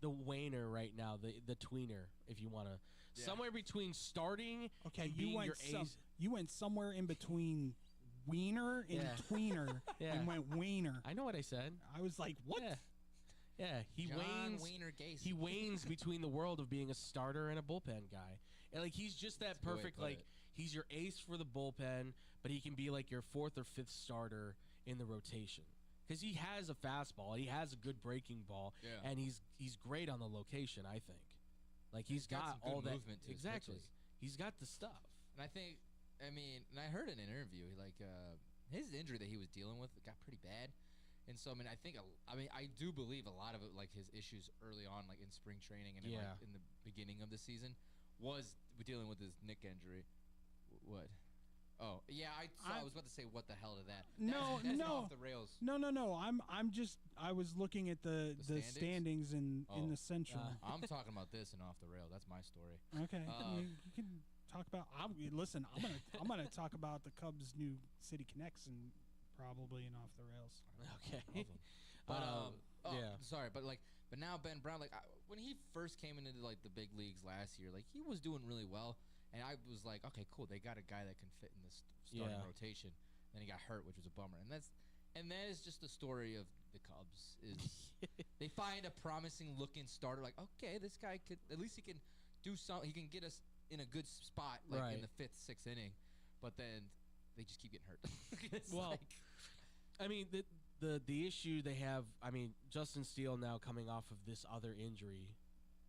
the waner right now, the tweener, if you want to. Yeah. Somewhere between starting and being your ace. You went somewhere in between wiener and tweener and went wiener. I know what I said. I was like, what? Yeah, he John wanes. Wiener Gacy. He wanes between the world of being a starter and a bullpen guy. And like he's just that That's a good way to perfect. put Like it. he's your ace for the bullpen, but he can be like your 4th or 5th starter in the rotation. Because he has a fastball, he has a good breaking ball, Yeah. and he's great on the location. I think, like he's got some good all that movement to his exactly. pitches. He's got the stuff. And I heard in an interview, his injury that he was dealing with got pretty bad. And so, I do believe a lot of it, like his issues early on, like in spring training and in the beginning of the season, was dealing with his neck injury. What? Oh, yeah, I was about to say, what the hell to that? No, That's no, off the rails. No. I was looking at the standings in the Central. I'm talking about this and off the rail. That's my story. Okay, you can talk about. Listen, I'm gonna talk about the Cubs' new City Connects and probably in off the rails. Okay, But yeah. sorry, but now Ben Brown, when he first came into the big leagues last year, he was doing really well, and I was like, okay, cool, they got a guy that can fit in this starting rotation. Then he got hurt, which was a bummer, and that is just the story of the Cubs. Is they find a promising looking starter, like, okay, this guy could at least he can do something. He can get us in a good spot, in the 5th, 6th inning, but then they just keep getting hurt. I mean, the issue they have. I mean, Justin Steele now coming off of this other injury.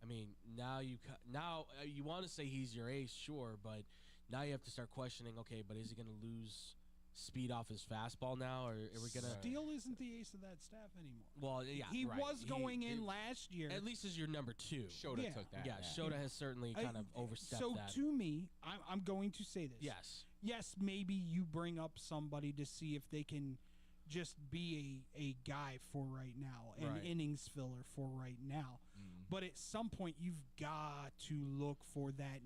I mean, now you want to say he's your ace, sure, but now you have to start questioning. Okay, but is he going to lose speed off his fastball now, or are we going to? Steele isn't the ace of that staff anymore. Well, yeah, he was going in last year. At least as your number 2. Shota took that. Yeah, Shota has certainly kind of overstepped that. So to me, I'm going to say this. Yes, maybe you bring up somebody to see if they can just be a guy for right now, an innings filler for right now. But at some point, you've got to look for that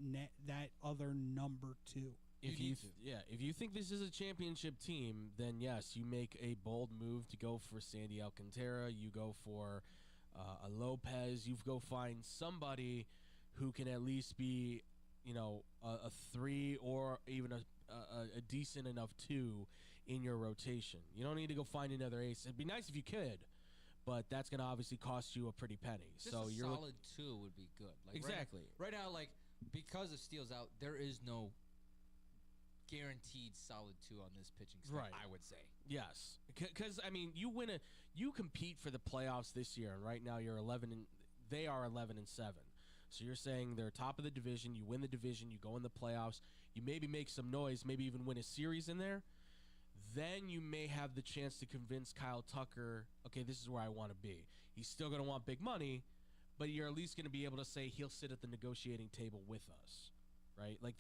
other number 2. If you think this is a championship team, then yes, you make a bold move to go for Sandy Alcantara. You go for a Lopez. You go find somebody who can at least be, a 3 or even a decent enough 2 in your rotation. You don't need to go find another ace. It'd be nice if you could, but that's going to obviously cost you a pretty penny. Just so a you're solid 2 would be good. Exactly. Right now, because of Steele's out, there is no guaranteed solid 2 on this pitching staff. I would say. Yes, because you compete for the playoffs this year, and right now you're 11 and they are 11 and 7. So you're saying they're top of the division. You win the division. You go in the playoffs. You maybe make some noise. Maybe even win a series in there. Then you may have the chance to convince Kyle Tucker, okay, this is where I want to be. He's still going to want big money, but you're at least going to be able to say he'll sit at the negotiating table with us, right? Like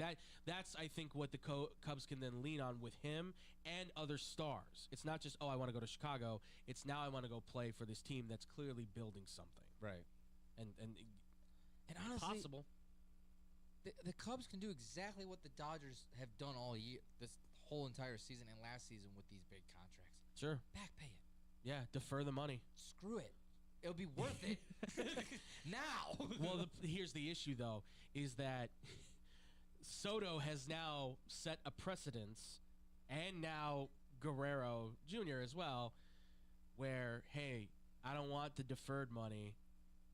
that's I think what the Cubs can then lean on with him and other stars. It's not just, I want to go to Chicago. It's now I want to go play for this team that's clearly building something. Right. And honestly, possible. The Cubs can do exactly what the Dodgers have done all year, this whole entire season and last season with these big contracts. Sure. Back pay it. Yeah, defer the money. Screw it. It'll be worth it now. Well, here's the issue, though, is that Soto has now set a precedence, and now Guerrero Jr. as well, where, hey, I don't want the deferred money.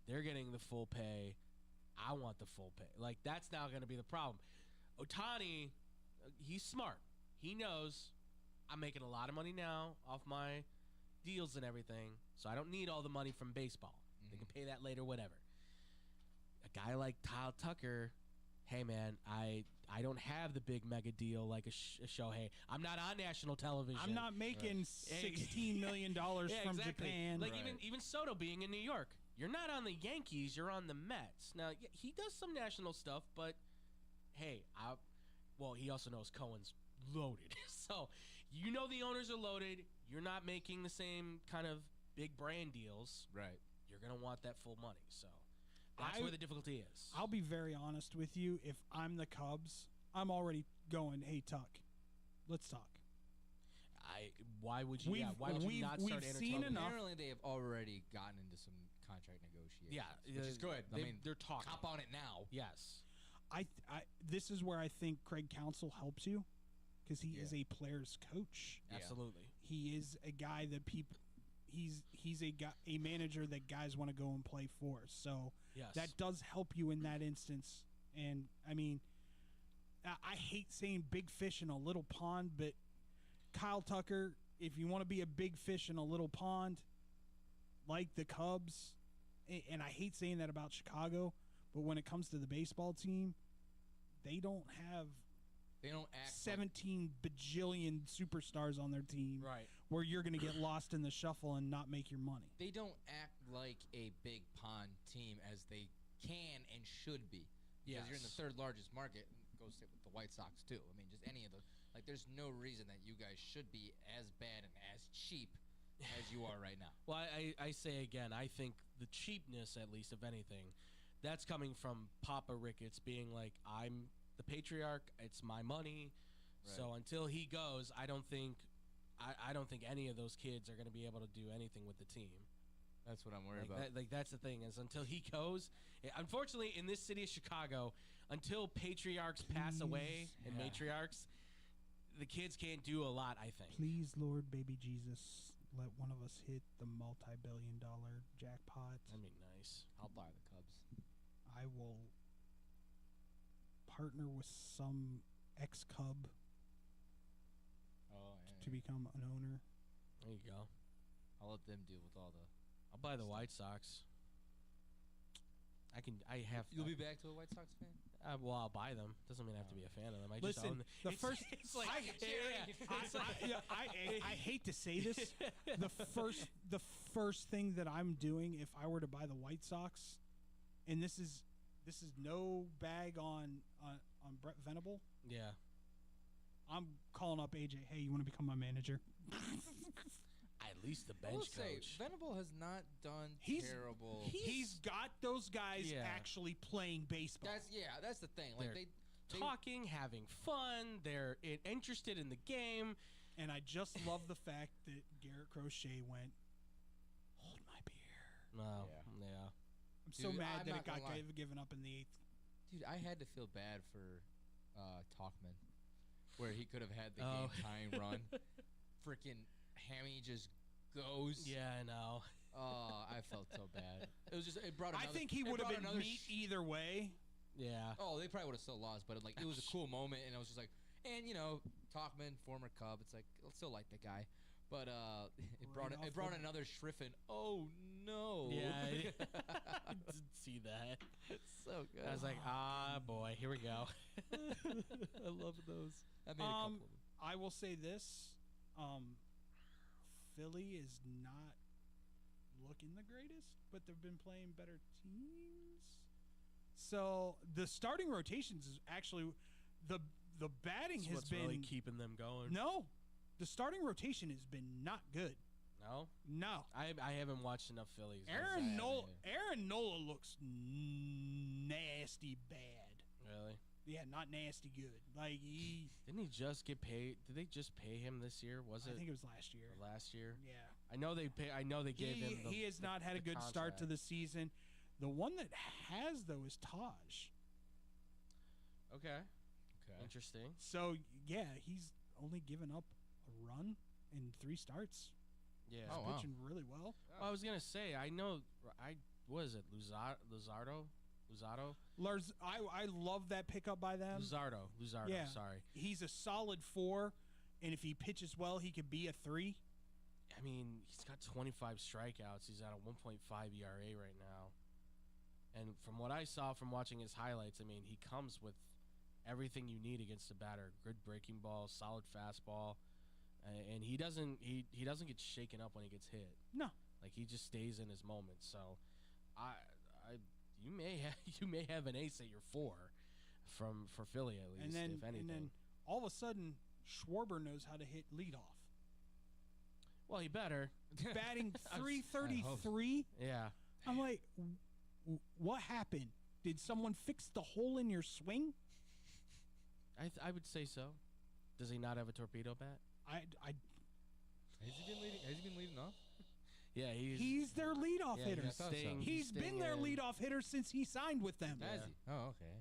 They're getting the full pay. I want the full pay. Like, that's now going to be the problem. Ohtani, he's smart. He knows I'm making a lot of money now off my deals and everything, so I don't need all the money from baseball. They can pay that later, whatever. A guy like Kyle Tucker, hey, man, I don't have the big mega deal like a Shohei. I'm not on national television. I'm not making $16 million from Japan. Like, even Soto being in New York. You're not on the Yankees. You're on the Mets. Now, yeah, he does some national stuff, but, hey, he also knows Cohen's loaded. So, you know the owners are loaded. You're not making the same kind of big brand deals. Right. You're going to want that full money. So, that's where the difficulty is. I'll be very honest with you. If I'm the Cubs, I'm already going, hey, Tuck, let's talk. Why would you not start entertaining? Apparently, they have already gotten into some contract negotiations. Yeah, which is good. They're talking. Hop on it now. Yes. This is where I think Craig Counsell helps you, because he is a player's coach. Absolutely. He is a guy that he's a manager that guys want to go and play for. So that does help you in that instance. And I mean, I hate saying big fish in a little pond, but Kyle Tucker, if you want to be a big fish in a little pond, like the Cubs, and I hate saying that about Chicago, but when it comes to the baseball team, they don't act 17 bajillion superstars on their team, right? Where you're going to get lost in the shuffle and not make your money. They don't act like a big pond team as they can and should be. Because you're in the third largest market. Go sit with the White Sox too. I mean, just any of the there's no reason that you guys should be as bad and as cheap as you are right now. Well, I say again, I think the cheapness, at least of anything, that's coming from Papa Ricketts being like, I'm the patriarch. It's my money. Right. So until he goes, I don't think any of those kids are going to be able to do anything with the team. That's what I'm worried about. That's the thing, is until he goes, unfortunately, in this city of Chicago, until patriarchs pass away and matriarchs, the kids can't do a lot, I think. Please, Lord, baby Jesus, let one of us hit the multi-billion-dollar jackpot. That'd be nice. I'll buy the Cubs. I will partner with some ex-Cub to become an owner. There you go. I'll let them deal with all the... I'll buy the White Sox. You'll be back to a White Sox fan? Well, I'll buy them. Doesn't mean I have to be a fan of them. I Listen, just own them. I hate to say this. The first thing that I'm doing if I were to buy the White Sox, and this is no bag on Brett Venable. Yeah. I'm calling up AJ. Hey, you want to become my manager? At least the bench coach. Venable has not done terrible. He's got those guys actually playing baseball. That's the thing. Like They're talking, having fun. They're interested in the game. And I just love the fact that Garrett Crochet went, hold my beer. Wow. Yeah. I'm so mad that it got given up in the 8th. Dude, I had to feel bad for Talkman, where he could have had the game-tying run. Freaking Hammy just goes. Yeah, I know. Oh, I felt so bad. It was just I think he would have been meat either way. Yeah. Oh, they probably would have still lost, but it was a cool moment, and I was just like, and Talkman, former Cub, it's like I still like the guy, but it brought another Schriffen. Oh no. Yeah. I did see that. It's so good. I was like, boy, here we go. I love those. I made a couple of them. I will say this. Philly is not looking the greatest, but they've been playing better teams. So the starting rotations is actually the batting has been really keeping them going. No, the starting rotation has been not good. No. I haven't watched enough Phillies. Aaron Nola looks nasty bad. Really? Yeah, not nasty good. Like didn't he just get paid? Did they just pay him this year? I think it was last year. Last year? Yeah. I know they gave him. He has not had a good start to the season. The one that has though is Taj. Okay. Interesting. So yeah, he's only given up a run in 3 starts. Yeah. He's pitching really well. Well, I was gonna say, I know. What is it? Luzardo. I love that pickup by them. Luzardo. Yeah. Sorry. He's a solid 4, and if he pitches well, he could be a 3. I mean, he's got 25 strikeouts. He's at a 1.5 ERA right now. And from what I saw from watching his highlights, I mean, he comes with everything you need against a batter: good breaking ball, solid fastball, and he doesn't get shaken up when he gets hit. No, like he just stays in his moment. So, you may have an ace at your 4 for Philly at least, if anything. And then all of a sudden, Schwarber knows how to hit leadoff. Well, he better. Batting .333. Yeah. I'm like, what happened? Did someone fix the hole in your swing? I would say so. Does he not have a torpedo bat? Has he been leading off? Yeah, he's their leadoff hitter. He's been their in. leadoff hitter since he signed with them. Has he? Oh, okay.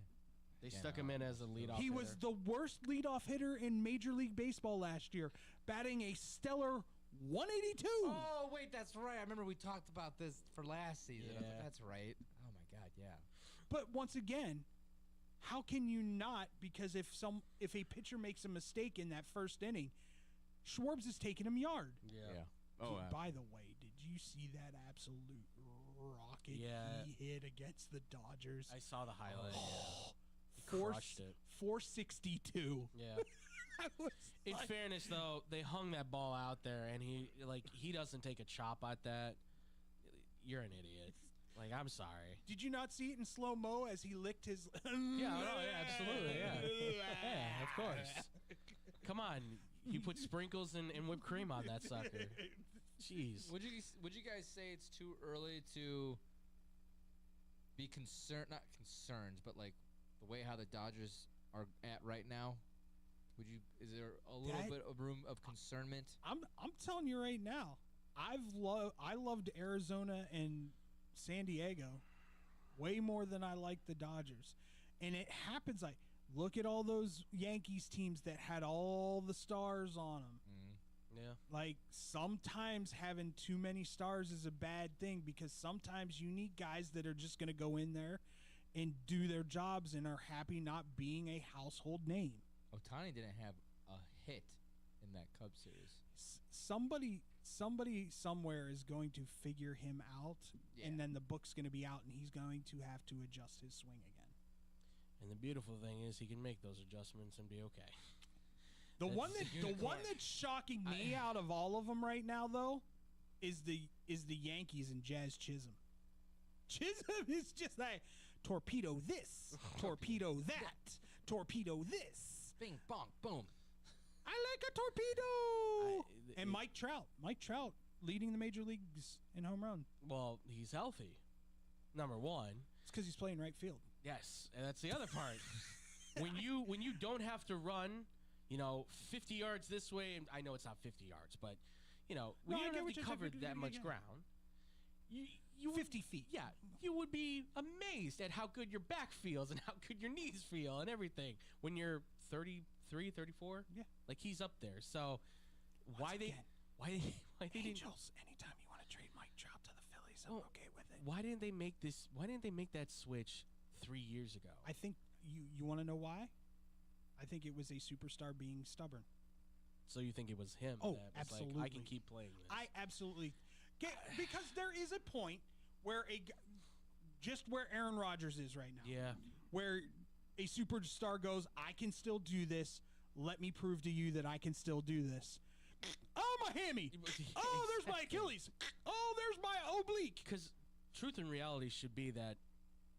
They stuck him in as a leadoff hitter. He was the worst leadoff hitter in Major League Baseball last year, batting a stellar 182. Oh, wait, that's right. I remember we talked about this for last season. Yeah. That's right. Oh, my God, yeah. But once again, how can you not? Because if a pitcher makes a mistake in that first inning, Schwarbs is taking him yard. Yeah. Oh, by the way, did you see that absolute rocket he hit against the Dodgers? I saw the highlight. He crushed it. 462. Yeah. In fairness, though, they hung that ball out there, and he doesn't take a chop at that. You're an idiot. Like, I'm sorry. Did you not see it in slow mo as he licked his? Yeah, absolutely, yeah, of course. Come on, you put sprinkles and whipped cream on that sucker. Jeez. Would you guys say it's too early to be concerned? Not concerned, but like the way how the Dodgers are at right now. Is there a little bit of room of concernment? I'm telling you right now, I loved Arizona and San Diego way more than I liked the Dodgers. And it happens, like, look at all those Yankees teams that had all the stars on them. Yeah. Like, sometimes having too many stars is a bad thing, because sometimes you need guys that are just going to go in there and do their jobs and are happy not being a household name. Ohtani didn't have a hit in that Cubs series. Somebody somewhere is going to figure him out, and then the book's going to be out, and he's going to have to adjust his swing again. And the beautiful thing is he can make those adjustments and be okay. The one that's shocking me out of all of them right now, though, is the Yankees and Jazz Chisholm. Chisholm is just like torpedo this, torpedo that, torpedo this. Bing, bong, boom. I like a torpedo. And Mike Trout leading the major leagues in home run. Well, he's healthy. Number one, it's because he's playing right field. Yes, and that's the other part. when you don't have to run, 50 yards this way, and I know it's not 50 yards, but when you don't have to cover that much ground, you 50 feet. Yeah, you would be amazed at how good your back feels and how good your knees feel and everything when you're 33, 34. Yeah, like he's up there. So why they Angels? Anytime you want to trade Mike Trout to the Phillies, I'm okay with it. Why didn't they make this? Why didn't they make that switch 3 years ago? I think you want to know why? I think it was a superstar being stubborn. So you think it was him? Oh, that was absolutely. Like, I can keep playing this. I absolutely get, because there is a point where just where Aaron Rodgers is right now. Yeah. Where a superstar goes, I can still do this. Let me prove to you that I can still do this. Oh, my hammy. Oh, there's my Achilles. Oh, there's my oblique. Because truth and reality should be that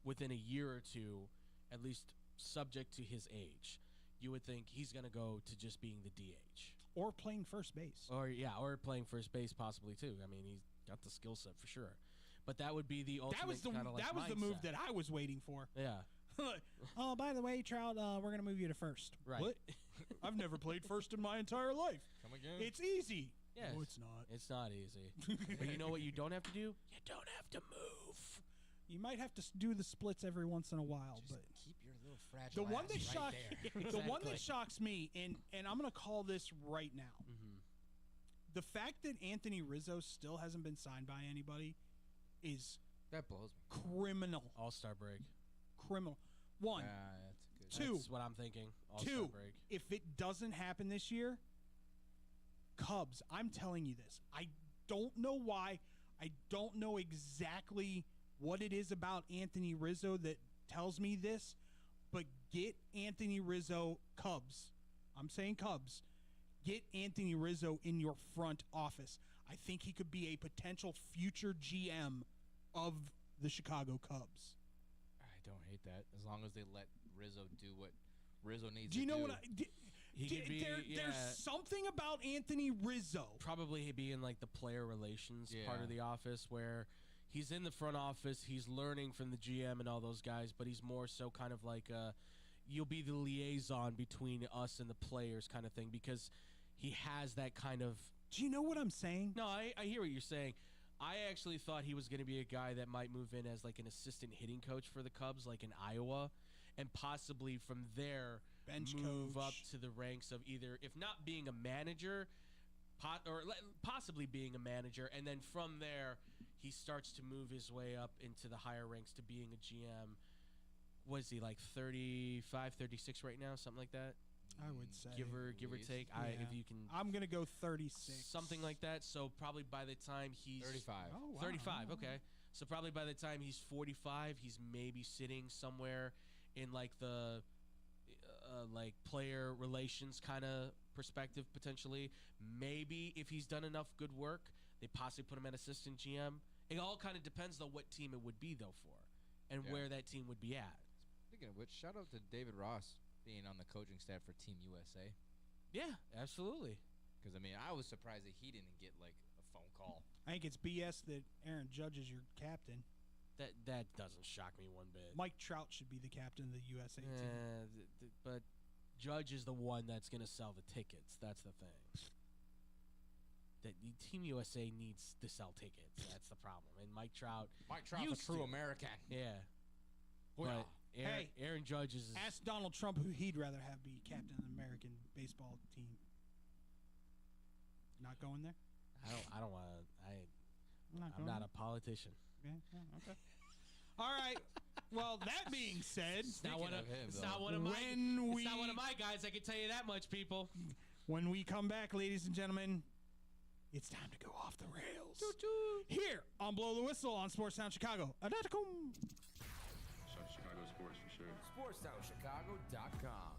within a year or two, at least subject to his age, you would think he's going to go to just being the DH. Or playing first base. Or playing first base possibly too. I mean, he's got the skill set for sure. But that would be the ultimate that was the move that I was waiting for. Yeah. Oh, by the way, Trout, we're going to move you to first. Right. What? I've never played first in my entire life. Come again? It's easy. Yes. No, it's not. It's not easy. But you know what you don't have to do? You don't have to move. You might have to do the splits every once in a while, but keep your little fragile the one that there. the one that shocks me, and I'm going to call this right now. Mm-hmm. the fact that Anthony Rizzo still hasn't been signed by anybody is that blows me. Criminal. All-Star break. Criminal. One. That's good. Two. That's what I'm thinking. All-Star Two. break. If it doesn't happen this year, Cubs, I'm telling you this. I don't know why. I don't know exactly what it is about Anthony Rizzo that tells me this, but get Anthony Rizzo, Cubs. I'm saying Cubs. Get Anthony Rizzo in your front office. I think he could be a potential future GM of the Chicago Cubs. I don't hate that as long as they let Rizzo do what Rizzo needs. Do you to know do. what there's something about Anthony Rizzo. Probably be in like the player relations part of the office where he's in the front office, he's learning from the GM and all those guys, but he's more so kind of like you'll be the liaison between us and the players kind of thing because he has that kind of... Do you know what I'm saying? No, I hear what you're saying. I actually thought he was going to be a guy that might move in as like an assistant hitting coach for the Cubs, like in Iowa, and possibly from there move up to the ranks of either, if not being a manager, or possibly being a manager, and then from there he starts to move his way up into the higher ranks to being a GM. Was he like 35, 36 right now, something like that? I would say give or take. Yeah. If you can, I'm gonna go 36, something like that. So probably by the time he's 35. Oh, wow. 35. Okay. So probably by the time he's 45, he's maybe sitting somewhere in like the like player relations kind of perspective potentially. Maybe if he's done enough good work, they possibly put him at assistant GM. It all kind of depends on what team it would be though for, and where that team would be at. Speaking of which, shout out to David Ross being on the coaching staff for Team USA. Yeah, absolutely. Because, I mean, I was surprised that he didn't get, like, a phone call. I think it's BS that Aaron Judge is your captain. That doesn't shock me one bit. Mike Trout should be the captain of the USA team. But Judge is the one that's going to sell the tickets. That's the thing. That Team USA needs to sell tickets. That's the problem. And Mike Trout's a true American. Yeah. Well, But Aaron Judge is... Ask Donald Trump who he'd rather have be captain of the American baseball team. Not going there? I don't want to... I'm not a politician. Yeah, okay. All right. Well, that being said, It's not one of my guys. I can tell you that much, people. When we come back, ladies and gentlemen, it's time to go off the rails. Here on Blow the Whistle on Sportstown Chicago. Chicago sports for sure. SportsTownChicago.com.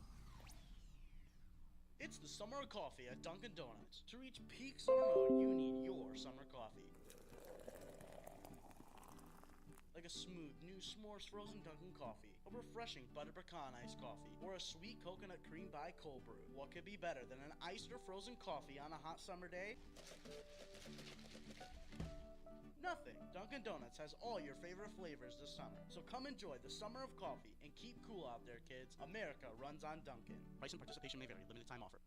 It's the summer of coffee at Dunkin' Donuts. To reach peak summer mode, you need your summer coffee. Like a smooth, new s'mores frozen Dunkin' coffee, a refreshing butter pecan iced coffee, or a sweet coconut cream by cold brew. What could be better than an iced or frozen coffee on a hot summer day? Nothing. Dunkin' Donuts has all your favorite flavors this summer. So come enjoy the summer of coffee and keep cool out there, kids. America runs on Dunkin'. Price and participation may vary. Limited time offer.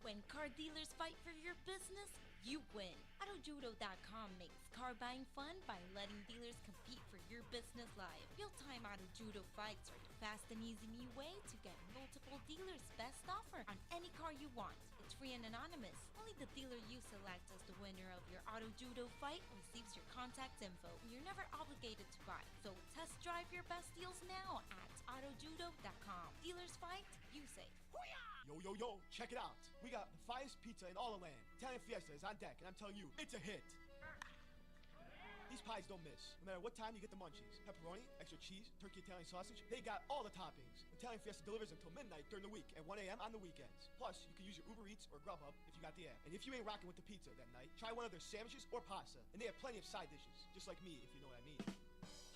When car dealers fight for your business, you win. AutoJudo.com makes car buying fun by letting dealers compete for your business live. Real-time Auto Judo fights are the fast and easy new way to get multiple dealers' best offer on any car you want. It's free and anonymous. Only the dealer you select as the winner of your Auto Judo fight receives your contact info. You're never obligated to buy, so test drive your best deals now at AutoJudo.com. Dealers fight, you save. Yo, check it out. We got the finest pizza in all the land. Italian Fiesta is on deck, and I'm telling you, it's a hit. These pies don't miss. No matter what time you get the munchies. Pepperoni, extra cheese, turkey Italian sausage, they got all the toppings. Italian Fiesta delivers until midnight during the week and 1 a.m. on the weekends. Plus, you can use your Uber Eats or Grubhub if you got the app. And if you ain't rocking with the pizza that night, try one of their sandwiches or pasta. And they have plenty of side dishes, just like me, if you know what I mean.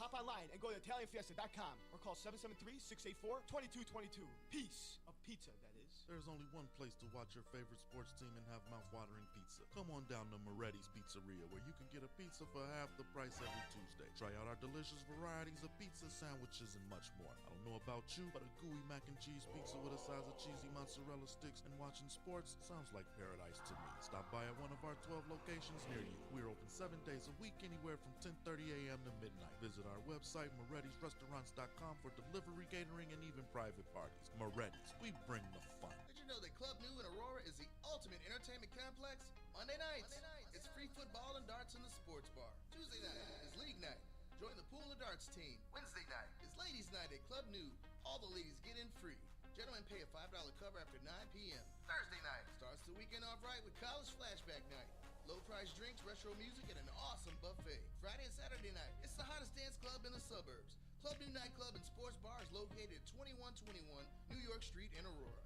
Hop online and go to ItalianFiesta.com or call 773-684-2222. Piece of pizza, that is. There's only one place to watch your favorite sports team and have mouth-watering pizza. Come on down to Moretti's Pizzeria, where you can get a pizza for half the price every Tuesday. Try out our delicious varieties of pizza, sandwiches, and much more. I don't know about you, but a gooey mac and cheese pizza with a size of cheesy mozzarella sticks and watching sports sounds like paradise to me. Stop by at one of our 12 locations near you. We're open 7 days a week, anywhere from 10:30 a.m. to midnight. Visit our website, Moretti'sRestaurants.com, for delivery, catering, and even private parties. Moretti's, we bring the fun. Did you know that Club New in Aurora is the ultimate entertainment complex? Monday nights, it's free football and darts in the sports bar. Tuesday night is league night. Join the pool and darts team. Wednesday night is ladies' night at Club New. All the ladies get in free. Gentlemen pay a $5 cover after 9 p.m. Thursday night starts the weekend off right with college flashback night. Low price drinks, retro music, and an awesome buffet. Friday and Saturday night, it's the hottest dance club in the suburbs. Club New Nightclub and Sports Bar is located at 2121 New York Street in Aurora.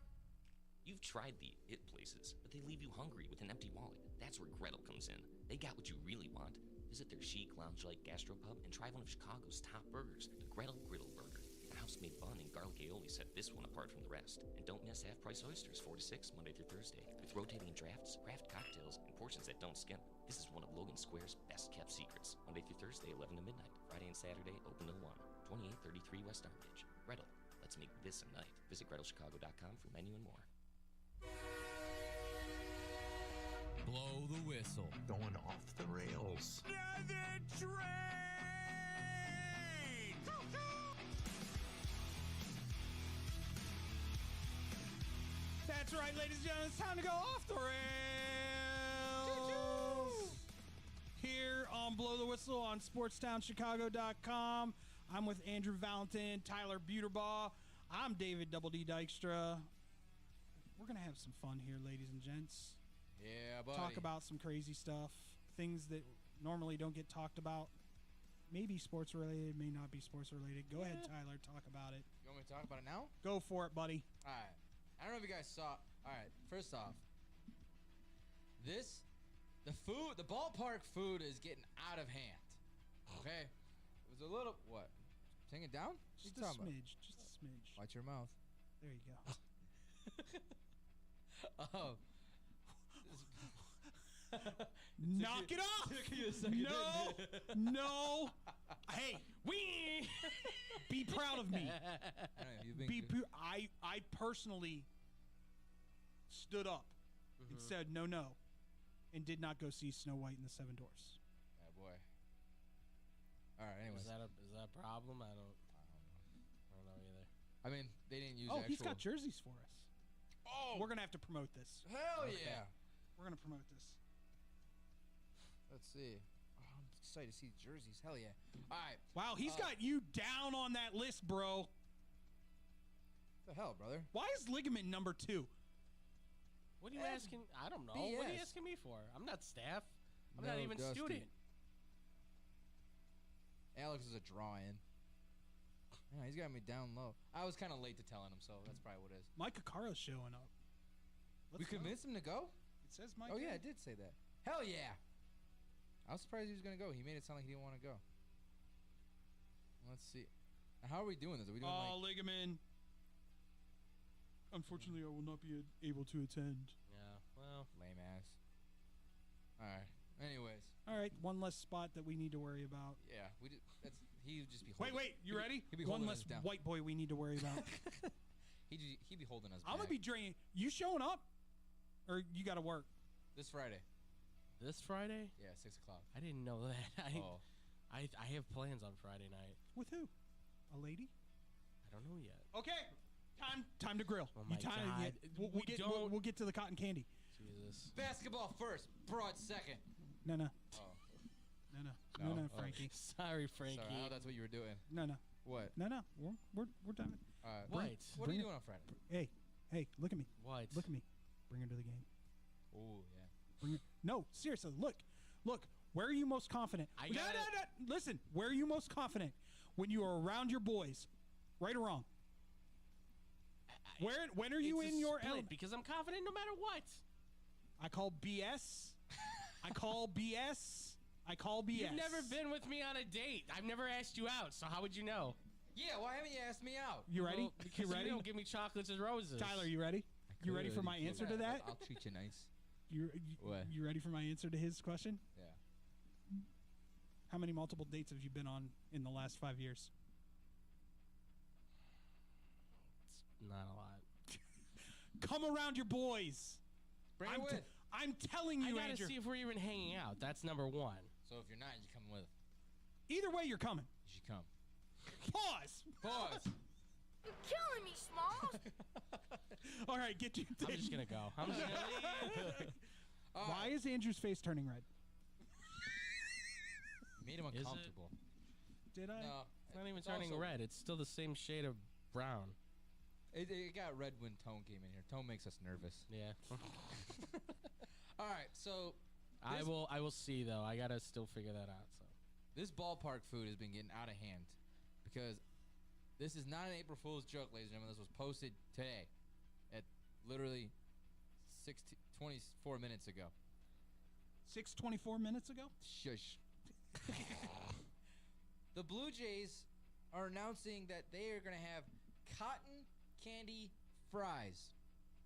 You've tried the it places, but they leave you hungry with an empty wallet. That's where Gretel comes in. They got what you really want. Visit their chic, lounge-like gastropub and try one of Chicago's top burgers, the Gretel Griddle Burger. The house-made bun and garlic aioli set this one apart from the rest. And don't miss half-price oysters, 4 to 6, Monday through Thursday, with rotating drafts, craft cocktails, and portions that don't skimp. This is one of Logan Square's best-kept secrets. Monday through Thursday, 11 to midnight. Friday and Saturday, open till 1. 2833 West Armitage. Gretel, let's make this a night. Visit GretelChicago.com for menu and more. Blow the whistle. Going off the rails. The train! That's right, ladies and gentlemen. It's time to go off the rails. Here on Blow the Whistle on SportsTownChicago.com. I'm with Andrew Valentin, Tyler Buterbaugh. I'm David Double D Dykstra. We're going to have some fun here, ladies and gents. Yeah, buddy. Talk about some crazy stuff, things that normally don't get talked about. Maybe sports related, may not be sports related. Go ahead, Tyler, talk about it. You want me to talk about it now? Go for it, buddy. All right. I don't know if you guys saw. All right. First off, the ballpark food is getting out of hand. Okay? It was a little, what? Take it down? Just a smidge. Just a smidge. Watch your mouth. There you go. Oh. Knock it off! Took you a second, No! Hey, we be proud of me. I personally stood up and said no, and did not go see Snow White and the Seven Dwarfs. Oh boy. All right. Anyways, Is that a problem? I don't know either. I mean, they didn't use. He's got jerseys for us. Oh, we're gonna have to promote this. Hell yeah! We're gonna promote this. Let's see. Oh, I'm excited to see jerseys. Hell yeah! All right. Wow, he's got you down on that list, bro. What the hell, brother? Why is ligament number 2? What are you asking? I don't know. What are you asking me for? I'm not staff. I'm not even Dusty. student. Alex is a draw-in. Yeah, he's got me down low. I was kind of late to telling him, so that's probably what it is. Mike Kakara's showing up. We convinced him to go? It says Mike. Oh, yeah, it did say that. Hell yeah. I was surprised he was going to go. He made it sound like he didn't want to go. Let's see. How are we doing this? Are we doing ligament. Unfortunately, I will not be able to attend. Yeah, well. Lame ass. All right. Anyways. All right, one less spot that we need to worry about. Yeah, he would just be Wait, you ready? One less white boy we need to worry about. He'd be holding us back. I'm going to be draining. You showing up? Or you got to work? This Friday. This Friday? Yeah, 6 o'clock. I didn't know that. I have plans on Friday night. With who? A lady? I don't know yet. Okay. Time to grill. Oh my God. We'll get to the cotton candy. Jesus. Basketball first, broad second. No. Oh. No, Frankie. Sorry, Frankie. Sorry, I know that's what you were doing. No. What? No. We're done. What are you doing on Friday? Hey, look at me. What? Look at me. Bring her to the game. Oh, yeah. Bring her. No, seriously. Look. Where are you most confident? No. Listen. Where are you most confident? When you are around your boys, right or wrong? When are you in your element? Because I'm confident no matter what. I call BS. You've never been with me on a date. I've never asked you out, so how would you know? Yeah, why haven't you asked me out? You ready? Well, because you don't give me chocolates and roses. Tyler, you ready? You ready for my answer to that? I'll treat you nice. You ready for my answer to his question? Yeah. How many multiple dates have you been on in the last 5 years? It's not a lot. Come around your boys. Bring it with. I'm telling you, I gotta Andrew. see if we're even hanging out. That's number one. So if you're not, you come with. Either way, you're coming. You should come. Pause. You're killing me, Smalls. All right, get you. I'm just gonna go. I'm just gonna leave. Why is Andrew's face turning red? Made him uncomfortable. Did I? No, It's not even turning red. It's still the same shade of brown. It got red when Tone came in here. Tone makes us nervous. Yeah. All right, so I will see though. I gotta still figure that out. So this ballpark food has been getting out of hand because this is not an April Fool's joke, ladies and gentlemen. This was posted today at literally 24 minutes ago. 6:24 minutes ago? Shush. The Blue Jays are announcing that they are going to have cotton candy fries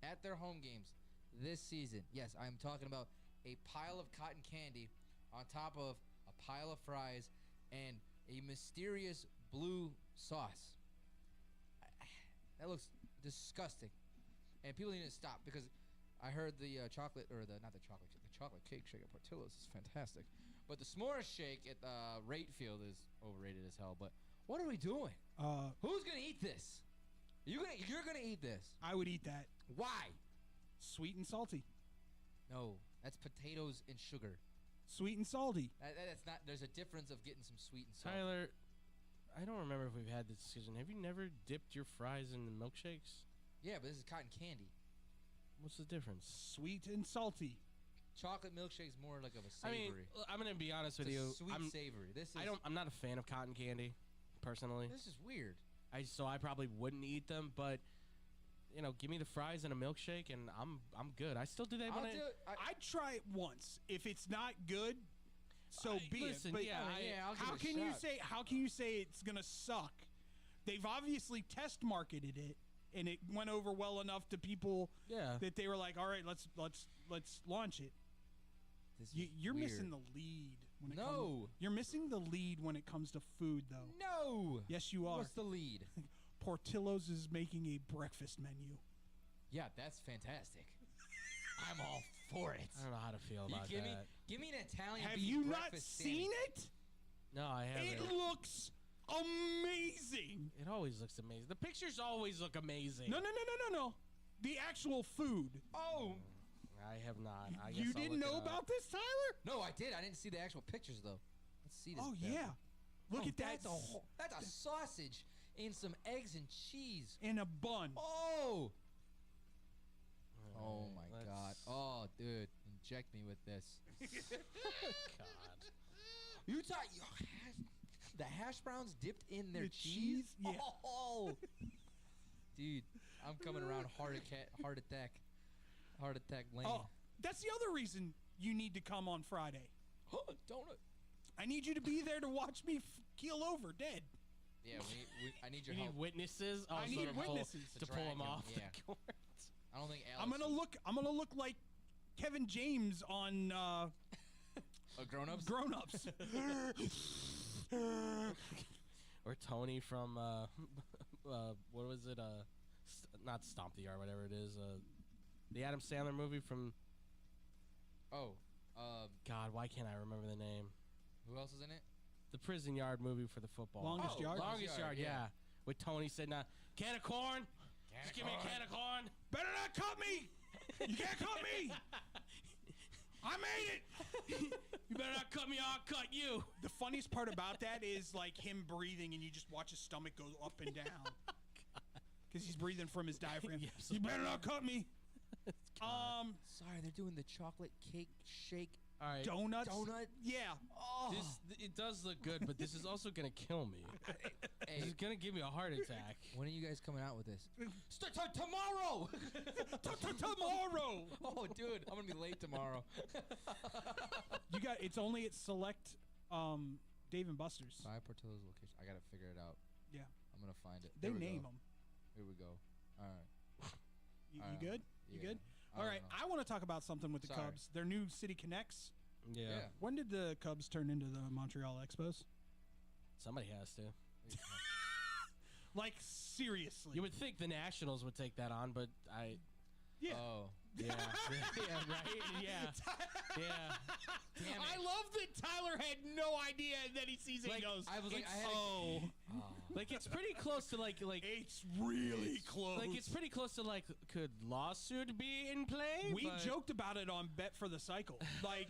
at their home games this season. Yes, I'm talking about a pile of cotton candy on top of a pile of fries and a mysterious blue sauce. That looks disgusting. And people need to stop because I heard the chocolate cake shake at Portillo's is fantastic. But the s'more shake at Rate Field is overrated as hell. But what are we doing? Who's going to eat this? You're gonna eat this. I would eat that. Why? Sweet and salty. No, that's potatoes and sugar. Sweet and salty. That's not. There's a difference of getting some sweet and salty. Tyler, I don't remember if we've had this discussion. Have you never dipped your fries in milkshakes? Yeah, but this is cotton candy. What's the difference? Sweet and salty. Chocolate milkshake's more like of a I savory. mean, I'm gonna be honest with It's you. a sweet savory. This is. I'm not a fan of cotton candy, personally. This is weird. So I probably wouldn't eat them, but give me the fries and a milkshake, and I'm good. I still do that. I'd try it once. If it's not good, so be listen, it. But I'll how give it a can you shot. say? How can you say it's gonna suck? They've obviously test marketed it, and it went over well enough to people that they were like, "All right, let's launch it." You're weird. missing the lead. When it No. comes, you're missing the lead when it comes to food, though. No. Yes, you are. What's the lead? Portillo's is making a breakfast menu. Yeah, that's fantastic. I'm all for it. I don't know how to feel about give that. Give me an Italian Have beef you not breakfast seen sandwich. it? No, I haven't. It looks amazing. It always looks amazing. The pictures always look amazing. No. The actual food. Oh. I have not. I guess You I'll didn't look it know up. about this, Tyler? No, I did. I didn't see the actual pictures though. Let's see this. Oh bad yeah. boy. Look at that. That's a sausage and some eggs and cheese. In a bun. Oh. Oh my God. Oh, dude, inject me with this. God. You thought the hash browns dipped in their The cheese? Yeah. Oh. Dude, I'm coming around heart attack lane. Oh, that's the other reason you need to come on Friday. Donut. I need you to be there to watch me keel over dead. Yeah, I need your You help. need witnesses. I Also need to pull- witnesses. to pull drag them him, off yeah. the court. I don't think Alex. I'm gonna look like Kevin James on Grown-Ups. Grown-Ups. Or Tony from what was it? Not Stomp the Yard, whatever it is. The Adam Sandler movie from. Oh. God, why can't I remember the name? Who else is in it? The Prison Yard movie for the football. Longest Yard? Longest Yard, yeah. With Tony sitting on can of corn. Just give me a can of corn. Better not cut me. You can't cut me. I made it. You better not cut me. I'll cut you. The funniest part about that is like him breathing, and you just watch his stomach go up and down because he's breathing from his diaphragm. You better not cut me. Sorry, they're doing the chocolate cake shake. All right. Donuts. Donut. Yeah. Oh. It does look good, but this is also gonna kill me. Hey, This is gonna give me a heart attack. when are you guys coming out with this? Tomorrow. Tomorrow. Oh, dude, I'm gonna be late tomorrow. You got. It's only at select Dave and Buster's. 5 Portillo's location. I gotta figure it out. Yeah. I'm gonna find it. They Here we name go. them. Here we go. All right. You I don't good? know. You Yeah. good? I All don't right. know. I want to talk about something with the Sorry. Cubs. Their new City Connects. Yeah. When did the Cubs turn into the Montreal Expos? Somebody has to. Like seriously. You would think the Nationals would take that on, but Yeah. Oh. Yeah. Yeah, right? Yeah. Yeah. Damn I it. love that Tyler had no idea, and then he sees it and goes, I was like, It's- I had oh. Like, it's pretty close to, like It's really close. Like, it's pretty close to, like, could lawsuit be in play? We But- joked about it on Bet for the Cycle. Like,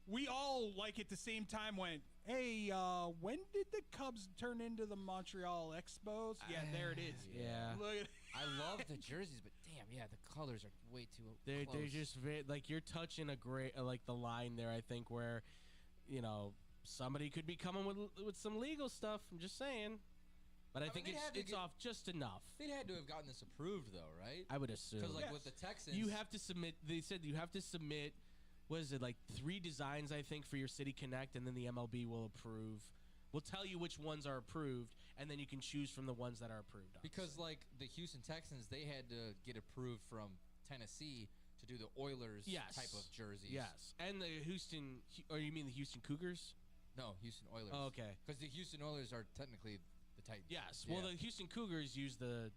we all, like, at the same time went, hey, when did the Cubs turn into the Montreal Expos? Yeah, there it is. Yeah. Look at I love the jerseys, but damn, yeah, the colors are way too They're close. just like, you're touching a great like the line there. I think where, you know, somebody could be coming with some legal stuff. I'm just saying, but I think they'd have to it's get- off just enough. They had to have gotten this approved, though, right? I would assume Because, like, with the Texans, you have to submit. They said you have to submit. What is it, like 3 designs? I think for your City Connect, and then the MLB will approve. We'll tell you which ones are approved, and then you can choose from the ones that are approved. Because, like, the Houston Texans, they had to get approved from Tennessee to do the Oilers type of jerseys. Yes, and the Houston, or you mean the Houston Cougars? No, Houston Oilers. Oh, okay. Because the Houston Oilers are technically the Titans. Yes. Well, the Houston Cougars use the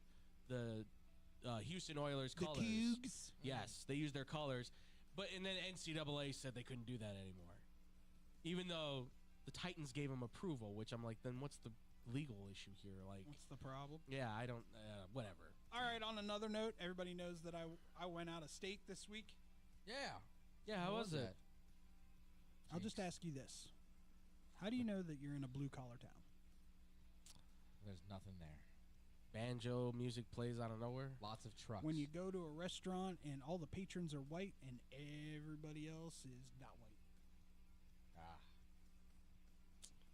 Houston Oilers The colors. Cougs. Yes, they use their colors, but and then NCAA said they couldn't do that anymore, even though the Titans gave them approval. Which I'm like, then what's the legal issue here? Like, what's the problem? yeah, I don't. Whatever. All right, on another note, everybody knows that I went out of state this week. Yeah. Yeah, how was it? I'll just ask you this. How do you know that you're in a blue-collar town? There's nothing there. Banjo music plays out of nowhere. Lots of trucks. When you go to a restaurant and all the patrons are white and everybody else is not white.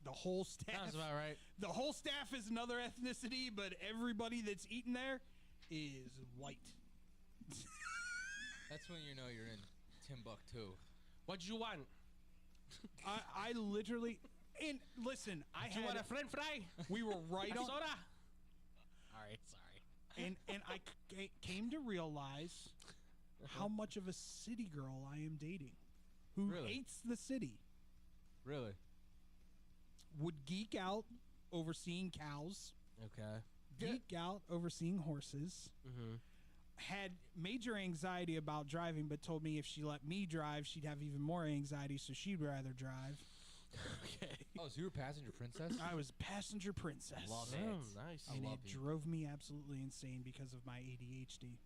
The whole staff. Sounds about right. The whole staff is another ethnicity, but everybody that's eating there is white. That's when you know you're in Timbuktu. What you want? I literally, and listen, I You had want a French fry? We were right A on. soda? All right, sorry. And I came to realize how much of a city girl I am dating, who Really? hates the city. Really? Would geek out over seeing cows. Okay. Geek out over seeing horses. Mm-hmm. Had major anxiety about driving, but told me if she let me drive, she'd have even more anxiety, so she'd rather drive. Okay. Oh, so you were passenger princess? I was passenger princess. Love it. Oh, nice. And love it you. drove me absolutely insane because of my ADHD.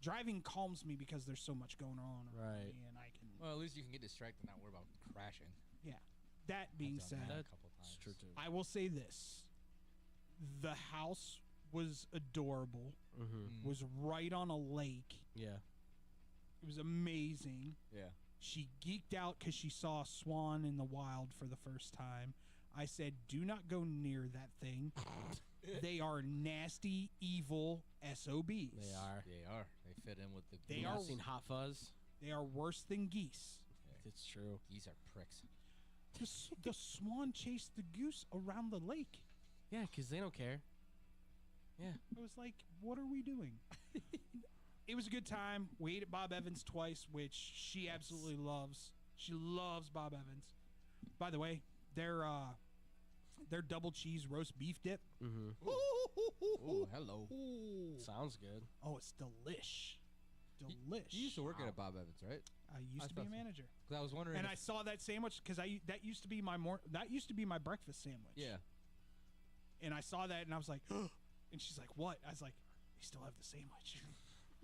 Driving calms me because there's so much going on around Right. me, and I can. Well, at least you can get distracted and not worry about crashing. Yeah. That being I've done said, that a couple times. It's true too. I will say this: the house was adorable. Mm-hmm. Was right on a lake. Yeah. It was amazing. Yeah. She geeked out because she saw a swan in the wild for the first time. I said, "Do not go near that thing. They are nasty, evil SOBs. They are. They are. They fit in with the. They You are- not seen Hot Fuzz? They are worse than geese." It's true. These are pricks. The swan chased the goose around the lake. Yeah, because they don't care. Yeah. I was like, what are we doing? It was a good time. We ate at Bob Evans twice, which she absolutely loves. She loves Bob Evans. By the way, their double cheese roast beef dip. Mm-hmm. Oh, hello. Sounds good. Oh, it's delish. Delish. You used to work at a Bob Evans, right? I used to be a manager. Because I was wondering. And if- I saw that sandwich because that used to be my breakfast sandwich. Yeah. And I saw that and I was like, and she's like, what? I was like, they still have the sandwich.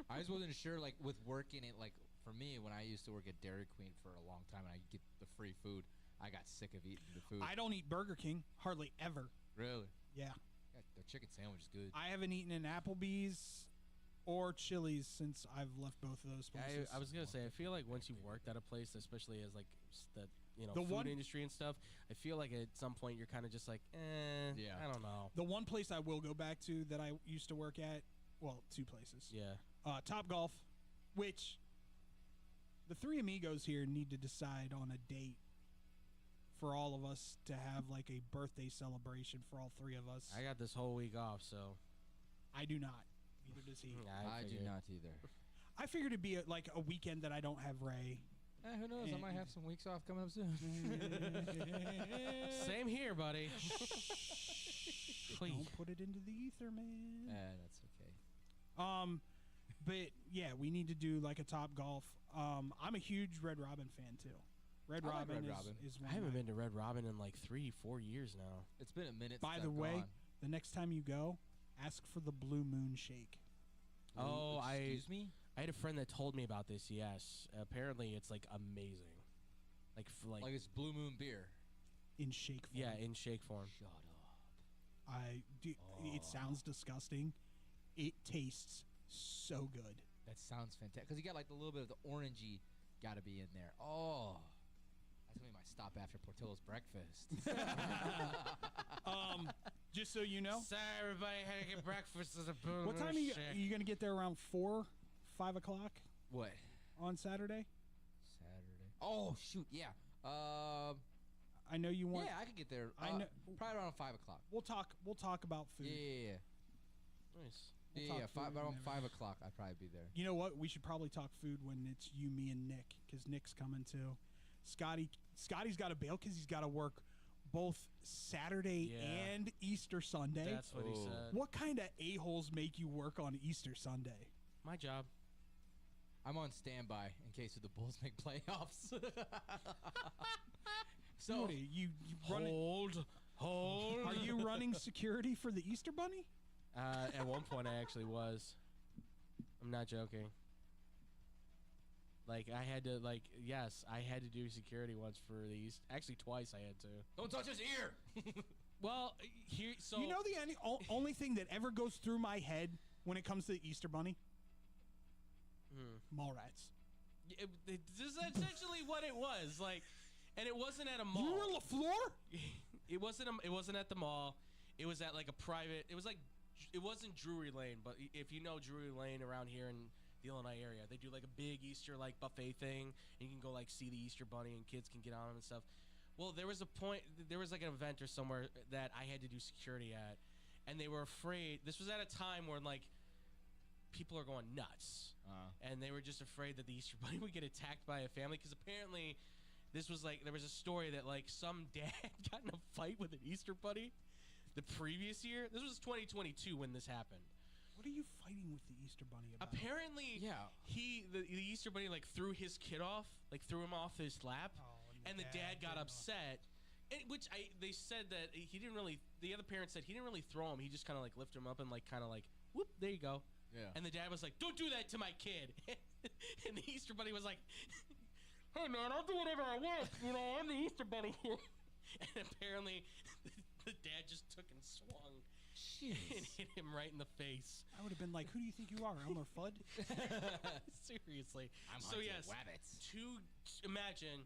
I just wasn't sure, like, with working at, like, for me, when I used to work at Dairy Queen for a long time and I get the free food, I got sick of eating the food. I don't eat Burger King hardly ever. Really? Yeah. The chicken sandwich is good. I haven't eaten in Applebee's or Chili's since I've left both of those places. I was gonna say, I feel like once you've worked at a place, especially as like the The food one- industry and stuff, I feel like at some point you're kind of just like, Yeah. I don't know. The one place I will go back to that I used to work at, well, 2 places. Yeah. Top Golf, which the 3 amigos here need to decide on a date for all of us to have like a birthday celebration for all 3 of us. I got this whole week off, so I do not. Neither does he. I do not either. I figured it'd be like a weekend that I don't have Ray. Who knows? I might have some weeks off coming up soon. Same here, buddy. Don't put it into the ether, man. That's okay. But yeah, we need to do like a Top Golf. I'm a huge Red Robin fan too. Red I like Robin, Red Robin. is I one. haven't of my- been to Red Robin in like 3-4 years now. It's been a minute. By since the I've way, gone. the next time you go, ask for the Blue Moon Shake. Oh, excuse me. I had a friend that told me about this. Yes, apparently it's like amazing. Like it's Blue Moon beer. In shake form. Yeah, in shake form. Shut up. It sounds disgusting. It tastes so good. That sounds fantastic. Because you got like the little bit of the orangey got to be in there. Oh. That's going to be my stop after Portillo's breakfast. Just so you know. Sorry, everybody had to get breakfast as a Blue What time are you going to get there? Around 4, 5 o'clock? What? On Saturday? Oh, shoot. Yeah. I know you want. Yeah, I could get there. I know. Probably around 5 o'clock. We'll talk about food. Yeah. Nice. We'll Yeah, talk food around whenever. 5 o'clock, I'd probably be there. You know what? We should probably talk food when it's you, me, and Nick, because Nick's coming too. Scotty's got to bail because he's got to work both Saturday Yeah. and Easter Sunday. That's what he said. What kind of a-holes make you work on Easter Sunday? My job. I'm on standby in case the Bulls make playoffs. So What are you running? Hold. Are you running security for the Easter Bunny? At one point, I actually was. I'm not joking. Like I had to, I had to do security once for these. Actually, twice I had to. Don't touch his ear. Well, here. So You know the only thing that ever goes through my head when it comes to the Easter Bunny? Mallrats. This is essentially what it was. Like, and it wasn't at a mall. You were LaFleur? It wasn't at the mall. It was at like a private. It wasn't Drury Lane, but if you know Drury Lane around here in the Illinois area, they do like a big Easter like buffet thing, and you can go like see the Easter Bunny, and kids can get on them and stuff. Well, there was like an event or somewhere that I had to do security at, and they were afraid. This was at a time where like people are going nuts, and they were just afraid that the Easter Bunny would get attacked by a family, because apparently this was like, there was a story that like some dad got in a fight with an Easter Bunny the previous year. This was 2022 when this happened. What are you fighting with the Easter Bunny about? Apparently, the Easter Bunny like threw his kid off, like threw him off his lap, and the dad got upset. They said that he didn't really. The other parent said he didn't really throw him. He just kind of like lifted him up and like kind of like whoop, there you go. Yeah. And the dad was like, "Don't do that to my kid." And the Easter Bunny was like, "Hey man, I'll do whatever I want. You know, I'm the Easter Bunny." And apparently, the dad just took and swung and hit him right in the face. I would have been like, "Who do you think you are, Elmer Fudd?" Seriously. I'm So hunting yes, rabbits. imagine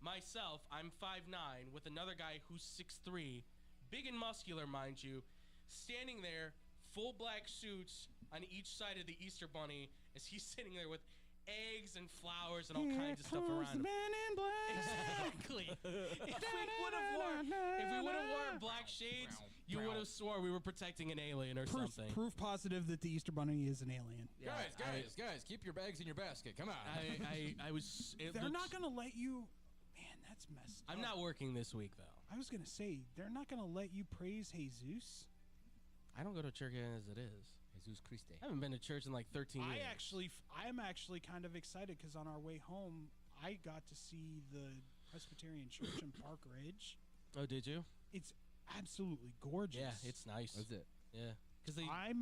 myself. I'm 5'9" with another guy who's 6'3", big and muscular, mind you, standing there, full black suits on each side of the Easter Bunny as he's sitting there with eggs and flowers and all kinds of stuff around him. Man in black. Exactly. If we would have worn black shades, you would have swore we were protecting an alien or something. Proof positive that the Easter Bunny is an alien. Yeah, Guys, keep your bags in your basket. Come on. I was. They're not gonna let you. Man, that's messed up. I'm not working this week though. I was gonna say they're not gonna let you praise Jesus. I don't go to church as it is. Jesus Christ. I haven't been to church in like 13 years. I'm actually kind of excited because on our way home, I got to see the Presbyterian Church in Park Ridge. Oh, did you? It's absolutely gorgeous. Yeah, it's nice. Is it? Yeah, because I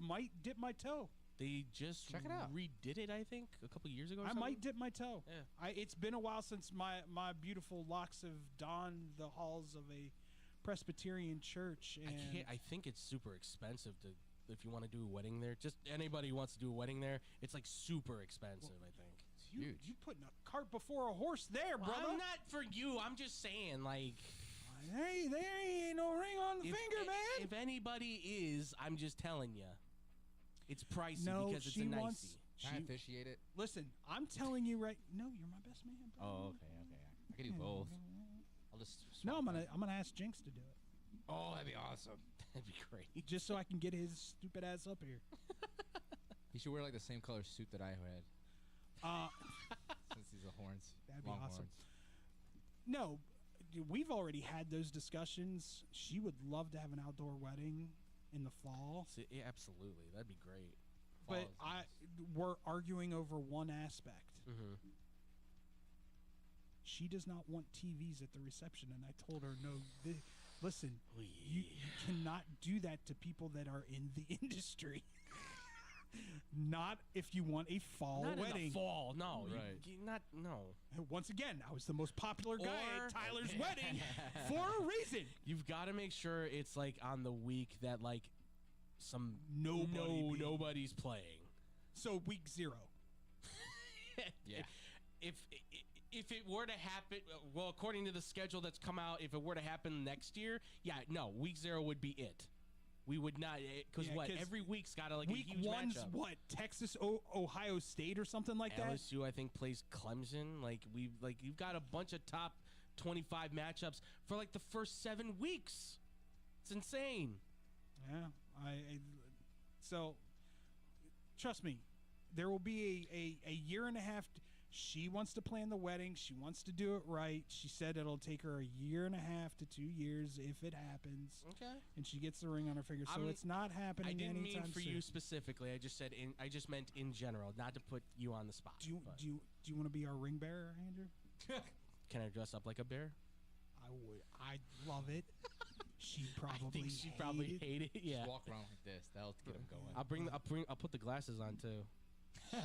might dip my toe. They just Check it out. redid it, I think, a couple years ago. Or I something. might dip my toe. Yeah. It's been a while since my beautiful locks have donned the halls of a Presbyterian church. And I think it's super expensive to if you want to do a wedding there. Just anybody who wants to do a wedding there, it's like super expensive. I think. You putting a cart before a horse there, Well, brother. I'm not for you. I'm just saying, like. Hey, there ain't no ring on the finger, man. If anybody is, I'm just telling you, it's pricey No, because it's she a nicey. wants- Can I officiate it? Listen, I'm telling you right. No, you're my best man, bro. Oh, okay. I can do both. I'll just. No, swap I'm gonna ask Jinx to do it. Oh, that'd be awesome. That'd be great. Just so I can get his stupid ass up here. He should wear like the same color suit that I had. Since he's a horns. That'd be long awesome. horns. No, we've already had those discussions. She would love to have an outdoor wedding in the fall. Yeah, absolutely, that'd be great. But we're arguing over one aspect. Mm-hmm. She does not want TVs at the reception, and I told her, no, listen, you cannot do that to people that are in the industry. Not if you want a fall Not wedding. in the fall, no. Right. No. Once again, I was the most popular guy at Tyler's wedding for a reason. You've got to make sure it's like on the week that like nobody's playing. So week 0. Yeah. If it were to happen, well, according to the schedule that's come out, if it were to happen next year, week 0 would be it. We would not, because every week's got like week a huge 1's matchup. what, Texas, Ohio State or something like that? LSU, I think, plays Clemson. You've got a bunch of top 25 matchups for like the first 7 weeks. It's insane. Yeah, so trust me, there will be a year and a half. She wants to plan the wedding. She wants to do it right. She said it'll take her a year and a half to 2 years if it happens. Okay. And she gets the ring on her finger, so it's not happening. I didn't mean for soon. you specifically. I just said I just meant in general, not to put you on the spot. Do you want to be our ring bearer, Andrew? Can I dress up like a bear? I would. I'd love it. She'd probably. She'd probably hate it. Yeah. Just walk around like this. That'll get him going. I'll put the glasses on too. I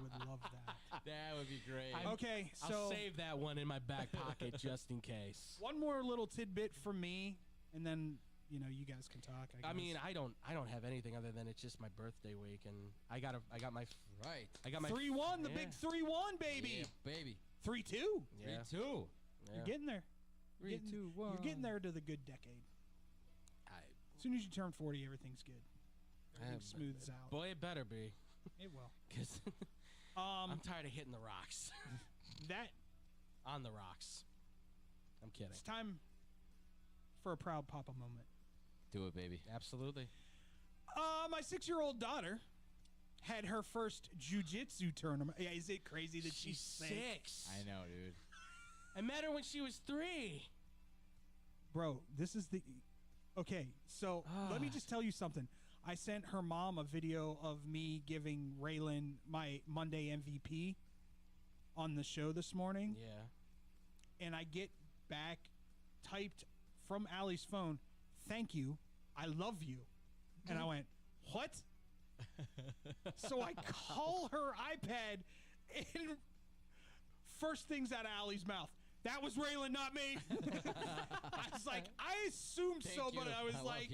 would love that. That would be great. Okay, so I'll save that one in my back pocket just in case. One more little tidbit from me, and then you guys can talk. I mean, I don't have anything other than it's just my birthday week, and I got my 3-1, the big 3-1, baby. Yeah, baby. 3-2. Yeah. 3-2. You're getting there. 3, 2, 1. You're getting there to the good decade. As soon as you turn 40, everything's good. Everything smooths out. Boy, it better be. It will. Because I'm tired of hitting the rocks. That on the rocks. I'm kidding. It's time for a proud papa moment. Do it, baby. Absolutely. My 6-year-old daughter had her first jiu-jitsu tournament. Yeah, is it crazy that she's 6? I know, dude. I met her when she was 3. Bro, this is the... Okay, so let me just tell you something. I sent her mom a video of me giving Raylan my Monday MVP on the show this morning. Yeah. And I get back typed from Allie's phone, "Thank you, I love you." And I went, "What?" So I call her iPad, and first things out of Allie's mouth, "That was Raylan, not me." I was like, I assumed so, but I was like,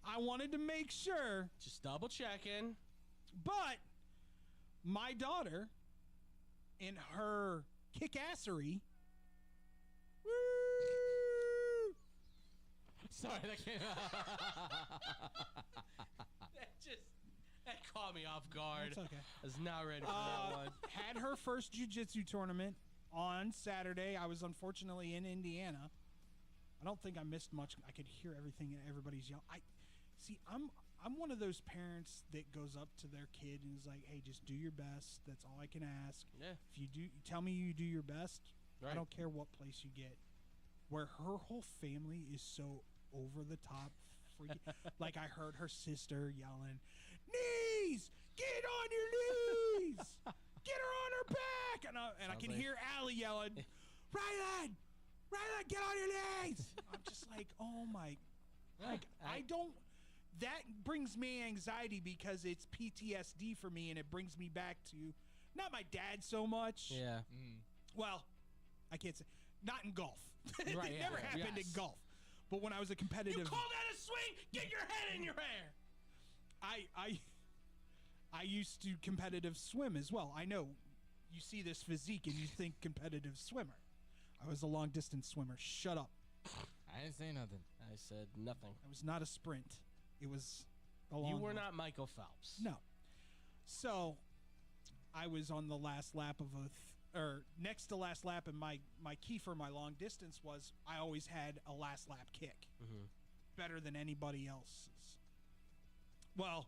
I wanted to make sure. Just double checking. But my daughter, in her kick-assery, sorry, that came that caught me off guard. It's okay. I was not ready for that one. Had her first jiu-jitsu tournament on Saturday. I was unfortunately in Indiana. I don't think I missed much. I could hear everything and everybody's yelling. I'm one of those parents that goes up to their kid and is like, "Hey, just do your best. That's all I can ask. Yeah. If you tell me you do your best, right. I don't care what place you get." Where her whole family is so over the top. Like I heard her sister yelling, "Knees! Get on your knees! Get her on her back!" And I can hear Allie yelling, "Rylan! Rylan, get on your knees!" I'm just like, oh my. Like, I don't. That brings me anxiety because it's PTSD for me, and it brings me back to not my dad so much. Yeah. Well, I can't say. Not in golf. It Right, never happened in golf. But when I was a competitive... You call that a swing? Get your head in your hair! I used to competitive swim as well. I know you see this physique and you think competitive swimmer. I was a long-distance swimmer. Shut up. I didn't say nothing. I said nothing. It was not a sprint. It was a long You were one. not Michael Phelps. No. So, I was on the last lap of or next to last lap, and my key for my long distance was I always had a last lap kick. Better than anybody else's. Well,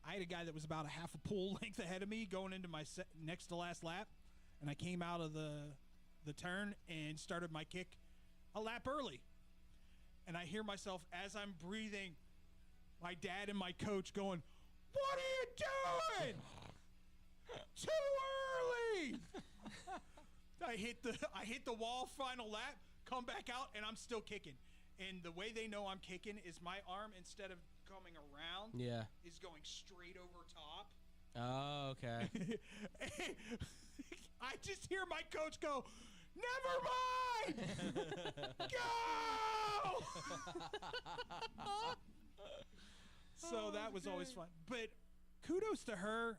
I had a guy that was about a half a pool length ahead of me going into my next to last lap, and I came out of the turn and started my kick a lap early. And I hear myself as I'm breathing, my dad and my coach going, What are you doing? Too early. I hit the wall, final lap, come back out, and I'm still kicking. And the way they know I'm kicking is my arm, instead of coming around, is going straight over top. Oh, okay. I just hear my coach go, "Never mind! Go!" So that was always fun. But kudos to her.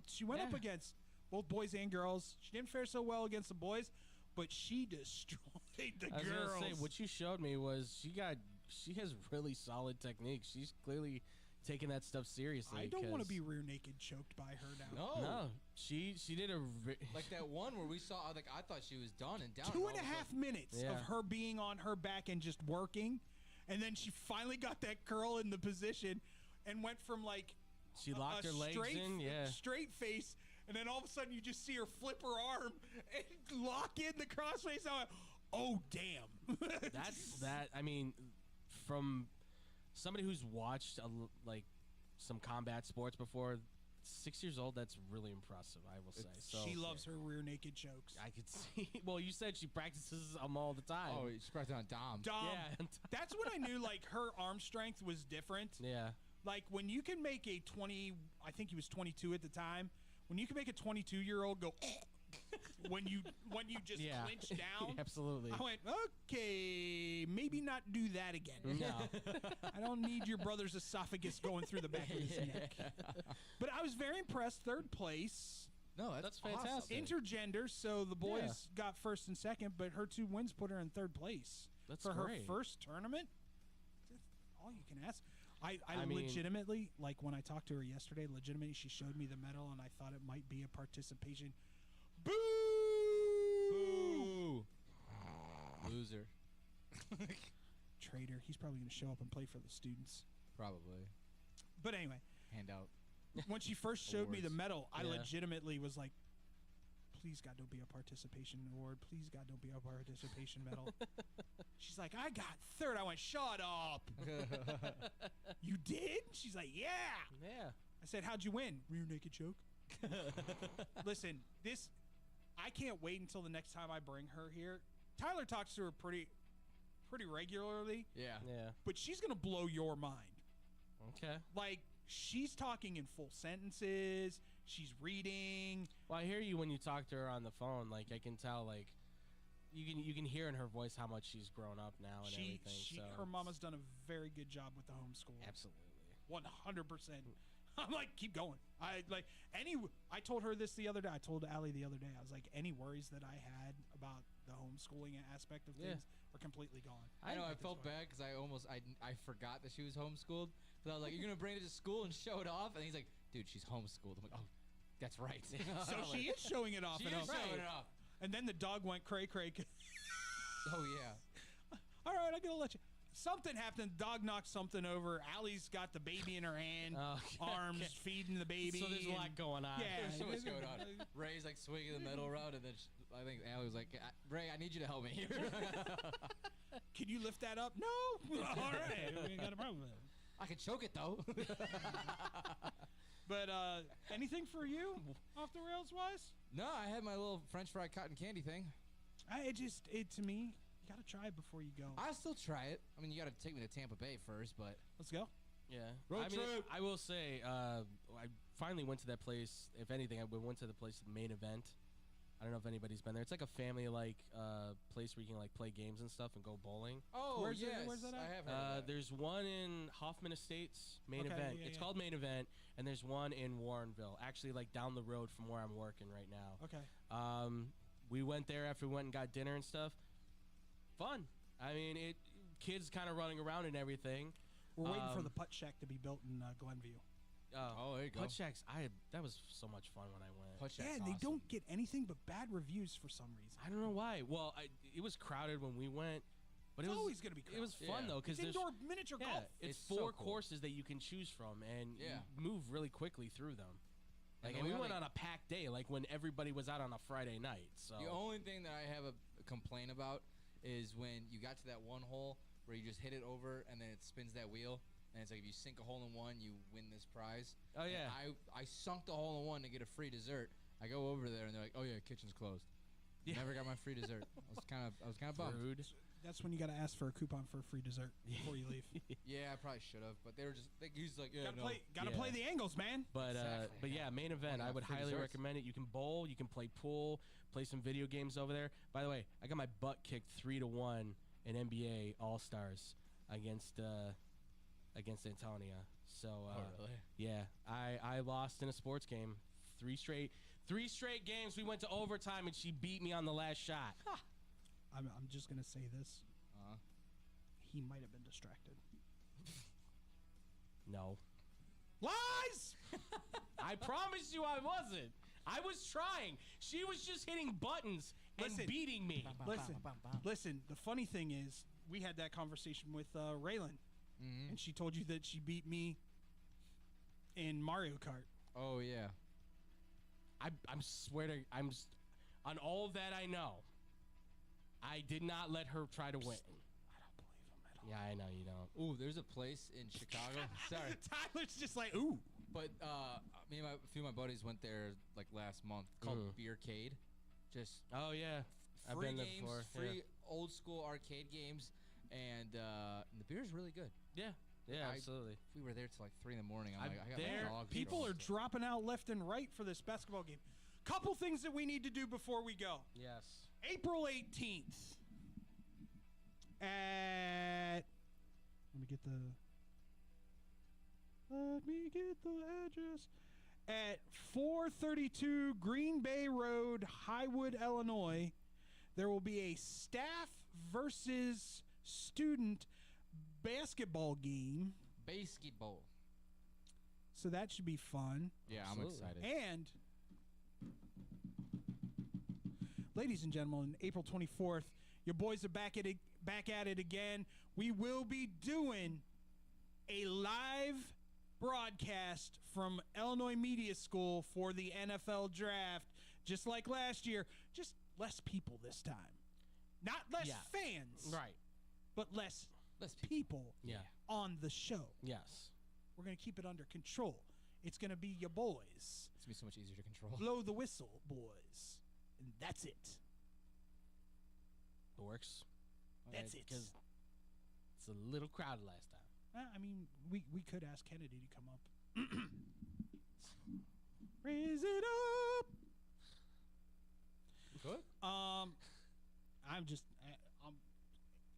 She went up against both boys and girls. She didn't fare so well against the boys, but she destroyed the I was girls. gonna say, what you showed me was she has really solid technique. She's clearly taking that stuff seriously. I don't want to be rear naked choked by her now. No, she did a like that one where we saw. Like I thought she was done and down. 2.5 minutes of her being on her back and just working, and then she finally got that curl in the position, and went from like she locked her legs in, straight face, and then all of a sudden you just see her flip her arm and lock in the crossface. I went, oh damn! I mean, from somebody who's watched like some combat sports before, 6 years old, that's really impressive, I will say. So she loves her rear naked chokes. I could see. Well, you said she practices them all the time. Oh, she practices on Dom. Yeah. That's when I knew like her arm strength was different. Yeah. Like when you can make a 20, I think he was 22 at the time. When you can make a 22-year-old go when you just clinch down. Absolutely. I went, okay, maybe not do that again. No. I don't need your brother's esophagus going through the back of his neck. But I was very impressed. Third place. No, that's fantastic. Intergender, so the boys got first and second, but her 2 wins put her in third place. That's for great. her first tournament. That's all you can ask. I mean, legitimately, like when I talked to her yesterday, legitimately she showed me the medal and I thought it might be a participation. Boo! Boo! Loser. Traitor. He's probably going to show up and play for the students. Probably. But anyway. Handout. When she first showed me the medal, I Yeah. legitimately was like, please, God, don't be a participation award. Please, God, don't be a participation medal. She's like, I got third. I went, shut up. You did? She's like, yeah. Yeah. I said, how'd you win? Rear naked choke. Listen, I can't wait until the next time I bring her here. Tyler talks to her pretty regularly. Yeah. Yeah. But she's going to blow your mind. Okay. Like, she's talking in full sentences. She's reading. Well, I hear you when you talk to her on the phone. Like, I can tell, like, you can hear in her voice how much she's grown up now and everything. Her mama's done a very good job with the homeschool. Absolutely. 100%. I'm like, keep going. I told her this the other day. I told Allie the other day. I was like, any worries that I had about the homeschooling aspect of things are completely gone. I know. I felt bad because I forgot that she was homeschooled. But I was like, "You're gonna bring it to school and show it off?" And he's like, "Dude, she's homeschooled." I'm like, "Oh, that's right." So she is showing it off. She is showing it off. And then the dog went cray. Oh yeah. All right, I'm gonna let you. Something happened. Dog knocked something over. Allie's got the baby in her hand, arms feeding the baby. So there's a lot going on. Yeah, There's so much going on. Ray's like swinging the metal around, and then I think Allie was like, "Ray, I need you to help me here." Can you lift that up? No. All right, we ain't got a problem with it. I can choke it though. But anything for you off the rails wise? No, I had my little French fry cotton candy thing. To me, you gotta try it before you go. I'll still try it. I mean, you gotta take me to Tampa Bay first, but let's go. Yeah. Road trip. I will say, I finally went to that place. If anything, I went to the place, the main event. I don't know if anybody's been there. It's like a family-like place where you can like play games and stuff and go bowling. Oh, where's yes. Where's that at? I have heard of that. There's one in Hoffman Estates, main event. Yeah, it's called Main Event, and there's one in Warrenville, actually like down the road from where I'm working right now. Okay. We went there after we went and got dinner and stuff. Fun. I mean, kids kind of running around and everything. We're waiting for the putt shack to be built in Glenview. Oh, there you go. Putt shacks. That was so much fun when I went. Putt shack's Yeah, they don't get anything but bad reviews for some reason. I don't know why. Well, it was crowded when we went, but It's it was always gonna be crowded. It was fun though because It's indoor miniature golf. It's It's so 4 cool. courses that you can choose from, and Yeah. you move really quickly through them. And Like, the and we only- went on a packed day, like when everybody was out on a Friday night. So The only thing that I have a complaint about is when you got to that one hole where you just hit it over and then it spins that wheel, and it's like if you sink a hole in one, you win this prize. Oh, yeah. And I sunk the hole in one to get a free dessert. I go over there and they're like, "Oh yeah, kitchen's closed." Yeah. Never got my free dessert. I was kind of bummed. Rude. That's when you got to ask for a coupon for a free dessert before you leave. Yeah, I probably should have, but they were just he's like, "Yeah, Gotta play the angles, man." But Exactly. but yeah, main event. I would free highly desserts. recommend it. You can bowl, you can play pool, play some video games over there. By the way, I got my butt kicked 3-1 in NBA All Stars against Antonia. So really? yeah, I lost in a sports game. Three straight games. We went to overtime and she beat me on the last shot. I'm just gonna say this. Uh-huh. He might have been distracted. No. Lies! I promise you I wasn't. I was trying. She was just hitting buttons and beating me. Listen. The funny thing is, we had that conversation with Raylan, and she told you that she beat me in Mario Kart. Oh yeah. I'm swearing. On all that I know, I did not let her try to win. I don't believe him at all. Yeah, I know you don't. Ooh, there's a place in Chicago. Sorry. Tyler's just like, ooh. But me and a few of my buddies went there like last month called Beercade. Just oh yeah, I've free been there games, before. free old school arcade games, and the beer is really good. Yeah, absolutely. We were there till like 3 in the morning. I got There, my dog. people are dropping out left and right for this basketball game. Couple things that we need to do before we go. Yes. April 18th at let me get the address at 432 Green Bay Road, Highwood, Illinois. There will be a staff versus student basketball game. Basketball. So that should be fun. Yeah, Absolutely. I'm excited. And ladies and gentlemen, April 24th, your boys are back at it again. We will be doing a live broadcast from Illinois Media School for the NFL Draft, just like last year. Just less people this time. Not less fans. Right. But less people on the show. Yes. We're going to keep it under control. It's going to be your boys. It's gonna be so much easier to control. Blow the whistle, boys. And that's it. It works. That's it. Because it's a little crowded last time. I mean, we could ask Kennedy to come up. Raise it up. Good.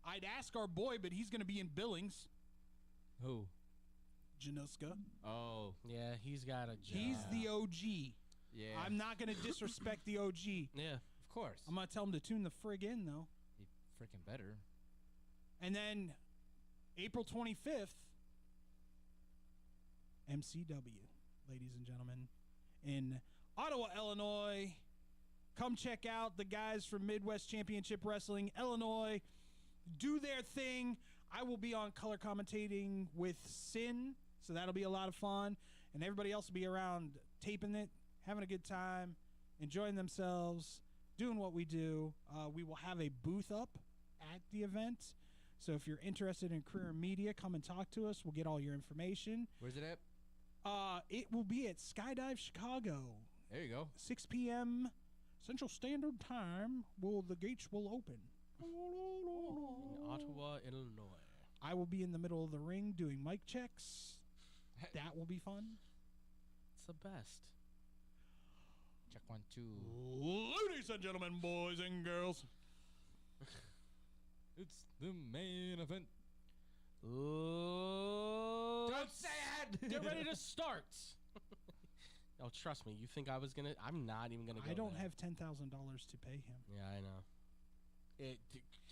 I'd ask our boy, but he's going to be in Billings. Who? Januska. Oh. Yeah, he's got a job. He's the OG. Yeah. I'm not going to disrespect the OG. Yeah. Of course. I'm going to tell him to tune the frig in, though. He freaking better. And then April 25th, MCW, ladies and gentlemen, in Ottawa, Illinois. Come check out the guys from Midwest Championship Wrestling, Illinois. Do their thing. I will be on color commentating with Sin, so that'll be a lot of fun. And everybody else will be around taping it, having a good time, enjoying themselves, doing what we do. We will have a booth up at the event. So if you're interested in career media, come and talk to us. We'll get all your information. Where's it at? It will be at Skydive Chicago. There you go. 6 p.m. Central Standard Time. The gates will open. In Ottawa, Illinois. I will be in the middle of the ring doing mic checks. That will be fun. It's the best. Check 1, 2. Ladies and gentlemen, boys and girls. It's the main event. Don't say it! Get ready to start. Oh, trust me. You think I was going to... I'm not even going to go I don't there. have $10,000 to pay him. Yeah, I know.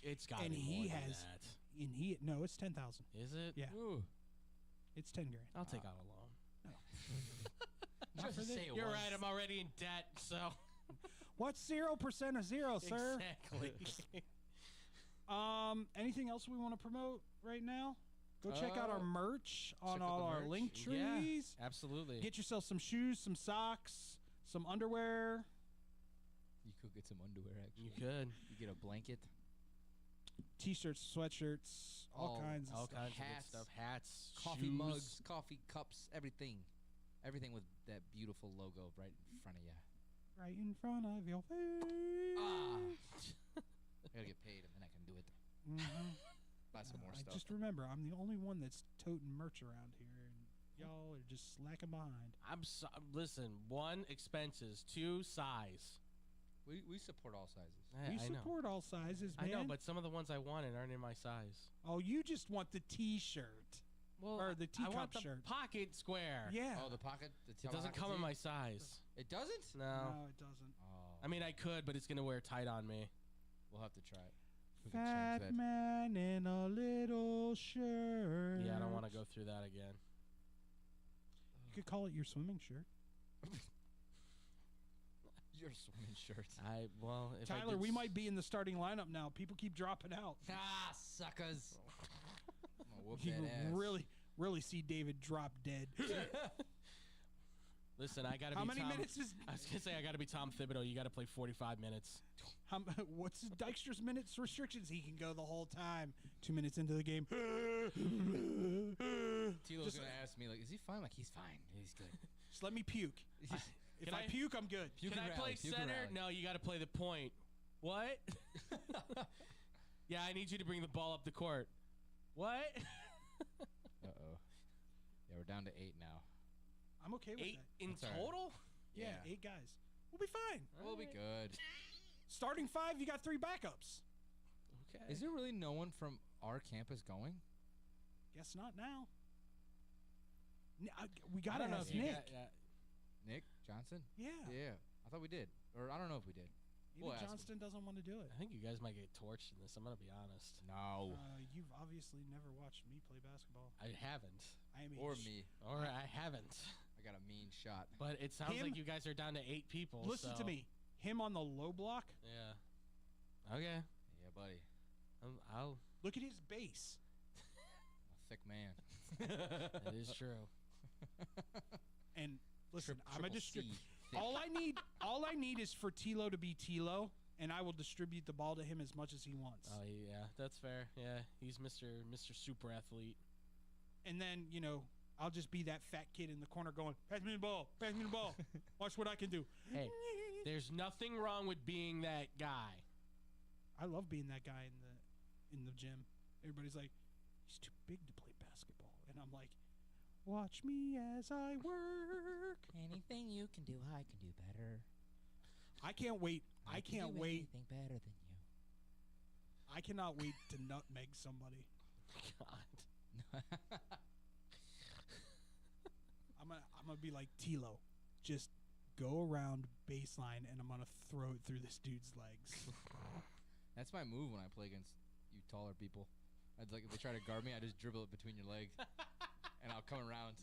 It's got to And be he more than has... that. And he... No, it's 10,000. Is it? Yeah. Ooh. It's 10 grand. I'll take out a loan. Not for Just this. say it You're once. right. I'm already in debt, so... What's 0% of zero, sir? Exactly. Anything else we want to promote right now? Go check out our merch on check out all the our merch. link trees. Yeah, absolutely. Get yourself some shoes, some socks, some underwear. You could get some underwear, actually. You could. You get a blanket. T-shirts, sweatshirts, all kinds of stuff. kinds of good Hats, stuff. Hats, coffee shoes. mugs, coffee cups, everything with that beautiful logo right in front of you. Right in front of your face. I gotta get paid and then I can do it. Buy some more I stuff. just remember, I'm the only one that's toting merch around here, and y'all are just slacking behind. Listen, 1, expenses. 2, size. We support all sizes. We support all sizes, man. I know, but some of the ones I wanted aren't in my size. Oh, you just want the T-shirt. Or the I teacup want the shirt. pocket square. Yeah. Oh, the pocket. It doesn't come in my size. It doesn't? No. No, it doesn't. Oh. I mean, I could, but it's gonna wear tight on me. We'll have to try it. We can change Fat that. man in a little shirt. Yeah, I don't want to go through that again. You could call it your swimming shirt. Your swimming shirt. If Tyler, we might be in the starting lineup now. People keep dropping out. Ah, suckers. I'm gonna whoop You that ass. really see David drop dead. Listen, I gotta. How be many Tom, minutes is? I was gonna say I gotta be Tom Thibodeau. You gotta play 45 minutes. What's Dykstra's minutes restrictions? He can go the whole time. 2 minutes into the game. Tilo's gonna ask me like, "Is he fine?" Like, he's fine. He's good. Just let me puke. If I puke, I'm good. Can I play center? No, you gotta play the point. What? Yeah, I need you to bring the ball up the court. What? Uh-oh. Yeah, we're down to 8 now. I'm okay with 8 that. in That's all right. total? Yeah, 8 guys. We'll be fine. We'll be good. Starting 5, you got 3 backups. Okay. Is there really no one from our campus going? Guess not now. We I gotta don't know ask if you Nick. Nick Johnson? Yeah. Yeah. I thought we did. Or I don't know if we did. Maybe We'll ask him. Johnston doesn't want to do it. I think you guys might get torched in this. I'm gonna be honest. No. You've obviously never watched me play basketball. I haven't. Or me. Or I haven't. I got a mean shot. But it sounds Him- like you guys are down to 8 people. Listen to so- me. Him on the low block. Yeah. Okay. Yeah, buddy. I'll. Look at his base. A thick man. That is true. And listen, I'm a Triple C. all I need is for Tilo to be Tilo, and I will distribute the ball to him as much as he wants. Oh yeah, that's fair. Yeah, he's Mr. Super Athlete. And then, I'll just be that fat kid in the corner going, pass me the ball, pass me the ball. Watch what I can do. Hey, there's nothing wrong with being that guy. I love being that guy in the gym. Everybody's like, he's too big to play basketball. And I'm like, watch me as I work. Anything you can do, I can do better. I can't wait. I can can't do wait. anything better than you. I cannot wait to nutmeg somebody. God. I'm gonna be like Tilo. Just go around baseline and I'm gonna throw it through this dude's legs. That's my move when I play against you taller people. I'd like if they try to guard me, I just dribble it between your legs, and I'll come around.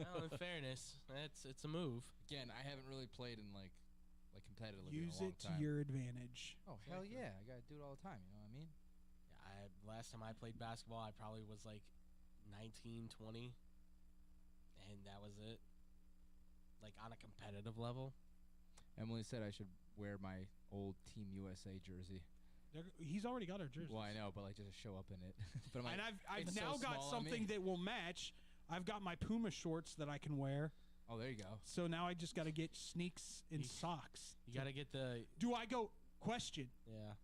Well, in fairness, it's a move. Again, I haven't really played in like competitively Use in a long it to time. your advantage. Oh hell yeah! I gotta do it all the time. You know what I mean? Yeah, last time I played basketball, I probably was like 19, 20, and that was it. Like on a competitive level. Emily said I should wear my old Team USA jersey. He's already got our jersey. Well, I know, but like just show up in it. But I'm like, And I've it's now so got small on me. something that will match. I've got my Puma shorts that I can wear. Oh, there you go. So now I just got to get sneaks and socks. You got to get the. Do I go? Question. Yeah.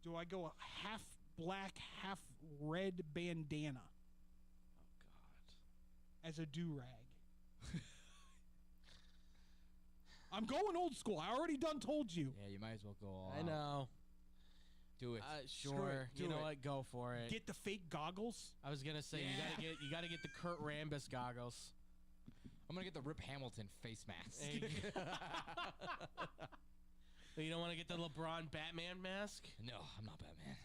Do I go a half black, half red bandana? Oh God. As a do rag. I'm going old school. I already done told you. Yeah, you might as well go all I out. know. Do it. Sure. Do You know it. what? Go for it. Get the fake goggles. I was gonna say you gotta get the Kurt Rambis goggles. I'm gonna get the Rip Hamilton face mask. You don't want to get the LeBron Batman mask? No, I'm not Batman.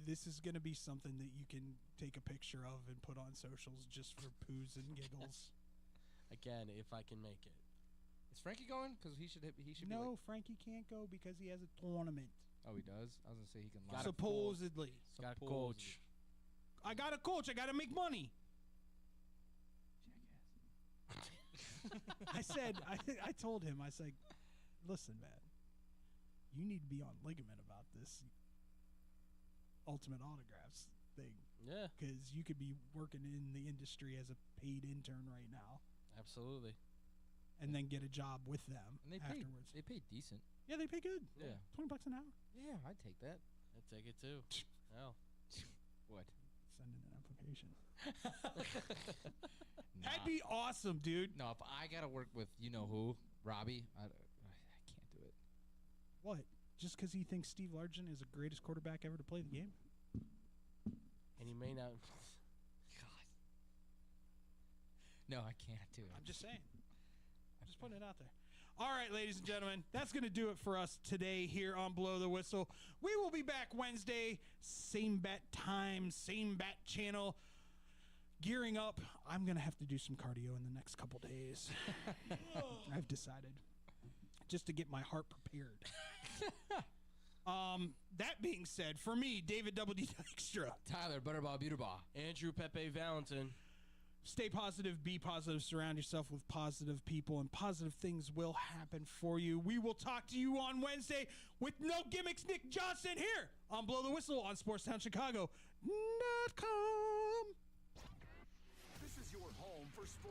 This is going to be something that you can take a picture of and put on socials just for poos and giggles. Again, if I can make it. Is Frankie going? Because he should. He should. No, Be like, Frankie can't go because he has a tournament. oh, he does. I was gonna say he can. Supposedly. Got a coach. I got a coach. I got to make money. I said. I told him. I said, listen, man. You need to be on ligament about this. Ultimate Autographs thing. Yeah. Because you could be working in the industry as a paid intern right now. Absolutely. And then get a job with them And they afterwards. They pay decent. Yeah, they pay good. Yeah. $20 an hour. Yeah, I'd take that. I'd take it too. Hell. What? Send in an application. That'd be awesome, dude. No, if I gotta work with you know who, Robbie, I can't do it. What? Just because he thinks Steve Largent is the greatest quarterback ever to play the game? And he may not. God. No, I can't do it. I'm just saying. I'm just putting it out there. All right, ladies and gentlemen, that's going to do it for us today here on Blow the Whistle. We will be back Wednesday, same bat time, same bat channel. Gearing up. I'm going to have to do some cardio in the next couple days. I've decided. Just to get my heart prepared. That being said, for me, David Double D Dykstra, Tyler Butterball Buterball, Andrew Pepe Valentin. Stay positive, be positive, surround yourself with positive people, and positive things will happen for you. We will talk to you on Wednesday with No Gimmicks Nick Johnson here on Blow the Whistle on SportsTownChicago.com. This is your home for sports.